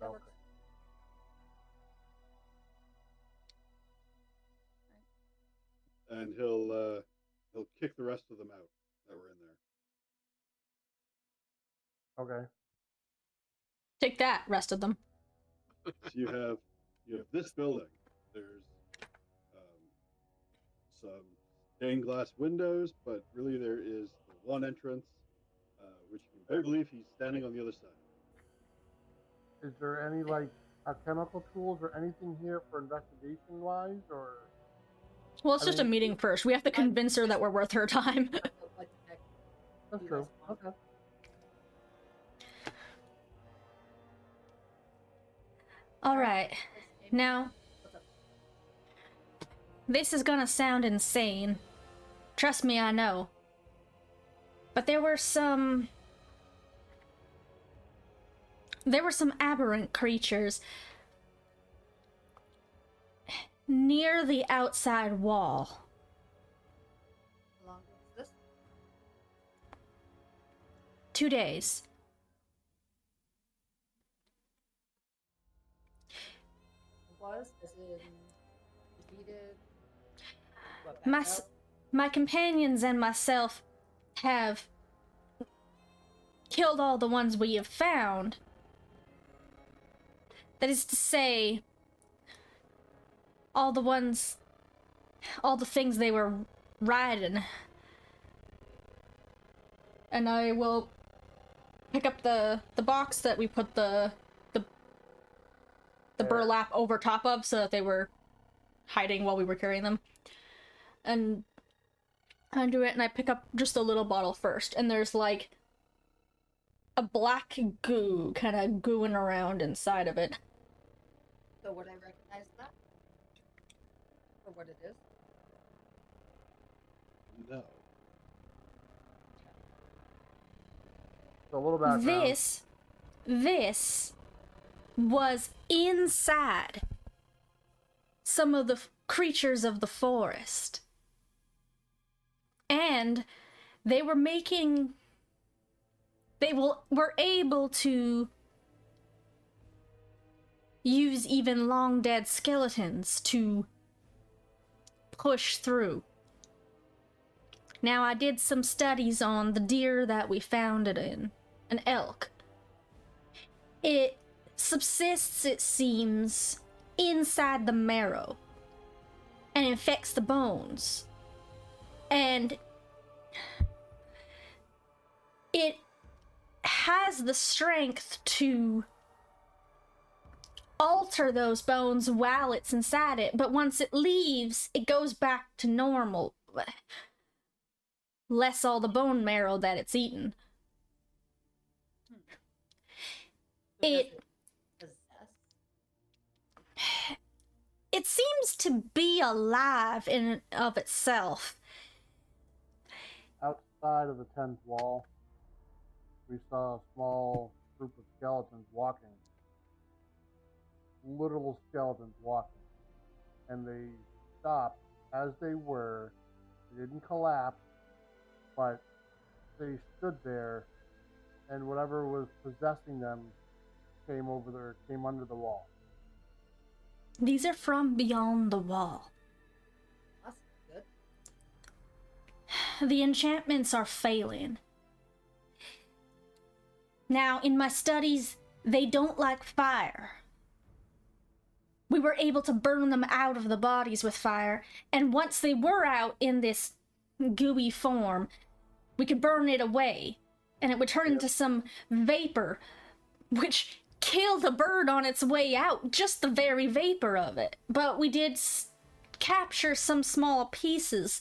That works. And he'll kick the rest of them out that were in there. Okay. Take that, rest of them. So you have this building. There's some stained glass windows, but really there is the one entrance, which you can better believe he's standing on the other side. Is there any chemical tools or anything here for investigation wise, or? Well, it's just a meeting first. We have to convince her that we're worth her time. That's true. Okay. All right. Now, this is gonna sound insane. Trust me, I know. But there were some aberrant creatures near the outside wall. How long was this? 2 days. Was as in defeated. What, My backed out? my companions and myself have killed all the ones we have found. That is to say, all the things they were riding. And I will pick up the box that we put the burlap over top of so that they were hiding while we were carrying them. And I undo it and I pick up just a little bottle first, and there's like a black goo kind of gooing around inside of it. So would I recognize that? For what it is? No. So a little background. This was inside some of the creatures of the forest. And they were able to use even long dead skeletons to push through. Now, I did some studies on the deer that we found it in, an elk. It subsists, it seems, inside the marrow and infects the bones. And it has the strength to alter those bones while it's inside it, but once it leaves, it goes back to normal. Less all the bone marrow that it's eaten. It seems to be alive in and of itself. Outside of the 10th wall, we saw a small group of skeletons walking. Literal skeletons walking. And they stopped as they were. They didn't collapse, but they stood there, and whatever was possessing them came under the wall. These are from beyond the wall. That's good. The enchantments are failing. Now, in my studies, they don't like fire. We were able to burn them out of the bodies with fire, and once they were out in this gooey form, we could burn it away, and it would turn into some vapor, which killed the bird on its way out, just the very vapor of it. But we did capture some small pieces,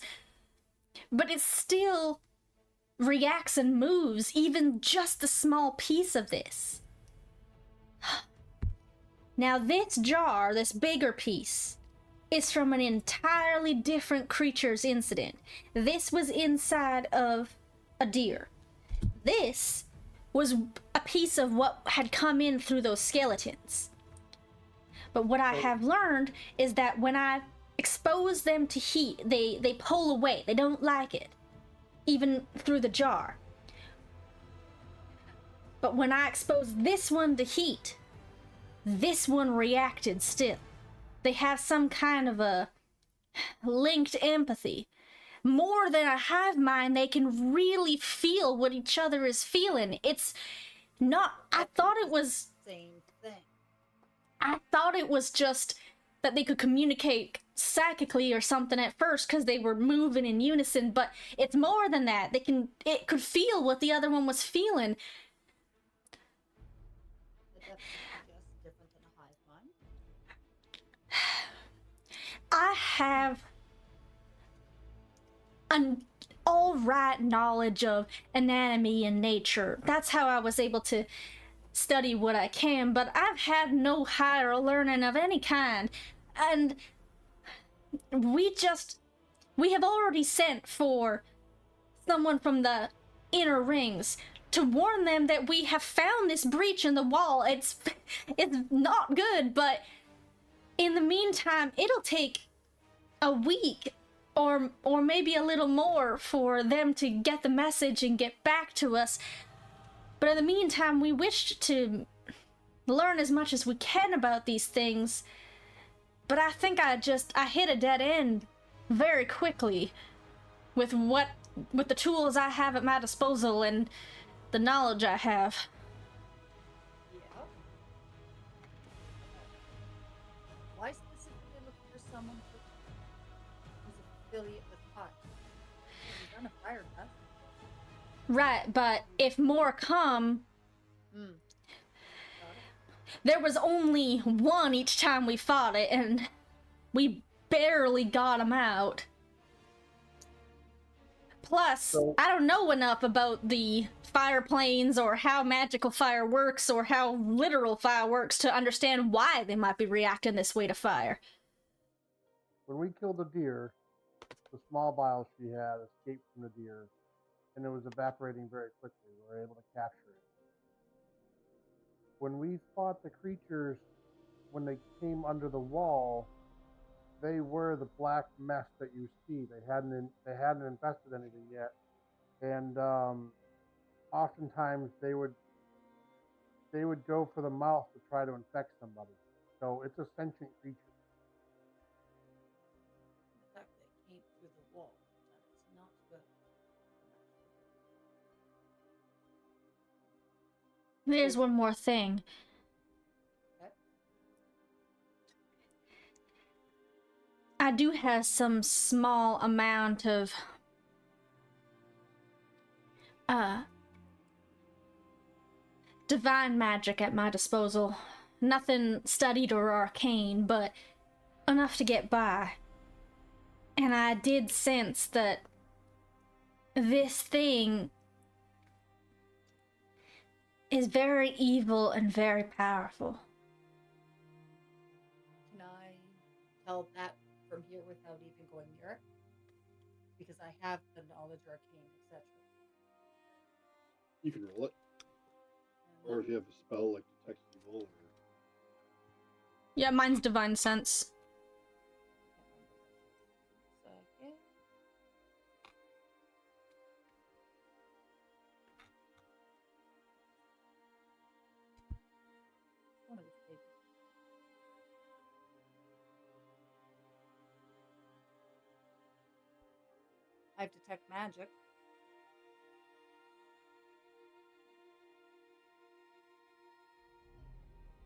but it still reacts and moves, even just a small piece of this. Now this jar, this bigger piece, is from an entirely different creature's incident. This was inside of a deer. This was a piece of what had come in through those skeletons. But what I have learned is that when I expose them to heat, they pull away. They don't like it, even through the jar. But when I exposed this one to heat, this one reacted still. They have some kind of a linked empathy. More than a hive mind, they can really feel what each other is feeling. It's not, I thought it was just that they could communicate psychically or something at first because they were moving in unison, but it's more than that. It could feel what the other one was feeling. I have an alright knowledge of anatomy and nature. That's how I was able to study what I can, but I've had no higher learning of any kind. And we have already sent for someone from the inner rings to warn them that we have found this breach in the wall. It's not good, but in the meantime, it'll take a week or maybe a little more for them to get the message and get back to us. But in the meantime, we wish to learn as much as we can about these things. But I think I hit a dead end very quickly with the tools I have at my disposal and the knowledge I have. Yeah. Why specifically look for someone who's affiliate with Hot? He's done a fire test. Right, but if more come, there was only one each time we fought it, and we barely got him out. Plus, I don't know enough about the fire planes or how magical fire works or how literal fire works to understand why they might be reacting this way to fire. When we killed the deer, the small vials she had escaped from the deer, and it was evaporating very quickly. We were able to capture it. When we fought the creatures, when they came under the wall, they were the black mess that you see. They hadn't infested anything yet, and oftentimes they would go for the mouth to try to infect somebody. So it's a sentient creature. The fact that it came through the wall, that's not good. There's one more thing. Okay. I do have some small amount of divine magic at my disposal. nothing studied or arcane, but enough to get by. And I did sense that this thing is very evil and very powerful. Can I tell that from here without even going near it? Because I have the knowledge arcane, etc. You can roll it. Or if you have a spell like Detect Evil or... Yeah, mine's Divine Sense. Second. One of these pages. I have Detect Magic.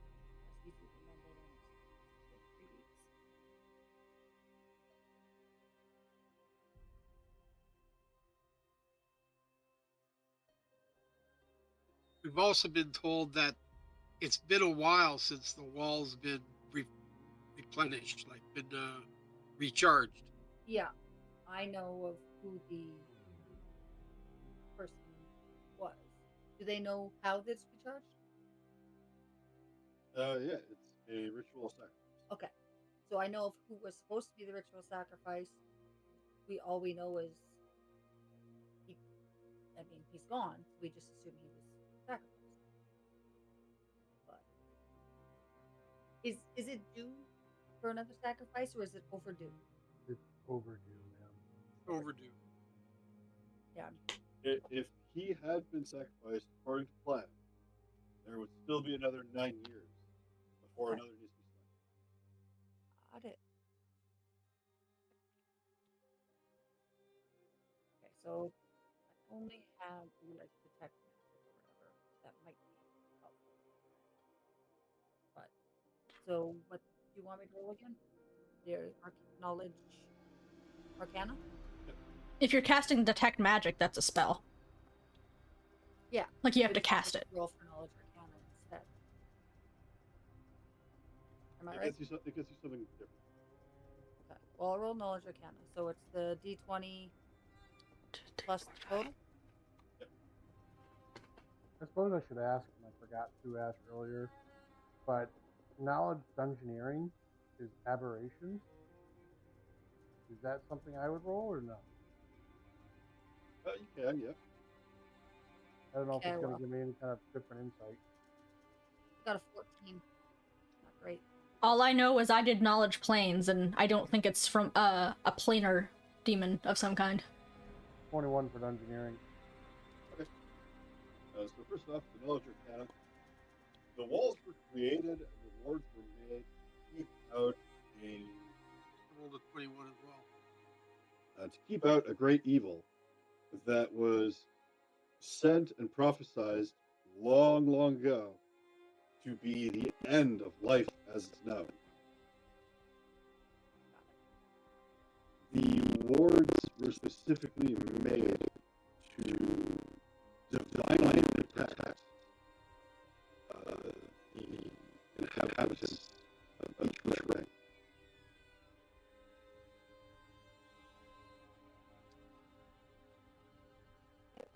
That's easy to remember when it's 3 weeks. We've also been told that it's been a while since the wall's been replenished, like been recharged. Yeah, I know of who the person was. Do they know how this recharged? Yeah, it's a ritual sacrifice. Okay, so I know of who was supposed to be the ritual sacrifice. All we know is he's gone. We just assume he was sacrificed. But is it due for another sacrifice, or is it overdue? It's overdue, man. Overdue. Yeah. If he had been sacrificed according to plan, there would still be another 9 years before another needs to be slain. Got it. Okay, so I only have the detect magic or whatever that might be helpful. But so what do you want me to roll again? Their knowledge arcana? If you're casting Detect Magic, that's a spell. Yeah. Like, you have to cast it. Roll for knowledge arcana instead. Am I It right? gets you something different. Okay. Well, I'll roll knowledge arcana. So it's the d20 plus the total? Yep. I suppose I should ask, and I forgot to ask earlier, but knowledge dungeoneering is aberration. Is that something I would roll or no? You can, yeah. I don't know if Okay, it's going well. to give me any kind of different insight. Got a 14. Not great. All I know is I did Knowledge Planes, and I don't think it's from a planar demon of some kind. 21 for dungeoneering. Okay. So first off, the knowledge arcana. The walls were created and the wards were made to keep out a... Rolled a 21 as well. To keep out a great evil that was sent and prophesied long, long ago to be the end of life as it's known. The wards were specifically made to divinely protect the inhabitants of each ring.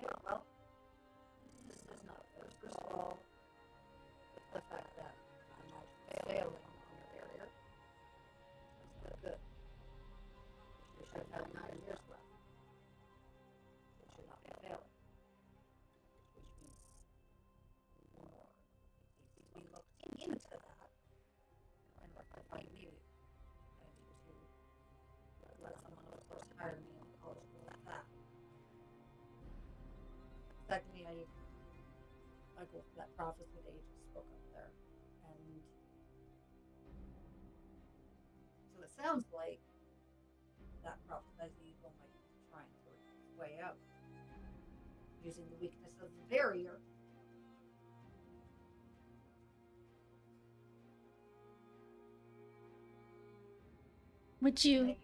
Yeah, well, this is not good. First of all, the fact that I'm not failing on the barrier. That's not good. We should have 9 years left. It should not be failing. Which means more. It needs to be looked into that. And rectify immediately. I need to let someone of course hire me in college with that. Secondly, I go for that prophecy that you just spoke of there. And so it sounds like that prophesized evil might be trying to work its way out. Using the weakness of the barrier. Would Can you... I use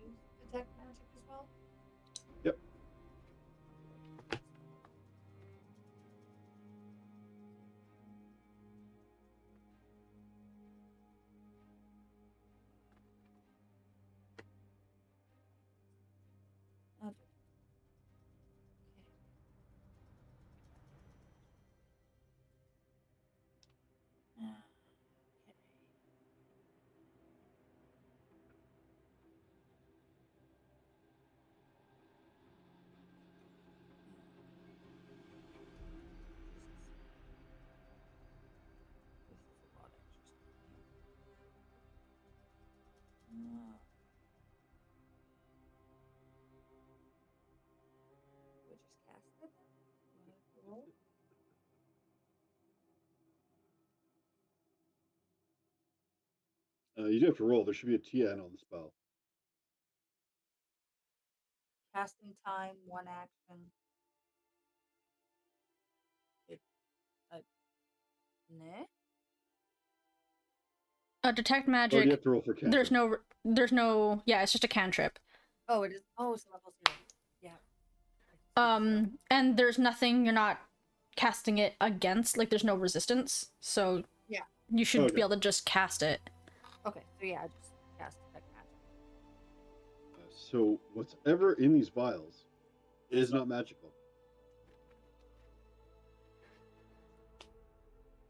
detect magic as well? Yep. just cast it? Do I have to roll? You do have to roll. There should be a TN on the spell. Casting time, 1 action. Nah? Detect Oh, magic. you have to roll for cantrip. There's no. Yeah, it's just a cantrip. Oh, it is. Oh, it's level 0. Yeah. And there's nothing you're not casting it against. Like, there's no resistance. So Yeah. you should Okay. be able to just cast it. Okay, so yeah, I just cast detect magic. So whatever in these vials is not magical.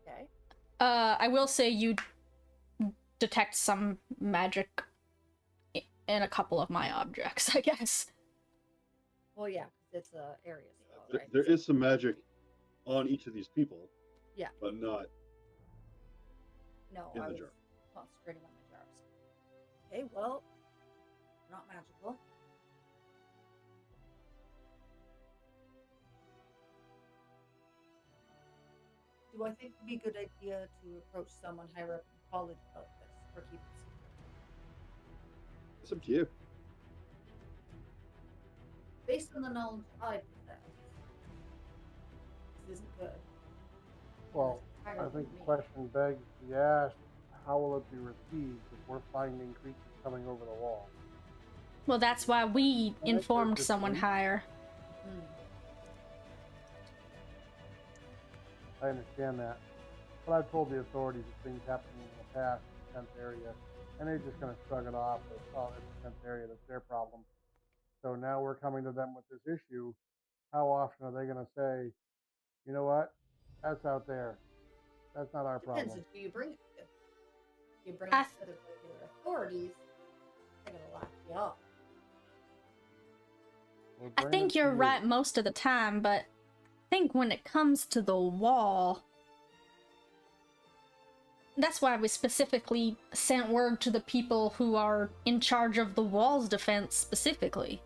Okay. I will say you detect some magic in a couple of my objects, I guess. Well, yeah, 'cause it's a area spell, There, right? there is some magic on each of these people. Yeah. But not No, in I the was jar. concentrating on the jars. Okay, well, not magical. Do I think it'd be a good idea to approach someone higher up in college about this, or keep it secret? It's up to you. Based on the knowledge I possess, this isn't good. Well, Higher I than think the me. question begs to be asked, how will it be received if we're finding creatures coming over the wall? Well, that's why we informed just someone leave? higher. I understand that. But I've told the authorities of things happening in the past in the 10th area, and they're just going to shrug it off as, oh, it's the 10th area, that's their problem. So now we're coming to them with this issue. How often are they going to say, you know what, that's out there. That's not our Depends problem. on who you bring it to. You bring I it to the regular authorities, they're gonna lock you up. We're I bringing think it to you're you. right most of the time, but I think when it comes to the wall, that's why we specifically sent word to the people who are in charge of the wall's defense specifically.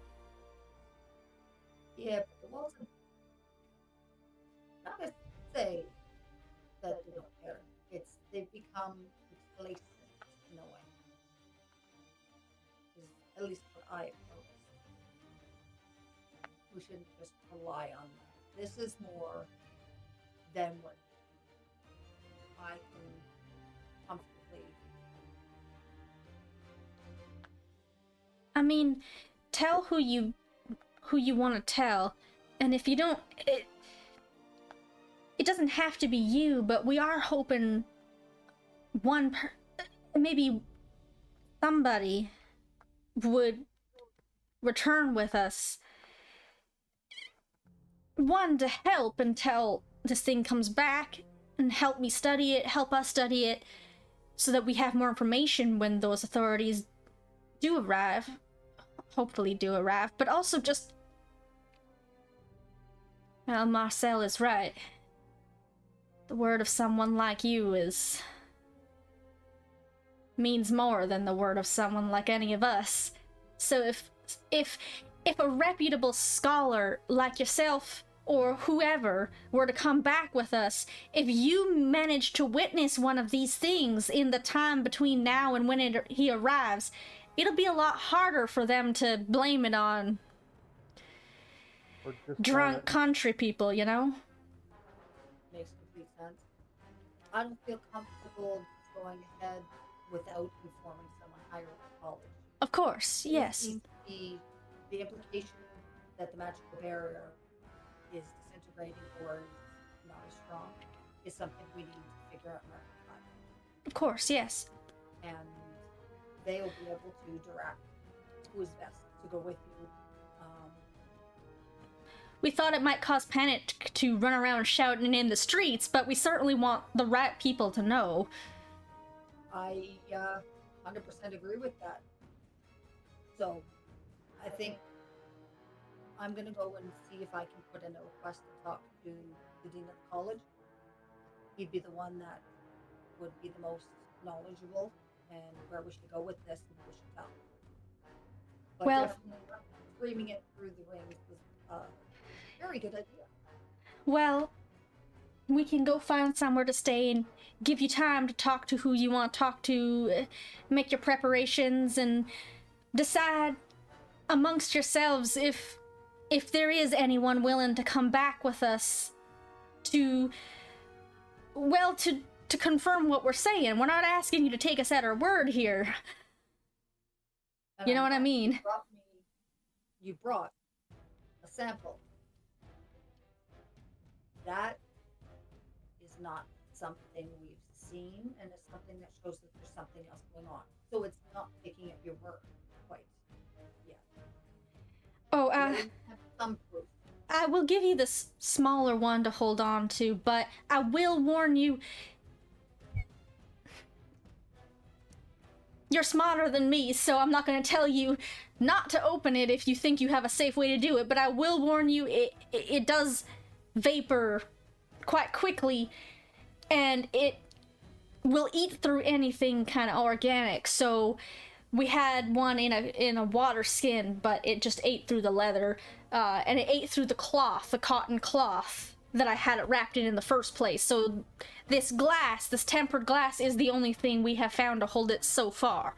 Yeah, but the walls are not to say that they don't care. It's they've become complacent in a way. Is at least what I have noticed. We shouldn't just rely on that. This is more than what I can comfortably. I mean, tell who you want to tell, and if you don't, it doesn't have to be you, but we are hoping maybe somebody would return with us. One, to help until this thing comes back, and help me study it, help us study it, so that we have more information when those authorities do arrive. Hopefully do arrive, but also just... Well, Marcel is right. The word of someone like you means more than the word of someone like any of us. So if a reputable scholar like yourself or whoever were to come back with us, if you manage to witness one of these things in the time between now and when he arrives, it'll be a lot harder for them to blame it on Or discount drunk it. country people, you know? Makes complete sense. I don't feel comfortable just going ahead without informing someone higher up in college. Of course, It yes. seems to be the implication that the magical barrier is disintegrating or is not as strong is something we need to figure out in our time. Of course, yes. And they'll be able to direct who is best to go with you. We thought it might cause panic to run around shouting in the streets, but we certainly want the right people to know. I 100% agree with that. So I think I'm going to go and see if I can put in a request to talk to the dean of the college. He'd be the one that would be the most knowledgeable and where we should go with this and who we should tell. But Well- definitely screaming it through the rings was very good idea. Well, we can go find somewhere to stay and give you time to talk to who you want to talk to, make your preparations, and decide amongst yourselves if there is anyone willing to come back with us to confirm what we're saying. We're not asking you to take us at our word here. And You know what I mean? You brought a sample. That is not something we've seen, and it's something that shows that there's something else going on. So it's not picking up your word quite yet. Oh, We have some proof. I will give you this smaller one to hold on to, but I will warn you, you're smarter than me, so I'm not going to tell you not to open it if you think you have a safe way to do it, but I will warn you, it does vapor quite quickly, and it will eat through anything kind of organic. So we had one in a water skin, but it just ate through the leather, and it ate through the cloth, the cotton cloth that I had it wrapped in the first place. So this glass, this tempered glass, is the only thing we have found to hold it so far.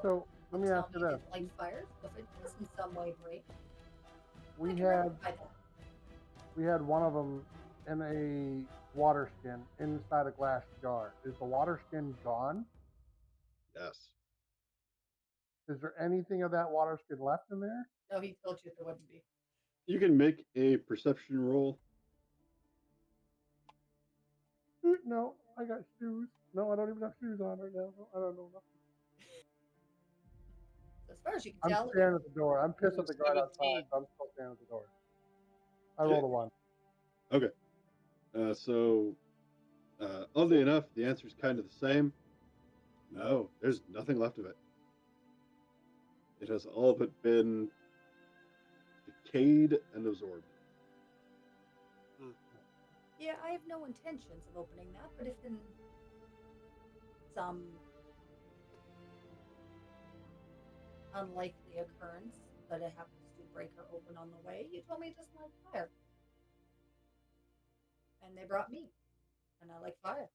So let me ask you this: Like fire, if it does in some way break, we had one of them in a water skin inside a glass jar. Is the water skin gone? Yes. Is there anything of that water skin left in there? No, he told you there wouldn't be. You can make a perception roll. No, I got shoes. No, I don't even have shoes on right now. No, I don't know nothing. As far as you can I'm tell, staring at the door. I'm pissed at the guard 17. outside, so I'm still staring at the door. I rolled a 1. Okay. Oddly enough, the answer is kind of the same. No, there's nothing left of it. It has all but been decayed and absorbed. yeah, I have no intentions of opening that, but if in some unlikely occurrence that it happens to break or open on the way, you told me it doesn't like fire. And they brought me, and I like fire.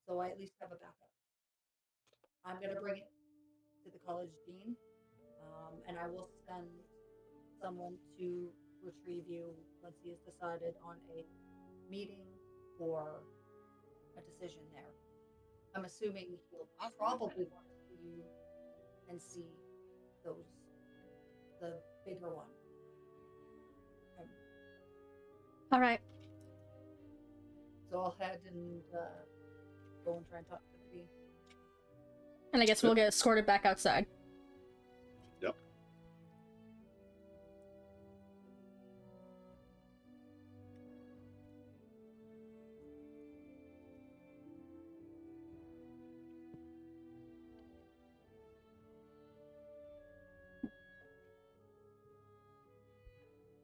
So I at least have a backup. I'm going to bring it to the college dean, and I will send someone to retrieve you once he has decided on a meeting or a decision there. I'm assuming he'll probably want to see you and see the bigger one. All right. So I'll head and go and try and talk to the dean. And I guess we'll get escorted back outside. Yep.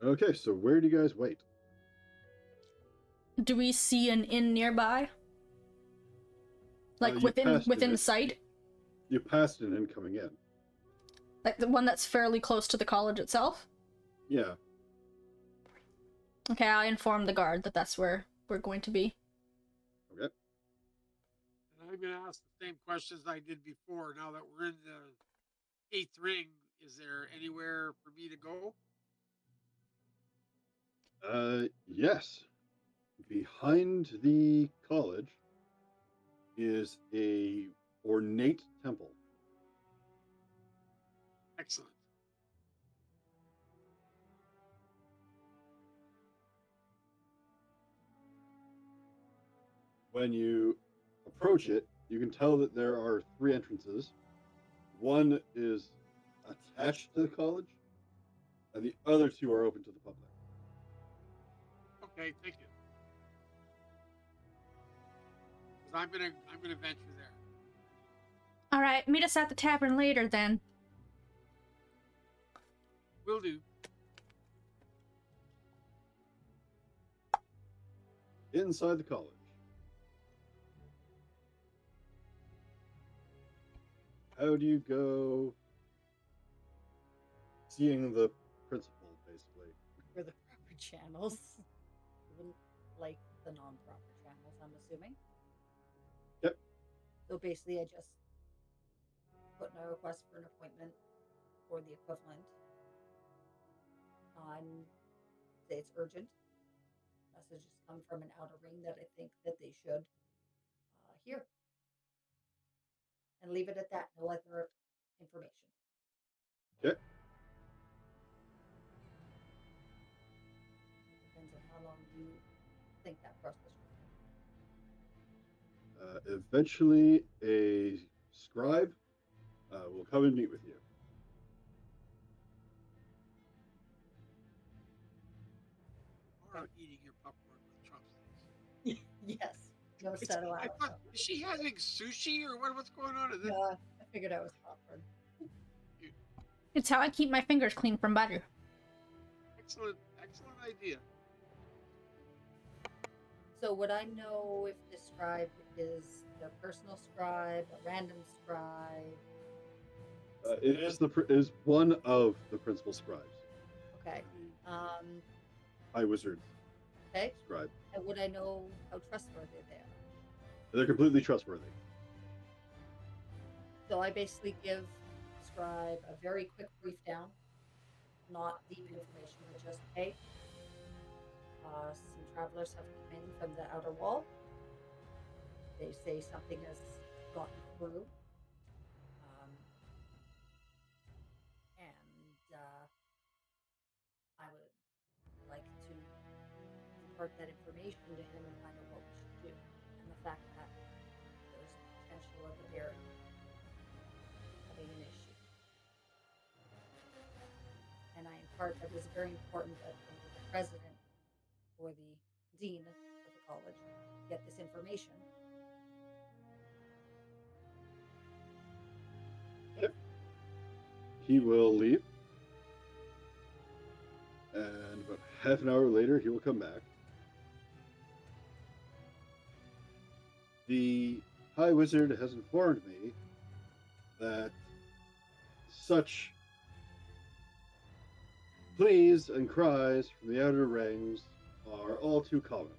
Okay, so where do you guys wait? Do we see an inn nearby? Like You within passed it. sight? You passed an inn coming in. Like the one that's fairly close to the college itself? Yeah. Okay, I inform the guard that that's where we're going to be. Okay. And I'm going to ask the same questions I did before. Now that we're in the 8th ring, is there anywhere for me to go? Yes. Behind the college is a ornate temple. Excellent. When you approach it, you can tell that there are 3 entrances. One is attached to the college, and the other 2 are open to the public. Okay, thank you. Because I'm gonna venture there. All right, meet us at the tavern later then. Will do. Inside the college. How do you go seeing the principal, basically? Where the channels. You wouldn't like the non-proper channels, I'm assuming. Yep. So basically, I just put in a request for an appointment or the equivalent. Say it's urgent. Messages come from an outer ring that I think that they should hear. And leave it at that. No other information. Okay. Depends on how long you think that process will take. Eventually, a scribe will come and meet with you. Or eating your popcorn with chopsticks. Yes. No settle I out. thought, is she having sushi or what's going on? Is it? Yeah, I figured I was popcorn. It's how I keep my fingers clean from butter. Excellent idea. So would I know if the scribe is their personal scribe, a random scribe? It is one of the principal scribes. Okay. High wizard Okay. scribe. And would I know how trustworthy they are? They're completely trustworthy. So I basically give scribe a very quick brief down, not deep information, but just hey, some travelers have come in from the outer wall. They say something has gotten through, and I would like to impart that information to him and find out what we should do, and the fact that there's potential of the barrier having an issue. And I impart that it's very important that the president or the dean of the college get this information. He will leave. And about half an hour later, he will come back. The High Wizard has informed me that such pleas and cries from the outer rings are all too common.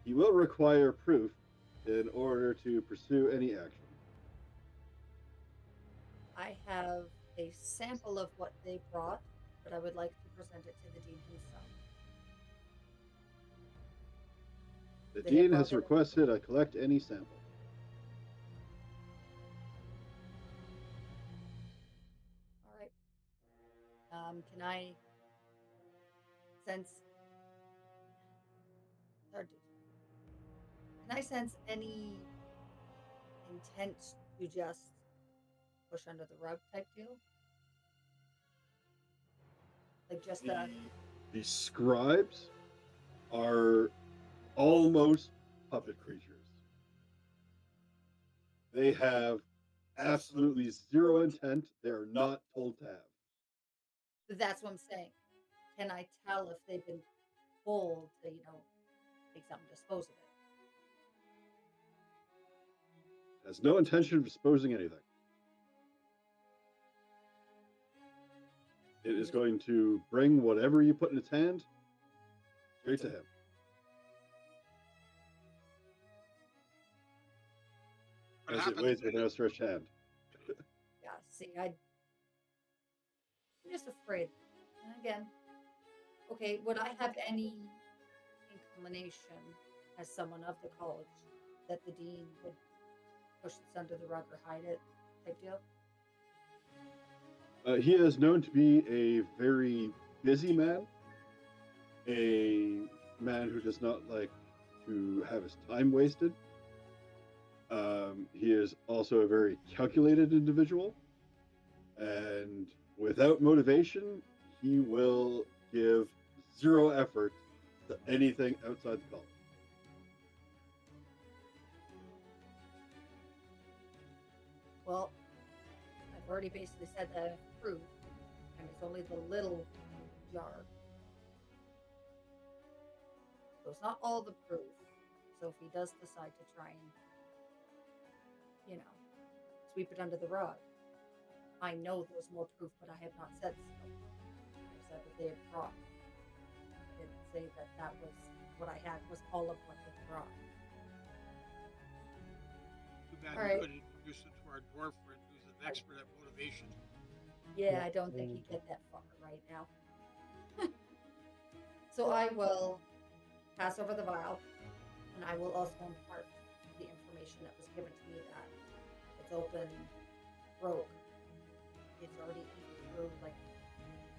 He will require proof in order to pursue any action. I have a sample of what they brought, but I would like to present it to the dean himself. The They dean have has brought it- requested I collect any sample. All right. Can I sense? Can I sense any intent to just push under the rug type deal? Like just a The scribes are almost puppet creatures. They have absolutely zero intent. They are not told to have. that's what I'm saying. Can I tell if they've been told to, take something, dispose of it? Has no intention of disposing anything. It is going to bring whatever you put in its hand straight to him. What As it happens? waits with an outstretched hand. Yeah, see, I'm just afraid. And again, okay, would I have any inclination as someone of the college that the dean would push this under the rug or hide it type deal? He is known to be a very busy man, a man who does not like to have his time wasted. He is also a very calculated individual, and without motivation, he will give zero effort to anything outside the college. Well, I've already basically said that I approve, and it's only the little jar. So it's not all the proof. So if he does decide to try and, sweep it under the rug, I know there's more proof, but I have not said so. I said that they have brought that was what I had, was all of what they brought. Too bad All we right. couldn't introduce him to our dwarf friend who's an expert at motivation. Yeah, I don't think he'd get that far right now. So I will pass over the vial, and I will also impart the information that was given to me that it's open, broke, it's already eaten through, like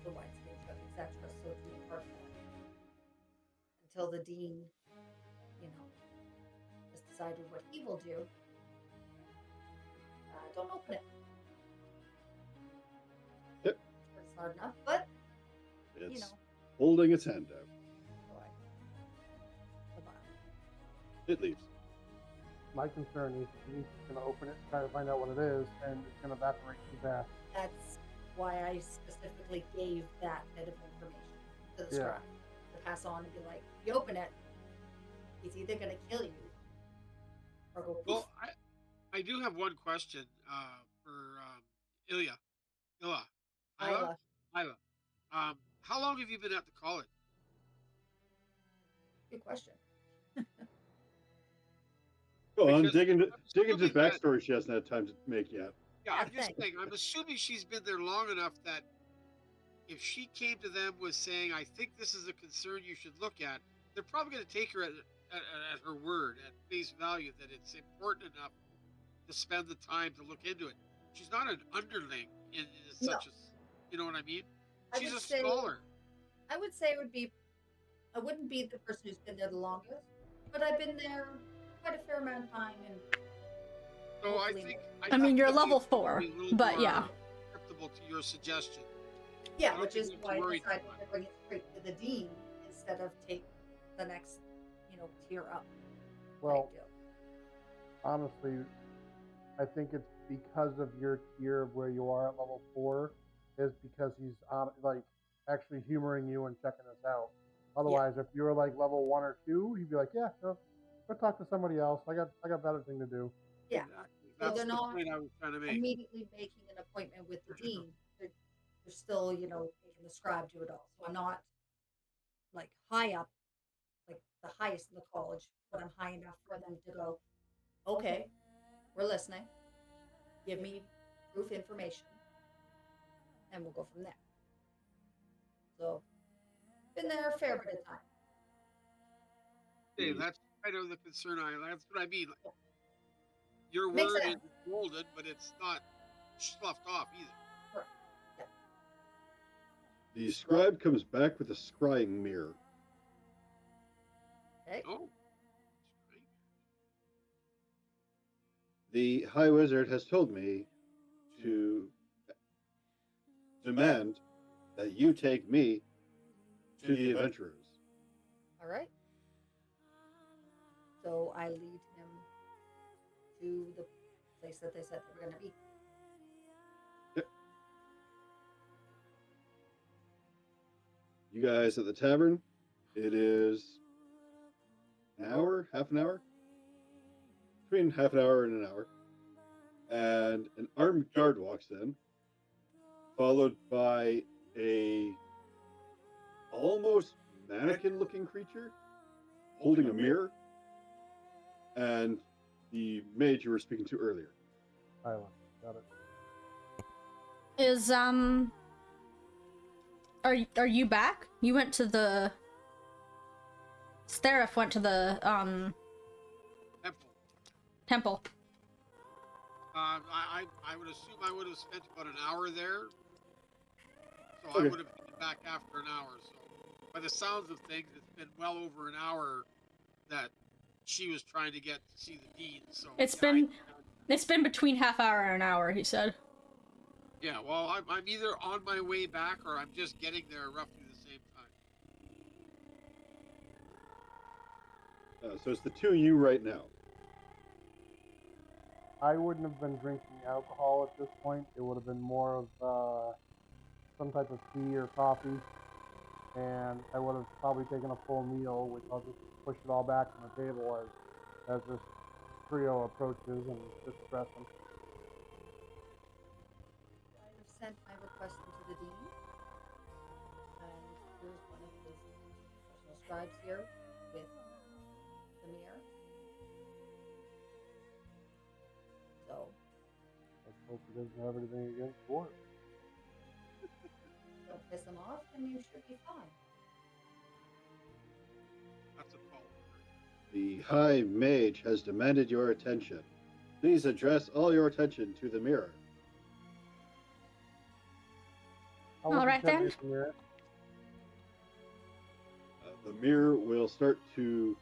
the white skin stuff, etc. So to impart that until the dean, has decided what he will do. Don't open it. Yep. It's hard enough, but It's holding its hand out. The vial. It leaves. My concern is he's going to open it, try to find out what it is, and it's going to evaporate too fast. That's why I specifically gave that bit of information to the Yeah. scribe to pass on and be like, if you open it, he's either going to kill you or go poof. Well, I do have one question for Iyla. Iyla. How long have you been at the college? Good question. Go on, Because dig into I'm the assuming that- backstory she hasn't had time to make yet. Yeah, I'm just Thanks. saying. I'm assuming she's been there long enough that if she came to them with saying, "I think this is a concern you should look at," they're probably going to take her at her word, at face value, that it's important enough to spend the time to look into it. She's not an underling in such a, you know what I mean? I She's would a say- scholar. I would say I wouldn't be the person who's been there the longest, but I've been there quite a fair amount of time. And So I hopefully think. more. I mean, you're that'd be level 4, a little but more yeah. acceptable to your suggestion. Yeah, I don't which think is we have to why I worry decided too much. to bring it straight to the dean instead of take the next, tier up. Well, type deal. honestly, I think it's because of your tier of where you are at level 4 is because he's actually humoring you and checking us out. Otherwise, if you were like level 1 or 2, he'd be like, "Yeah, go talk to somebody else. I got better thing to do." Yeah. Exactly. So That's they're the not point I was trying to make. immediately making an appointment with the dean. They're still, making the scribe do it all. So I'm not like high up, like the highest in the college, but I'm high enough for them to go, okay, we're listening. Give me proof information, and we'll go from there. So, been there a fair bit of time. Okay, that's kind of the concern. That's what I mean. Your Makes word sense. is golden, but it's not sloughed off either. Correct. Yeah. The scribe comes back with a scrying mirror. Okay. Oh, The High Wizard has told me to demand that you take me to the adventurers. All right. So I lead him to the place that they said they were going to be. Yep. You guys at the tavern, it is an hour, half an hour? Between half an hour and an hour. And an armed guard walks in, followed by a almost mannequin-looking creature holding a mirror, and the mage you were speaking to earlier. Iyla, got it. Is are you back? You went to the Stariff went to the temple. I would assume I would have spent about an hour there, so Okay. I would have been back after an hour. So, by the sounds of things, it's been well over an hour that she was trying to get to see the dean. So It's been between half hour and an hour, he said. Yeah, well, I'm either on my way back or I'm just getting there roughly the same time. So it's the two of you right now. I wouldn't have been drinking alcohol at this point. It would have been more of some type of tea or coffee, and I would have probably taken a full meal, which I'll just push it all back on the table as this trio approaches and distress them. I have sent my request into the dean, and here's one of his professional scribes here with the mirror. So, Let's hope he doesn't have anything against dwarves. don't piss them off, and you should be fine. That's a call. The High Mage has demanded your attention. Please address all your attention to the mirror. How would All you right, tell then. me from here? The mirror will start to.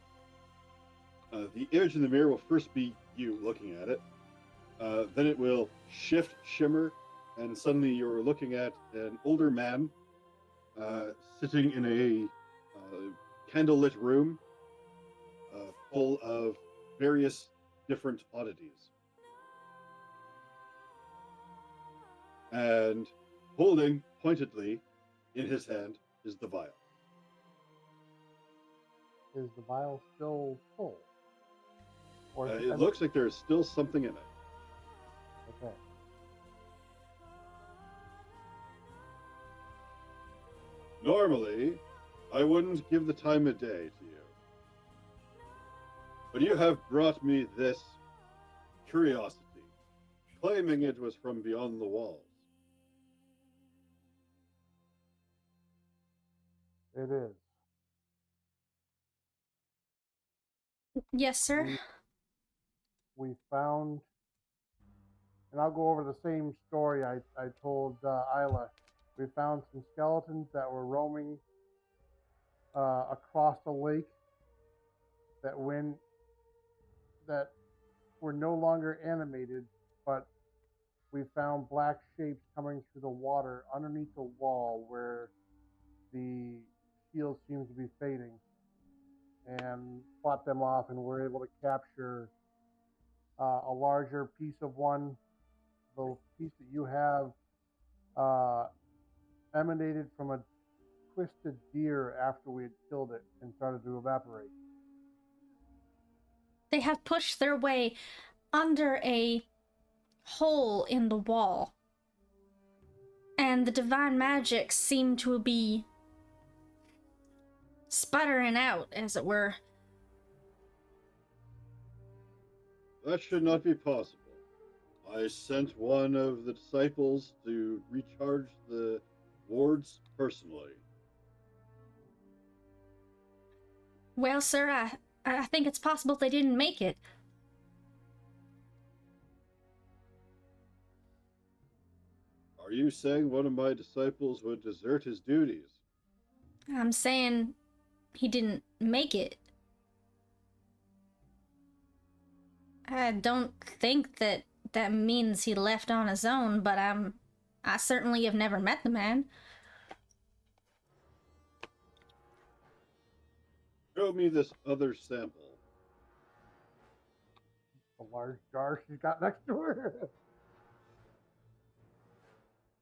The image in the mirror will first be you looking at it. Then it will shift, shimmer, and suddenly you're looking at an older man sitting in a candlelit room full of various different oddities. And holding pointedly in his hand is the vial. Is the vial still full? Or is It empty? looks like there's still something in it. Okay. Normally, I wouldn't give the time of day to you. But you have brought me this curiosity, claiming it was from beyond the walls. It is. Yes, sir. We found, and I'll go over the same story I told Iyla. We found some skeletons that were roaming across the lake that were no longer animated, but we found black shapes coming through the water underneath the wall where the shield seems to be fading, and fought them off, and were able to capture a larger piece of one. The piece that you have emanated from a twisted deer after we had killed it and started to evaporate. They have pushed their way under a hole in the wall. And the divine magic seemed to be sputtering out, as it were. That should not be possible. I sent one of the disciples to recharge the wards personally. Well, sir, I think it's possible they didn't make it. Are you saying one of my disciples would desert his duties? I'm saying he didn't make it. I don't think that means he left on his own, but I certainly have never met the man. Show me this other sample. A large jar she's got next to her.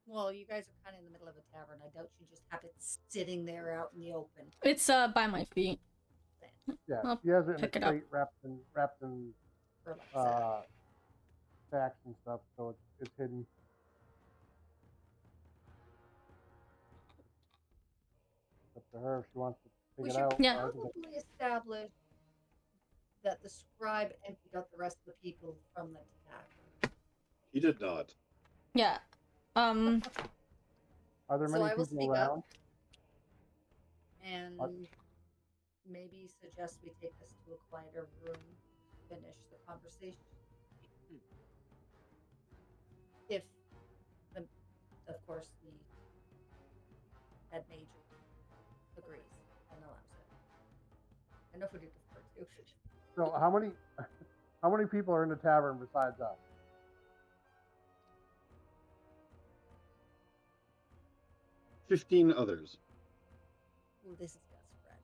Well, you guys are kind of in the middle of a tavern. I doubt you just have it sitting there out in the open. It's by my feet. Yeah, I'll she has it in pick a it up. crate wrapped in Or like that. sacks and stuff, so it's hidden. It's up to her if she wants to We pick it should out. Yeah. or I can take probably establish that the scribe emptied out the rest of the people from the attack. He did not. Yeah. Are there So many I will people speak around? up and maybe suggest we take this to a quieter room, finish the conversation. If, of course, the head mage agrees and allows it. I know who to defer to. So how many people are in the tavern besides us? "15 others. Ooh, this is gonna spread.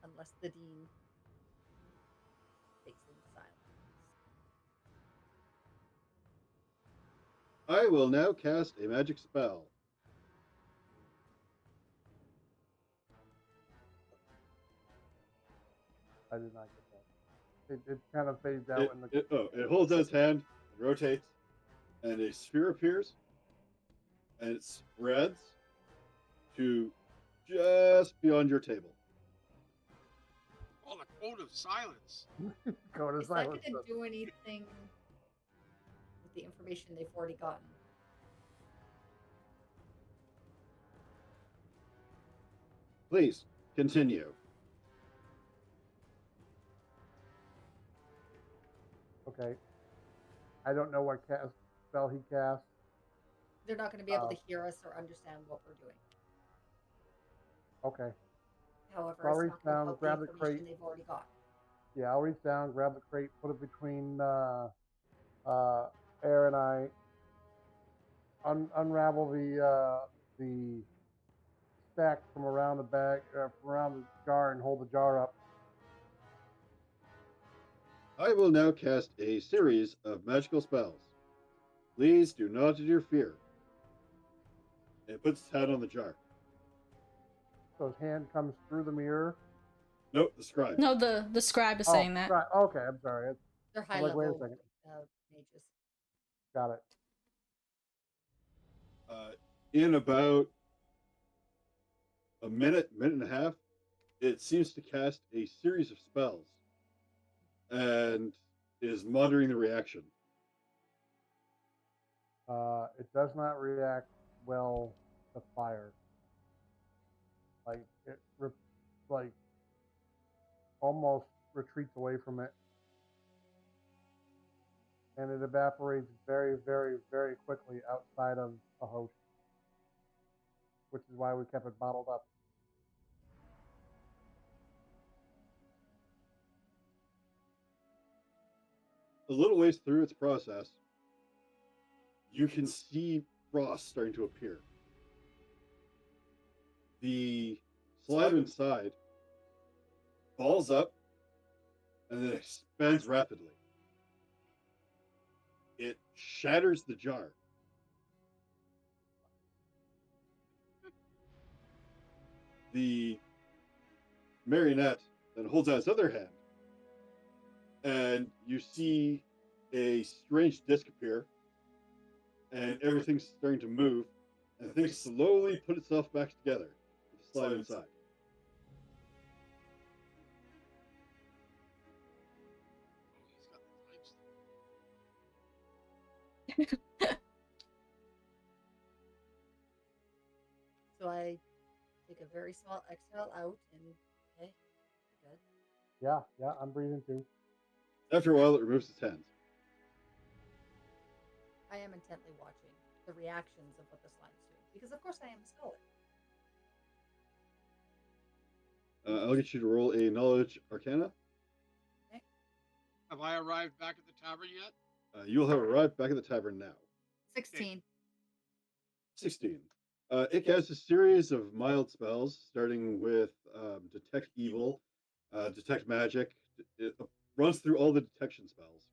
Unless the dean takes in silence. I will now cast a magic spell. I did not get that. It kind of fades out in the. It holds out its hand, rotates, and a sphere appears, and it spreads to just beyond your table. cone of silence. Go to Is that going silence. to do anything with the information they've already gotten? Please continue. Okay. I don't know what spell he cast. They're not going to be able to hear us or understand what we're doing. Okay. However, I'll it's reach not going to down, help grab the the information crate. they've already got. Yeah, I'll reach down, grab the crate, put it between Eyre and I. Unravel the stack from around the bag, from around the jar, and hold the jar up. I will now cast a series of magical spells. Please do not interfere. It puts its hand on the jar. So his hand comes through the mirror. Nope, the scribe. No, the scribe is saying that. Right. Okay, I'm sorry. They're high Like, wait a level second. mages. Got it. In about a minute and a half, it seems to cast a series of spells and is monitoring the reaction. It does not react well to fire. Like it, like almost retreats away from it, and it evaporates very, very, very quickly outside of the host, which is why we kept it bottled up. A little ways through its process, you can see frost starting to appear. The slime inside balls up and then expands rapidly. It shatters the jar. The marionette then holds out its other hand, and you see a strange disc appear, and everything's starting to move, and the thing slowly put itself back together with the slime inside. So I take a very small exhale out and okay, good. Yeah, I'm breathing too. After a while, it removes its hands. I am intently watching the reactions of what the slime's doing because, of course, I am a scholar. I'll get you to roll a knowledge arcana. Okay. Have I arrived back at the tavern yet? You'll have arrived back at the tavern now. 16. 16. It casts a series of mild spells, starting with Detect Evil, Detect Magic. It runs through all the detection spells.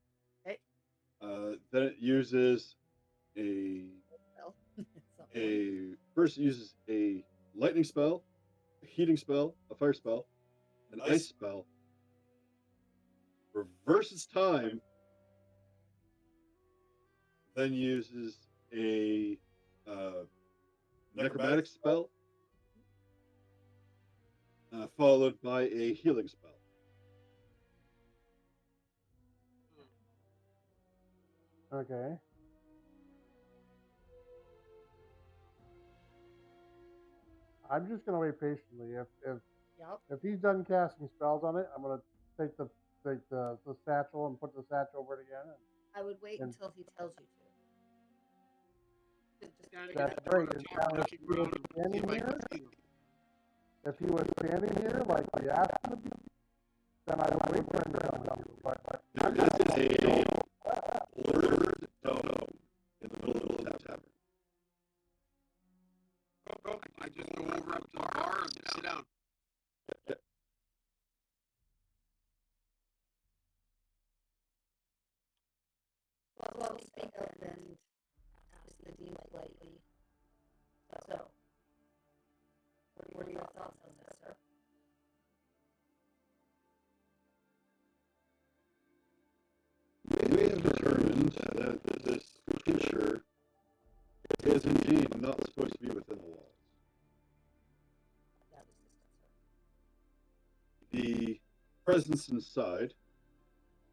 Okay. Then it uses first it uses a lightning spell, a heating spell, a fire spell, an ice spell, reverses time, then uses a necromantic spell, followed by a healing spell. Okay. I'm just gonna wait patiently. If he's done casting spells on it, I'm gonna take the satchel and put the satchel over it again. I would wait until he tells you to. That's great. If he was standing here like we asked him to be, then I would wait for him to tell me. But This is a blurred dome in the middle of that tavern. Go. I just go over up to the bar and sit down. Well, we speak of and ask the dean lightly. So, what are your thoughts on this, sir? We have determined that this creature is indeed not supposed to be within the walls. That is discussed, sir. The presence inside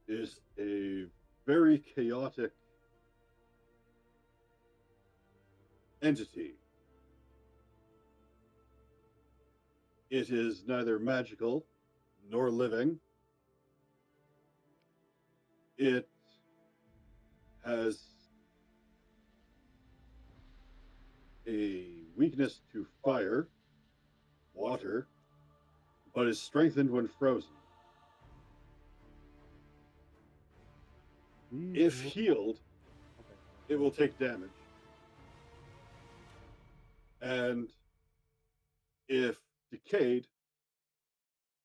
is a very chaotic entity. It is neither magical nor living. It has a weakness to fire, water, but is strengthened when frozen. If healed, it will take damage. And if decayed,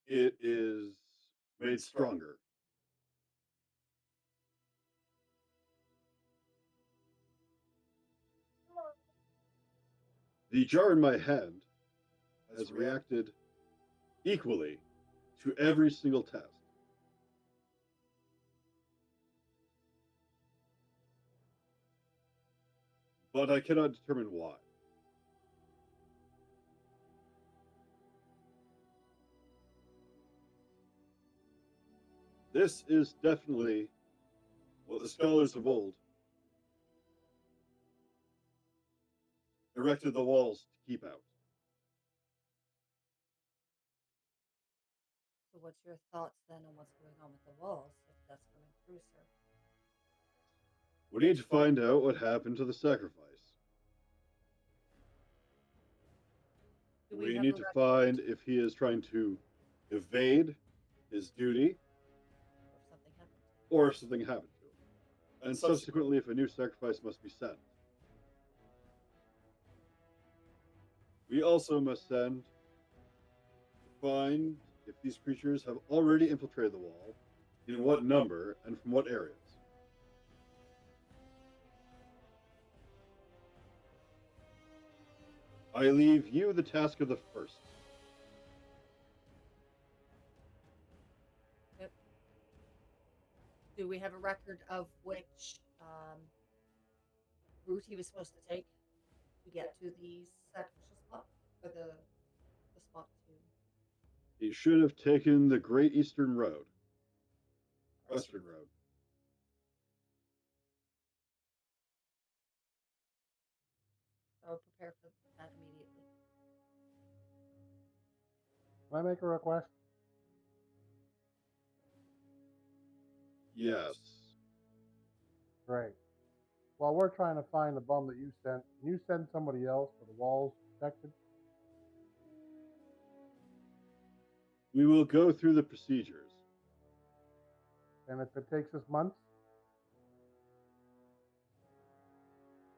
it is made stronger. The jar in my hand has reacted equally to every single test. But I cannot determine why. This is definitely what the scholars of old erected the walls to keep out. So what's your thoughts then on what's going on with the walls, if that's coming through, sir? We need to find out what happened to the sacrifice. We need to find if he is trying to evade his duty or if something happened to him. And subsequently, if a new sacrifice must be sent. We also must send to find if these creatures have already infiltrated the wall, in what number, and from what areas. I leave you the task of the first. Yep. Do we have a record of which route he was supposed to take to get to the sacrificial spot? Or the spot to... He should have taken the Great Eastern Road. Western Road. I would prepare for that immediately. Can I make a request? Yes. Great. While we're trying to find the bum that you sent, can you send somebody else for the walls protected? We will go through the procedures. And if it takes us months?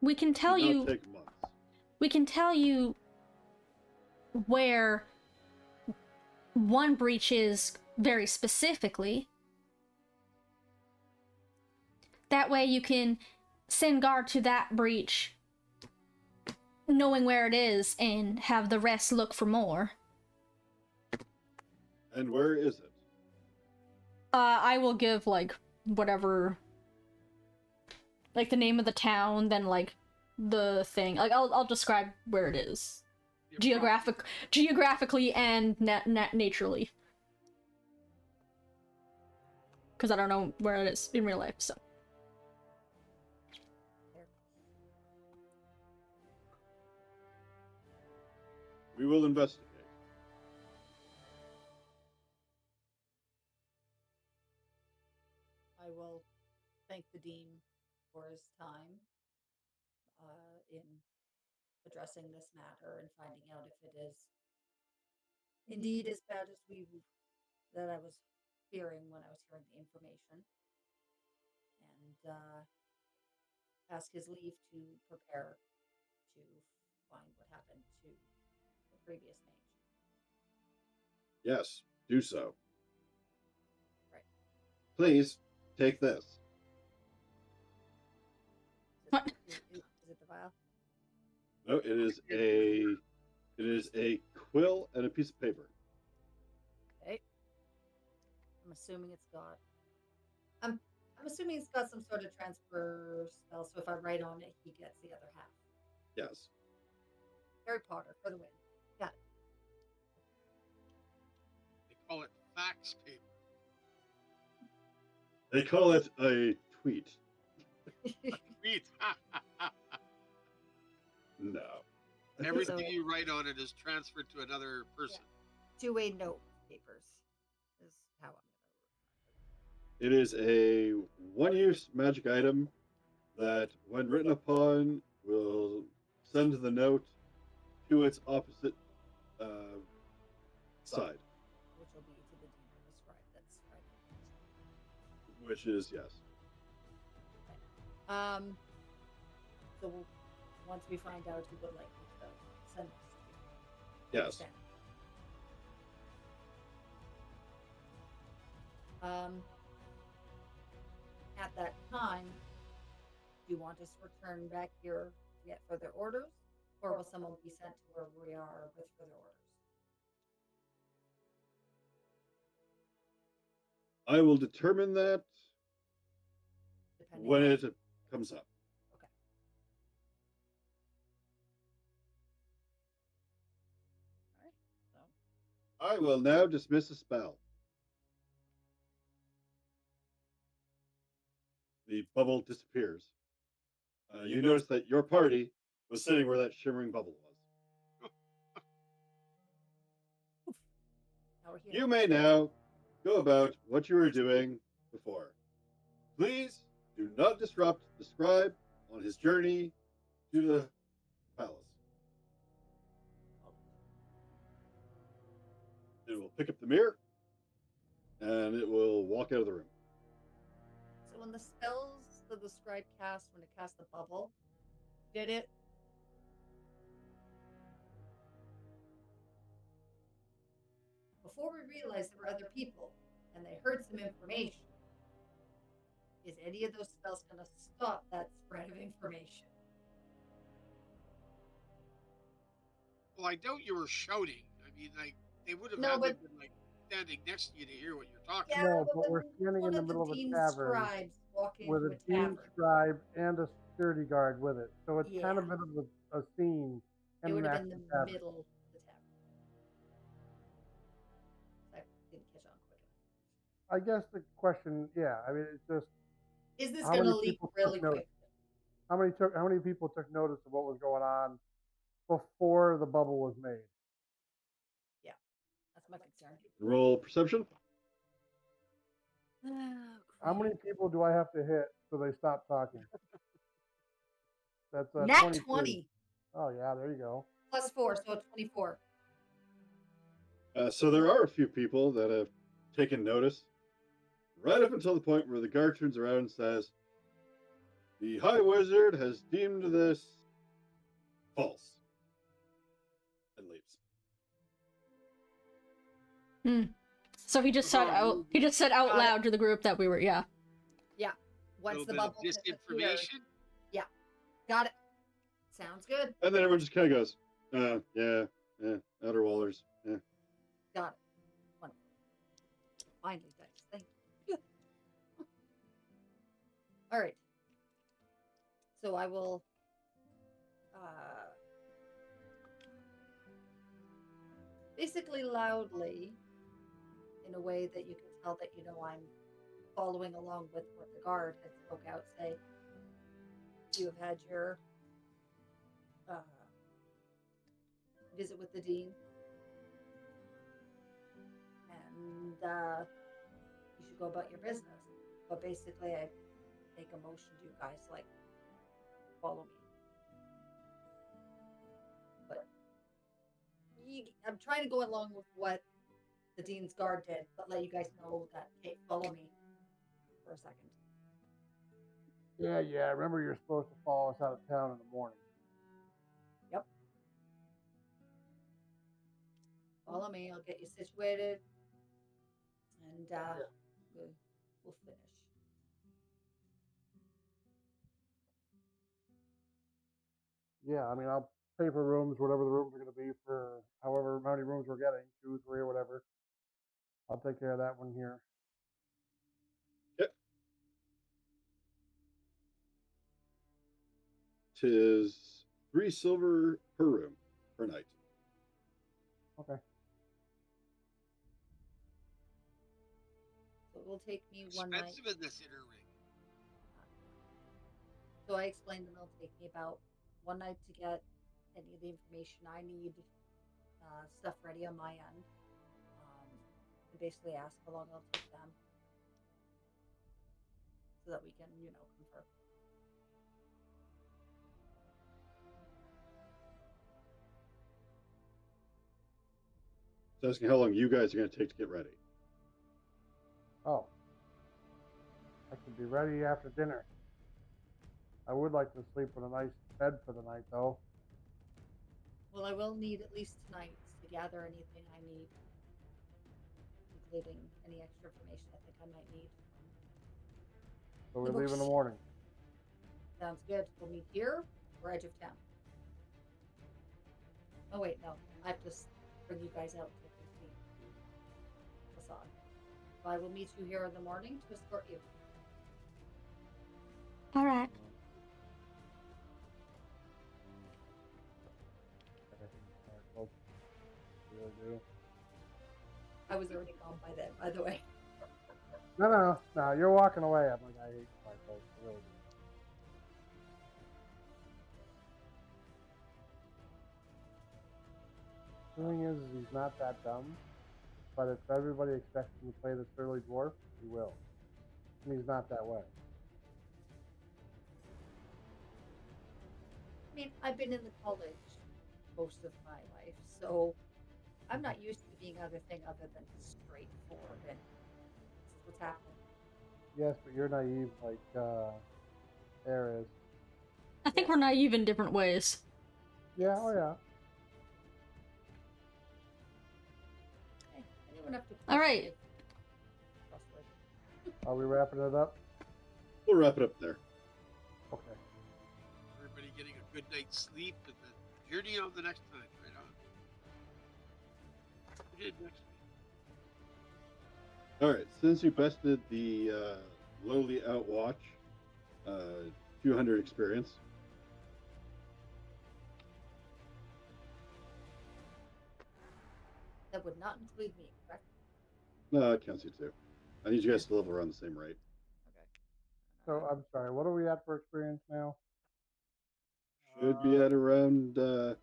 We can tell you. Take months. We can tell you where one breach is very specifically. That way you can send guard to that breach, knowing where it is, and have the rest look for more. And where is it? I will give, like, whatever, like, the name of the town, then, like, the thing. Like, I'll describe where it is. Geographically and naturally. Because I don't know where it is in real life, so. We will investigate. I will thank the Dean for his time in addressing this matter and finding out if it is indeed as bad as that I was fearing when I was hearing the information, and ask his leave to prepare to find what happened to the previous mage. Yes, do so. Right. Please, take this. What? Is it the vial? No, it is a quill and a piece of paper. Okay. I'm assuming it's got. I'm assuming it's got some sort of transfer spell. So if I write on it, he gets the other half. Yes. Harry Potter for the win. Got it. They call it fax paper. They call it a tweet. Sweet. No. Everything So- you write on it is transferred to another person. Two-way note papers is how I'm It is a one-use magic item that, when written upon, will send the note to its opposite side, which will be to the dean or the scribe that's writing it. which is yes. So once we find out who would like me to send this to you. Yes. Understand. At that time, do you want us to return back here to get further orders? Or will someone be sent to where we are with further orders? I will determine that Depending when on- it comes up. Okay. All right. So I will now dismiss a spell. The bubble disappears. You notice that your party was sitting where that shimmering bubble was. now we're here. You may now go about what you were doing before. Please do not disrupt the scribe on his journey to the palace. It will pick up the mirror and it will walk out of the room. So when the spells that the scribe cast, when it cast the bubble, did it? Before we realized there were other people and they heard some information, is any of those spells going to stop that spread of information? Well, I doubt you were shouting. I mean, like, they would have No, had but- to been, like, standing next to you to hear what you're talking Yeah, No, but but we're when standing one in the of middle of a dean's tavern scribes walking with into a a dean tavern. scribe and a security guard with it. So it's kind of Yeah. a bit of a scene. It in would an have been the actual tavern. middle of the tavern. I didn't catch on quick enough. I guess the question, yeah, I mean, it's just Is this How going to many leak people took really note? quick? how many people took notice of what was going on before the bubble was made. That's my concern. Roll perception. How many people do I have to hit so they stop talking? That's Nat 23. 20 Oh yeah, there you go. plus 4, so 24. So there are a few people that have taken notice, right up until the point where the guard turns around and says, "The High Wizard has deemed this false," and leaves. So he just said out. He just said out Got it. loud to the group that we were. Yeah. Once little the bit of bubble disappeared. disinformation. Got it. Sounds good. And then everyone just kind of goes, yeah, outer wallers. Yeah. Got it. Wonderful. Finally, dice. Thank you. All right. So I will. Basically, loudly, in a way that you can tell that I'm following along with what the guard had spoke out. Say, you have had your visit with the dean, and you should go about your business. But basically, I make a motion to you guys, like, follow me. But I'm trying to go along with what the dean's guard did, but let you guys know that, hey, follow me for a second. Yeah. Remember, you're supposed to follow us out of town in the morning. Follow me. I'll get you situated, and we'll finish. Yeah, I mean, I'll pay for rooms, whatever the rooms are going to be for however many rooms we're getting, 2, 3, or whatever. I'll take care of that one here. Tis 3 silver per room per night. Okay. So it will take me one night. Expensive in this inner ring. So I explained that it'll take me about one night to get any of the information I need, stuff ready on my end. And basically ask how long it'll take them, so that we can, confirm. So asking how long you guys are going to take to get ready. Oh. I can be ready after dinner. I would like to sleep in a nice bed for the night, though. Well, I will need at least tonight to gather anything I need, including any extra information I think I might need. So we The leave in the books. morning. Sounds good. We'll meet here or edge of town. Oh wait, no. I have to bring you guys out to complete the facade. So I will meet you here in the morning to escort you. All right. I was already gone by then, by the way. No, you're walking away. I'm like, I hate my folks. I really do. The thing is, he's not that dumb. But if everybody expects him to play the surly dwarf, he will. And he's not that way. I mean, I've been in the college most of my life, so I'm not used to being anything other than straightforward. And this is what's happening. Yes, but you're naive like Eyre is. I think we're naive in different ways. Yeah, oh yeah. Hey, anyone have to All right. Are we wrapping it up? We'll wrap it up there. Okay. Everybody getting a good night's sleep and then journey on the next time. Right on. We did next week. All right, since you bested the lowly Outwatch, 200 experience. That would not include me, correct? No, it counts you too. I need you guys to level around the same rate. Okay. So I'm sorry. What are we at for experience now? Should be at around. We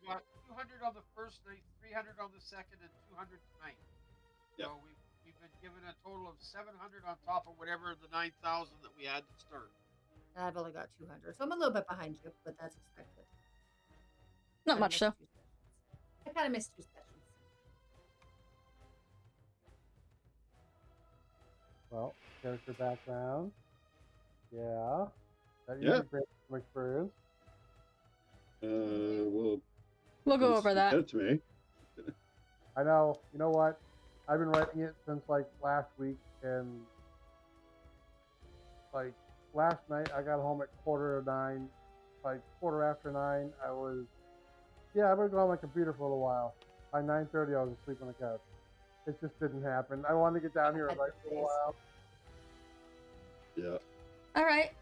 got 200 on the first night, 300 on the second, and 200 tonight. Yep. So we've been given a total of 700 on top of whatever the 9,000 that we had to start. I've only got 200, so I'm a little bit behind you, but that's expected. Not much, though. I kind of missed 2 sessions. Well, character background. Yeah. That Yeah. great some experience. Well, We'll go over get that. it to me. I know. You know what? I've been writing it since like last week, and like last night I got home at 9:15. Like 9:15, I was. Yeah, I've been on my computer for a little while. By 9:30, I was asleep on the couch. It just didn't happen. I wanted to get down here like for a while. Yeah. All right.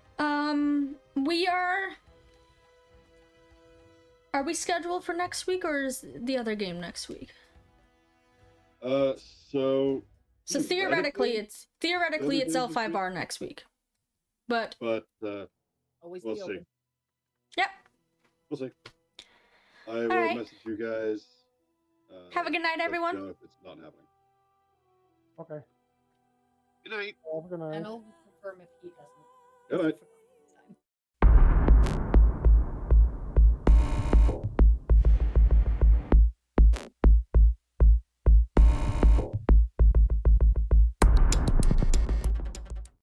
We are. Are we scheduled for next week, or is the other game next week? So Theoretically it's games this L5R next week. But Always we'll be see. open. Yep. We'll see. I will right. message you guys. Have a good night, let you everyone. know if it's not happening. Okay. Good night. Well, good night. And I'll confirm if he doesn't. Good night.